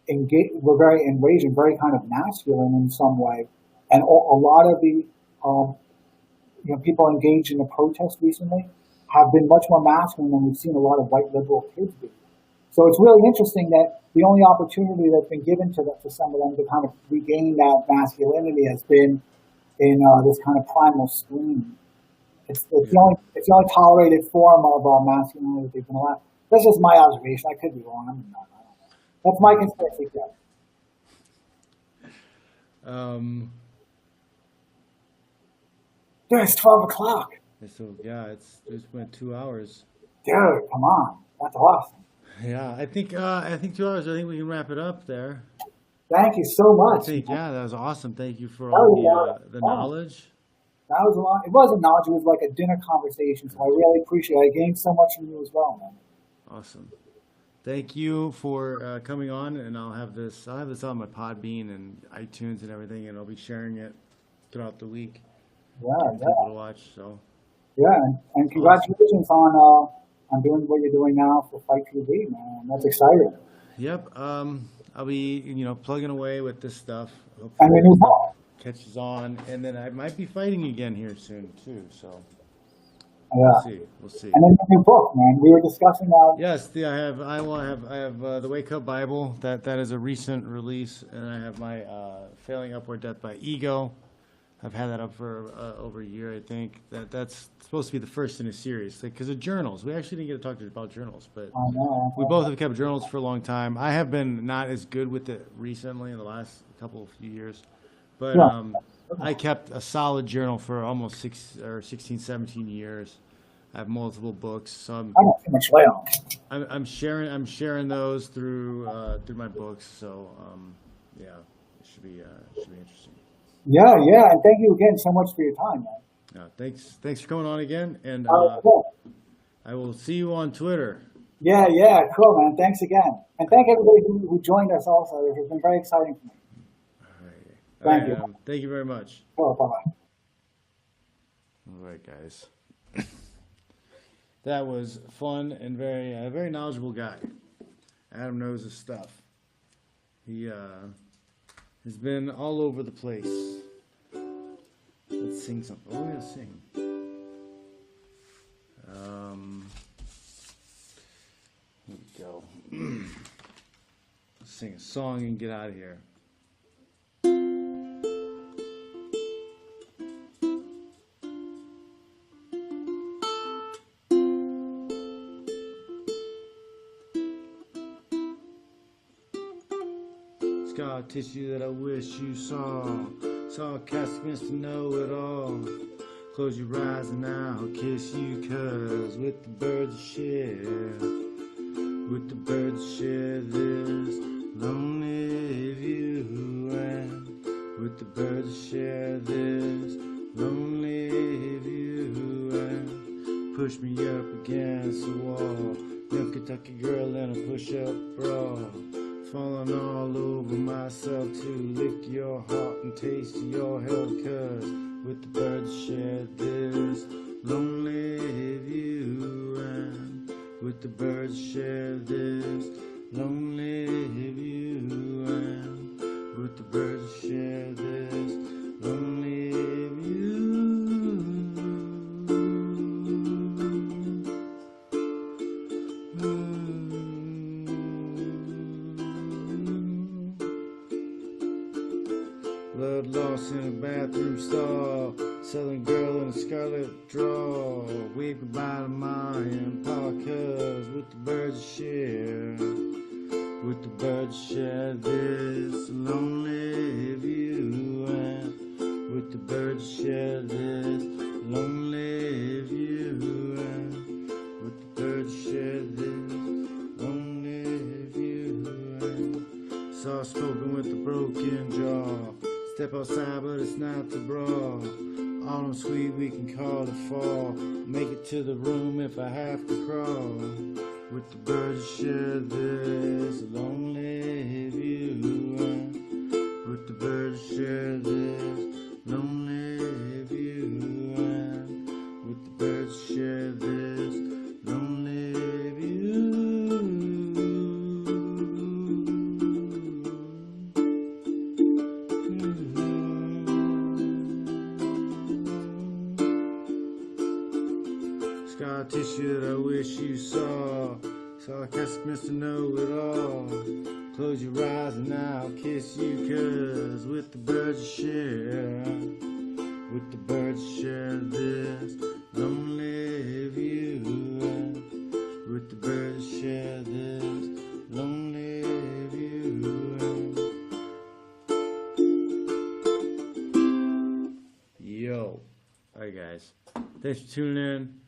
we're very enraged and very kind of masculine in some way. And a lot of the people engaged in the protest recently have been much more masculine than we've seen a lot of white liberal kids be. So it's really interesting that the only opportunity that's been given to some of them to kind of regain that masculinity has been in this kind of primal scream. It's the only tolerated form of masculinity they've been allowed. That's just my observation. I could be wrong. I don't know. That's my conspiracy theory. Dude, it's 12 o'clock. So yeah, it's been 2 hours. Dude, come on. That's awesome. Yeah, I think 2 hours. I think we can wrap it up there. Thank you so much. Yeah, that was awesome. Thank you for all the knowledge. That was a lot. It wasn't knowledge. It was like a dinner conversation. So I really appreciate it. I gained so much from you as well, man. Awesome. Thank you for coming on, and I'll have this on my Podbean and iTunes and everything, and I'll be sharing it throughout the week. Yeah, people to watch. So. Yeah, and congratulations on doing what you're doing now for Fight TV, man. That's exciting. Yep. I'll be plugging away with this stuff. And the new book catches on, and then I might be fighting again here soon too. So. Yeah. We'll see. And then the new book, man. We were discussing that. Yes, I have the Wake Up Bible. That is a recent release, and I have my Failing Upward Death by Ego. I've had that up for over a year, I think. That's supposed to be the first in a series, because of journals. We actually didn't get to talk about journals, but we both have kept journals for a long time. I have been not as good with it recently in the last few years, but I kept a solid journal for almost 16, 17 years. I have multiple books, so I'm sharing those through my books. So yeah, it should be interesting. Yeah, and thank you again so much for your time, man. Thanks for coming on again, and cool. I will see you on Twitter. Yeah, cool, man. Thanks again, and thank everybody who joined us. Also, it has been very exciting for me. Thank you. Thank you very much. Oh, bye-bye. All right, guys. That was fun and very knowledgeable guy. Adam knows his stuff. He has been all over the place. Let's sing something. Oh, we're gonna sing. Here we go. Let's sing a song and get out of here. Scar tissue that I wish you saw. Sarcastic Mr. Know-It-All. Close your eyes and I'll kiss you, 'cause with the birds share, with the birds share this lonely view, and with the birds share this lonely view, and push me up against the wall. No Kentucky girl in a push-up bra. Falling all over myself to lick your heart and taste your hell, 'cause with the birds share this lonely view, and with the birds share this lonely view, and with the birds share this lonely view. Blood lost in a bathroom stall. Southern girl in a scarlet draw. Wave goodbye to my empire, 'cause with the birds share, with the birds share this lonely view, and with the birds share this lonely view, and with the birds share this lonely view, and soft spoken with a broken jaw. Step outside, but it's not the bra. Autumn sweet, we can call it fall. Make it to the room if I have to crawl. With the birds share this lonely view, and with the birds share this lonely view, and with the birds share this lonely view. Mr. Know-It-All. Close your eyes and I'll kiss you, 'cause with the birds you share, with the birds you share this lonely view. With the birds you share this lonely view. Yo. Alright guys. Thanks for tuning in.